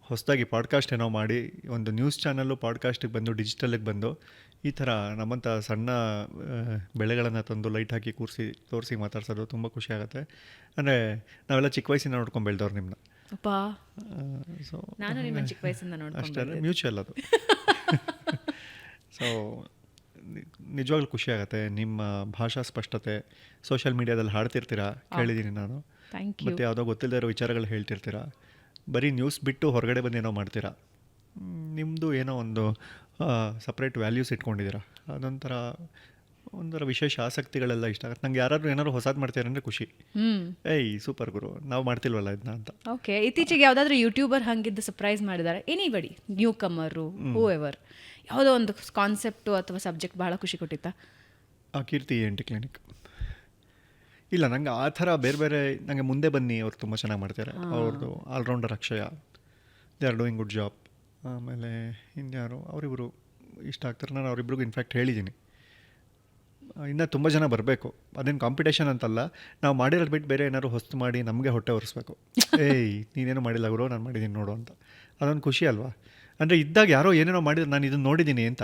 ಹೊಸದಾಗಿ ಪಾಡ್ಕಾಸ್ಟ್ ಏನೋ ಮಾಡಿ, ಒಂದು ನ್ಯೂಸ್ ಚಾನಲ್ಲು ಪಾಡ್ಕಾಸ್ಟಿಗೆ ಬಂದು ಡಿಜಿಟಲಿಗೆ ಬಂದು ಈ ಥರ ನಮ್ಮಂಥ ಸಣ್ಣ ಬೆಳೆಗಳನ್ನು ತಂದು ಲೈಟ್ ಹಾಕಿ ತೋರಿಸಿ ಮಾತಾಡ್ಸೋದು ತುಂಬ ಖುಷಿಯಾಗತ್ತೆ. ಅಂದರೆ ನಾವೆಲ್ಲ ಚಿಕ್ಕ ವಯಸ್ಸಿಂದ ನೋಡ್ಕೊಂಡು ಬೆಳೆದವ್ರು ನಿಮ್ಮನ್ನ. ಸೊ ನಾನು ನಿಮ್ಮ ಚಿಕ್ಕ ವಯಸ್ಸಿಂದ ನೋಡ್ಕೊಂಡು ಅಷ್ಟೇ, ಮ್ಯೂಚುವಲ್ ಅದು. ಸೊ ನಿಜವಾಗ್ಲೂ ಖುಷಿಯಾಗತ್ತೆ. ನಿಮ್ಮ ಭಾಷಾ ಸ್ಪಷ್ಟತೆ, ಸೋಷಿಯಲ್ ಮೀಡಿಯಾದಲ್ಲಿ ಹಾಡ್ತಿರ್ತೀರಾ ಕೇಳಿದ್ದೀನಿ ನಾನು. ಮತ್ತು ಯಾವುದೋ ಗೊತ್ತಿಲ್ಲದೆ ಇರೋ ವಿಚಾರಗಳು ಹೇಳ್ತಿರ್ತೀರಾ. ಬರೀ ನ್ಯೂಸ್ ಬಿಟ್ಟು ಹೊರಗಡೆ ಬಂದು ಏನೋ ಮಾಡ್ತೀರಾ. ನಿಮ್ಮದು ಏನೋ ಒಂದು ಸಪ್ರೇಟ್ ವ್ಯಾಲ್ಯೂಸ್ ಇಟ್ಕೊಂಡಿದ್ದೀರಾ. ಒಂಥರ ವಿಶೇಷ ಆಸಕ್ತಿಗಳೆಲ್ಲ ಇಷ್ಟ ಆಗುತ್ತೆ ನಂಗೆ. ಯಾರಾದರೂ ಏನಾದ್ರು ಹೊಸದು ಮಾಡ್ತೀರಂದ್ರೆ ಖುಷಿ. ಏಯ್ ಸೂಪರ್ ಗುರು, ನಾವು ಮಾಡ್ತಿಲ್ವಲ್ಲ ಇದನ್ನ ಅಂತ. ಓಕೆ, ಇತ್ತೀಚೆಗೆ ಯಾವುದಾದ್ರೂ ಯೂಟ್ಯೂಬರ್ ಹಂಗಿದ್ದು ಸರ್ಪ್ರೈಸ್ ಮಾಡಿದ್ದಾರೆ? ಎನಿಬಡಿ, ನ್ಯೂ ಕಮರು, ಹೂ ಎವರ್, ಯಾವುದೋ ಒಂದು ಕಾನ್ಸೆಪ್ಟು ಅಥವಾ ಸಬ್ಜೆಕ್ಟ್ ಭಾಳ ಖುಷಿ ಕೊಟ್ಟಿತ್ತಾ? ಕೀರ್ತಿ ENT ಕ್ಲಿನಿಕ್. ಇಲ್ಲ, ನಂಗೆ ಆ ಥರ ಬೇರೆ ಬೇರೆ ನನಗೆ ಮುಂದೆ ಬನ್ನಿ ಅವ್ರು ತುಂಬ ಚೆನ್ನಾಗಿ ಮಾಡ್ತಾರೆ. ಅವ್ರದ್ದು all rounder Akshaya, they are doing good job. ಆಮೇಲೆ ಇನ್ಯಾರು ಅವರಿಬ್ಬರು ಇಷ್ಟ ಆಗ್ತಾರೆ. ನಾನು ಅವರಿಬ್ರಿಗೂ ಇನ್ಫ್ಯಾಕ್ಟ್ ಹೇಳಿದ್ದೀನಿ, ಇನ್ನೂ ತುಂಬ ಜನ ಬರಬೇಕು. ಅದೇನು ಕಾಂಪಿಟೇಷನ್ ಅಂತಲ್ಲ, ನಾವು ಮಾಡಿರೋದು ಬಿಟ್ಟು ಬೇರೆ ಏನಾದ್ರು ಹೊಸ್ತು ಮಾಡಿ ನಮಗೆ ಹೊಟ್ಟೆ ಒರೆಸ್ಬೇಕು. ಏಯ್ ನೀನೇನು ಮಾಡಿಲ್ಲ ಗುರು, ನಾನು ಮಾಡಿದ್ದೀನಿ ನೋಡು ಅಂತ. ಅದೊಂದು ಖುಷಿ ಅಲ್ವಾ? ಅಂದರೆ ಇದ್ದಾಗ ಯಾರೋ ಏನೇನೋ ಮಾಡಿದ್ರೆ ನಾನು ಇದನ್ನು ನೋಡಿದ್ದೀನಿ ಅಂತ.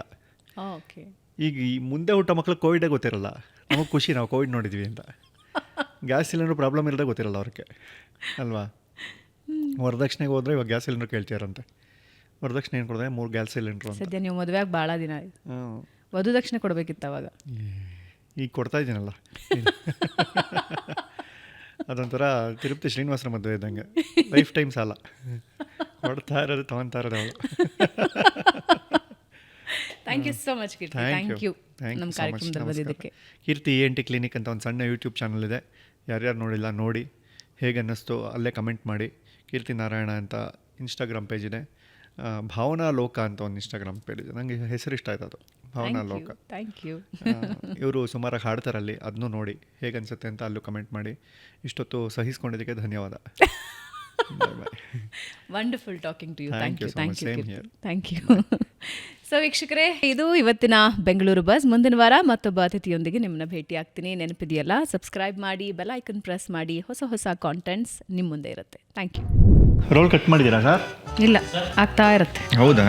ಓಕೆ, ಈಗ ಈ ಮುಂದೆ ಹುಟ್ಟೋ ಮಕ್ಳಿಗೆ ಕೋವಿಡೇ ಗೊತ್ತಿರಲ್ಲ, ನಮಗೆ ಖುಷಿ ನಾವು ಕೋವಿಡ್ ನೋಡಿದ್ವಿ ಅಂತ. ಗ್ಯಾಸ್ ಸಿಲಿಂಡರ್ ಪ್ರಾಬ್ಲಮ್ ಇರೋದೇ ಗೊತ್ತಿರಲ್ಲ ಅವ್ರಿಗೆ ಅಲ್ವಾ? ವರದಕ್ಷಿಣೆಗೆ ಹೋದರೆ ಇವಾಗ ಗ್ಯಾಸ್ ಸಿಲಿಂಡರ್ ಕೇಳ್ತೀರಂತೆ. ವರದಕ್ಷಿಣೆ ಏನು ಕೊಡಿದೆ? 3 ಗ್ಯಾಸ್ ಸಿಲಿಂಡ್ರು ಅಂತ. ಸದ್ಯ ನೀವು ಮದುವೆಯಾಗಿ ಭಾಳ ದಿನ ಆಯ್ತು, ವಧುದಕ್ಷಿಣೆ ಕೊಡಬೇಕಿತ್ತು ಅವಾಗ. ಈಗ ಕೊಡ್ತಾ ಇದ್ದೀನಲ್ಲ. ಅದೊಂಥರ ತಿರುಪತಿ ಶ್ರೀನಿವಾಸರ ಮದುವೆ ಇದ್ದಂಗೆ, ಲೈಫ್ ಟೈಮ್ ಸಾಲ ಕೊಡ್ತಾ ಇರೋದು ತೊಗೊತಾ ಇರೋದು ಅವಳು. Thank you so much Keerthi. Thank you ನಮ್ಮ ಕಾರ್ಯಕ್ರಮದಲ್ಲಿ ಬಂದಿದ್ದಕ್ಕೆ. ಕೀರ್ತಿ ENT ಕ್ಲಿನಿಕ್ ಅಂತ ಒಂದು ಸಣ್ಣ ಯೂಟ್ಯೂಬ್ ಚಾನಲ್ ಇದೆ, ಯಾರ್ಯಾರು ನೋಡಿಲ್ಲ ನೋಡಿ, ಹೇಗೆ ಅನ್ನಿಸ್ತು ಅಲ್ಲೇ ಕಮೆಂಟ್ ಮಾಡಿ. ಕೀರ್ತಿ ನಾರಾಯಣ ಅಂತ ಇನ್ಸ್ಟಾಗ್ರಾಮ್ ಪೇಜ್ ಇದೆ. ಭಾವನಾ ಲೋಕ ಅಂತ ಒಂದು ಇನ್ಸ್ಟಾಗ್ರಾಮ್ ಪೇಜ್ ಇದೆ, ನನಗೆ ಹೆಸರು ಇಷ್ಟ ಆಯ್ತು ಅದು, ಭಾವನಾ ಲೋಕ. Thank you. ಇವರು ಸುಮಾರಾಗಿ ಹಾಡ್ತಾರಲ್ಲಿ, ಅದನ್ನು ನೋಡಿ ಹೇಗೆ ಅನಿಸುತ್ತೆ ಅಂತ ಅಲ್ಲೂ ಕಮೆಂಟ್ ಮಾಡಿ. ಇಷ್ಟೊತ್ತು ಸಹಿಸ್ಕೊಂಡಿದ್ದಕ್ಕೆ ಧನ್ಯವಾದ. Wonderful talking to you. Thank you, thank you, thank you. So ವೀಕ್ಷಕರೇ, ಇದು ಇವತ್ತಿನ ಬೆಂಗಳೂರು ಬಸ್. ಮುಂದಿನ ವಾರ ಮತ್ತೊಬ್ಬ ಅತಿಥಿಯೊಂದಿಗೆ ನಿಮ್ಮನ್ನ ಭೇಟಿ ಆಗ್ತೀನಿ. ನೆನಪಿದೆಯಲ್ಲ, ಸಬ್ಸ್ಕ್ರೈಬ್ ಮಾಡಿ, ಬೆಲ್ ಐಕನ್ ಪ್ರೆಸ್ ಮಾಡಿ. ಹೊಸ ಕಾಂಟೆಂಟ್ಸ್ ನಿಮ್ಮ ಮುಂದೆ ಇರುತ್ತೆ. Thank you. ರೋಲ್ ಕಟ್ ಮಾಡಿದ್ದೀರಾ ಸರ್? ಇಲ್ಲ, ಆಗ್ತಾ ಇರುತ್ತೆ. ಹೌದಾ?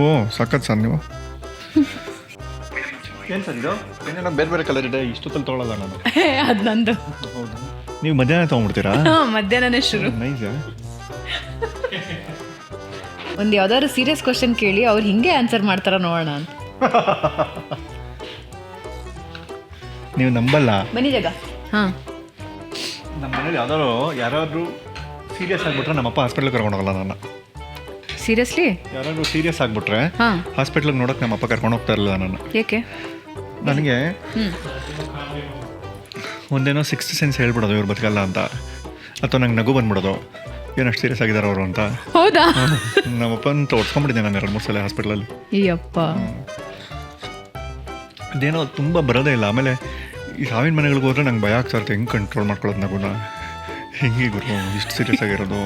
ಓ ಸಖತ್ ಸರ್ ನೀವು. ಏನು ಸರ್ ಇದು? ಏನೇನೋ ಬೇರೆ ಬೇರೆ ಕಲರ್ ಇದೆ, ಇಷ್ಟೊತ್ತಲ್ಲಿ ತೊಗೊಳಲ್ಲ ನಾನು. ಅದು ನಂದು. ಹೌದಾ? ನೀವು ಮಧ್ಯಾಹ್ನ ತೊಗೊಂಡ್ಬಿಡ್ತೀರಾ? ಮಧ್ಯಾಹ್ನನೇ ಶುರು. ನೈಸ್. ಒಂದು ಯಾವ್ದಾದ್ರು ಸೀರಿಯಸ್ ಕ್ವಶನ್ ಕೇಳಿ ಅವ್ರು ಹಿಂಗೆ ಆನ್ಸರ್ ಮಾಡ್ತಾರ ನೋಡೋಣ ಅಂತ. ನೀವು ನಂಬಲ್ಲ. ಬನ್ನಿ ಜಾಗ. ಹಾಂ, ನಮ್ಮ ಮನೇಲಿ ಯಾರಾದರೂ ಸೀರಿಯಸ್ ಆಗಿಬಿಟ್ರೆ ನಮ್ಮಪ್ಪ ಹಾಸ್ಪಿಟ್ಲಿಗೆ ಕರ್ಕೊಂಡು ಹೋಗಲ್ಲ ನನ್ನ. ಸೀರಿಯಸ್ಲಿ? ಯಾರಾದರೂ ಸೀರಿಯಸ್ ಆಗಿಬಿಟ್ರೆ ಹಾಂ, ಹಾಸ್ಪಿಟ್ಲಿಗೆ ನೋಡೋಕೆ ನಮ್ಮಪ್ಪ ಕರ್ಕೊಂಡು ಹೋಗ್ತಾ ಇರಲಿಲ್ಲ ನನ್ನ. ಏಕೆ? ನನಗೆ ಒಂದೇನೋ ಸಿಕ್ಸ್ತ್ ಸೆನ್ಸ್ ಹೇಳ್ಬಿಡೋದು ಇವ್ರು ಬದುಕಲ್ಲ ಅಂತ, ಅಥವಾ ನಂಗೆ ನಗು ಬಂದ್ಬಿಡೋದು, ಏನಷ್ಟು ಸೀರಿಯಸ್ ಆಗಿದ್ದಾರೆ ಅವರು ಅಂತ. ಹೌದಾ? ನಮ್ಮಪ್ಪನ ತೋರಿಸ್ಕೊಂಡ್ಬಿಟ್ಟಿದ್ದೆ ನಾನು 2-3 ಸಲ ಹಾಸ್ಪಿಟ್ಲಲ್ಲಿ. ಅಯ್ಯಪ್ಪ, ಅದೇನೋ ತುಂಬ ಬರೋದೇ ಇಲ್ಲ. ಆಮೇಲೆ ಈ ಸಾವಿನ ಮನೆಗಳಿಗೆ ಹೋದ್ರೆ ನಂಗೆ ಭಯ ಆಗ್ತಾ ಇರುತ್ತೆ, ಹೆಂಗೆ ಕಂಟ್ರೋಲ್ ಮಾಡ್ಕೊಳ್ಳೋದು ನಗುನ, ಹೆಂಗೆ ಗುರು ಇಷ್ಟು ಸೀರಿಯಸ್ ಆಗಿರೋದು.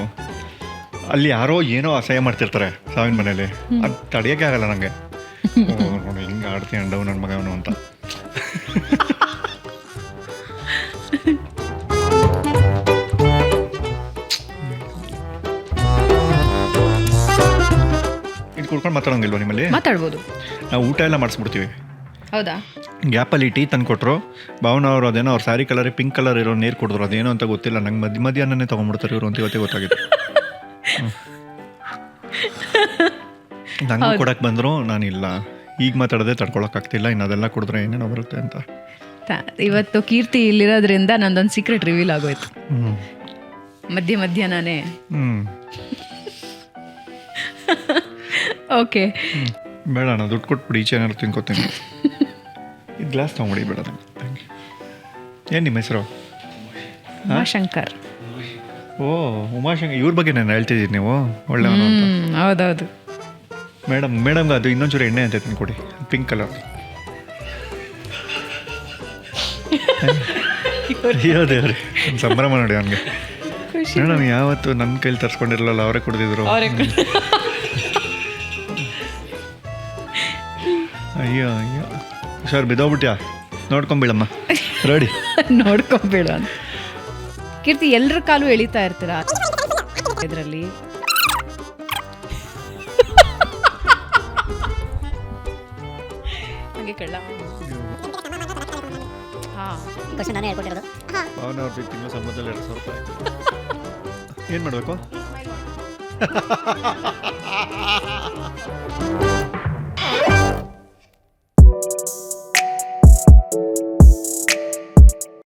ಅಲ್ಲಿ ಯಾರೋ ಏನೋ ಅಸಹ್ಯ ಮಾಡ್ತಿರ್ತಾರೆ ಸಾವಿನ ಮನೇಲಿ, ಅದು ತಡೆಯೋಕ್ಕೆ ಆಗಲ್ಲ ನನಗೆ. ನೋಡಿ ಹಿಂಗೆ ಆಡ್ತೀನಿ ಅಂಡವು ನನ್ನ ಮಗವನು ಅಂತ. ಇದು ಕುಡ್ಕೊಂಡು ಮಾತಾಡೋಂಗಿಲ್ವ ನಿಮ್ಮಲ್ಲಿ? ಮಾತಾಡ್ಬೋದು. ನಾವು ಊಟ ಎಲ್ಲ ಮಾಡಿಸ್ಬಿಡ್ತೀವಿ. ಹೌದಾ? ಗ್ಯಾಪಲ್ಲಿ ಟೀ ತಂದು ಕೊಟ್ಟರು. ಭಾವನಾ ಅವರು ಅದೇನೋ ಅವ್ರ ಸ್ಯಾರಿ ಕಲರ್ ಪಿಂಕ್ ಕಲರ್ ಇರೋ ನೀರು ಕೊಡಿದ್ರು, ಅದೇನೋ ಅಂತ ಗೊತ್ತಿಲ್ಲ ನಂಗೆ. ಮಧ್ಯಾಹ್ನನೇ ತೊಗೊಂಡ್ಬಿಡ್ತಾರೆ ಇವರು ಅಂತ ಇವತ್ತೇ ಗೊತ್ತಾಗಿತ್ತು. ನಂಗೂ ಕೊಡಕ್ಕೆ ಬಂದರೂ ನಾನಿಲ್ಲ, ಈಗ ಮಾತಾಡೋದೇ ತಡ್ಕೊಳಕ್ಕಾಗ್ತಿಲ್ಲ, ಇನ್ನು ಅದೆಲ್ಲ ಕುಡಿದ್ರೆ ಏನೇನೋ ಬರುತ್ತೆ ಅಂತ. ಇವತ್ತು ಕೀರ್ತಿ ಇಲ್ಲಿರೋದ್ರಿಂದ ನಂದೊಂದು ಸೀಕ್ರೆಟ್ ರಿವೀಲ್ ಆಗೋಯ್ತು. ಮಧ್ಯ ನಾನೇ ಓಕೆ ಬೇಡ, ನಾನು ದುಡ್ಡು ಕೊಟ್ಬಿಡಿ, ಈಚೆ ಏನಾದ್ರು ತಿನ್ಕೋತೀನಿ. ಇದು ಗ್ಲಾಸ್ ತೊಗೊಂಬಿಡಿ, ಬೇಡ. ಏನು ನಿಮ್ಮ ಹೆಸರು? ಉಮಾಶಂಕರ್. ಓ ಉಮಾಶಂಕರ್, ಇವ್ರ ಬಗ್ಗೆ ನಾನು ಹೇಳ್ತಿದ್ದೀನಿ, ನೀವು ಒಳ್ಳೆಯವನು ಅಂತ. ಹೌದೌದು ಮೇಡಮ್ಗೆ ಅದು ಇನ್ನೊಂಚೂರು ಎಣ್ಣೆ ಅಂತ ತಿನ್ಕೊಡಿ, ಪಿಂಕ್ ಕಲರ್. ಅಯ್ಯೋ ದೇವ್ರಿ, ಸಂಭ್ರಮ ನೋಡಿ ಅವನಿಗೆ. ಮೇಡಮ್ ಯಾವತ್ತು ನನ್ನ ಕೈಲಿ ತರಿಸ್ಕೊಂಡಿರಲ್ಲ, ಅವರೇ ಕುಡಿದಿದ್ರು. ಅಯ್ಯೋ ಅಯ್ಯೋ ಸರ್, ಬಿದ್ದೋಗ್ಬಿಟ್ಯಾ? ನೋಡ್ಕೊಂಬಿಡಮ್ಮ, ರೆಡಿ ನೋಡ್ಕೊಂಬೇಡ. ಕೀರ್ತಿ, ಎಲ್ಲರ ಕಾಲು ಎಳಿತಾ ಇರ್ತೀರಾ ಇದರಲ್ಲಿ? ಹಂಗೆ ಕಳ್ಳ. ಕ್ವಶನ್ ನಾನೇ ಹೇಳ್ಕೊಟ್ಟಿರೋದು. ಅವನ ಅವ್ರ ತಿಂಗಳ ಸಂಬಳದಲ್ಲಿ 2,000 ರೂಪಾಯಿ. ಏನು ಮಾಡಬೇಕು?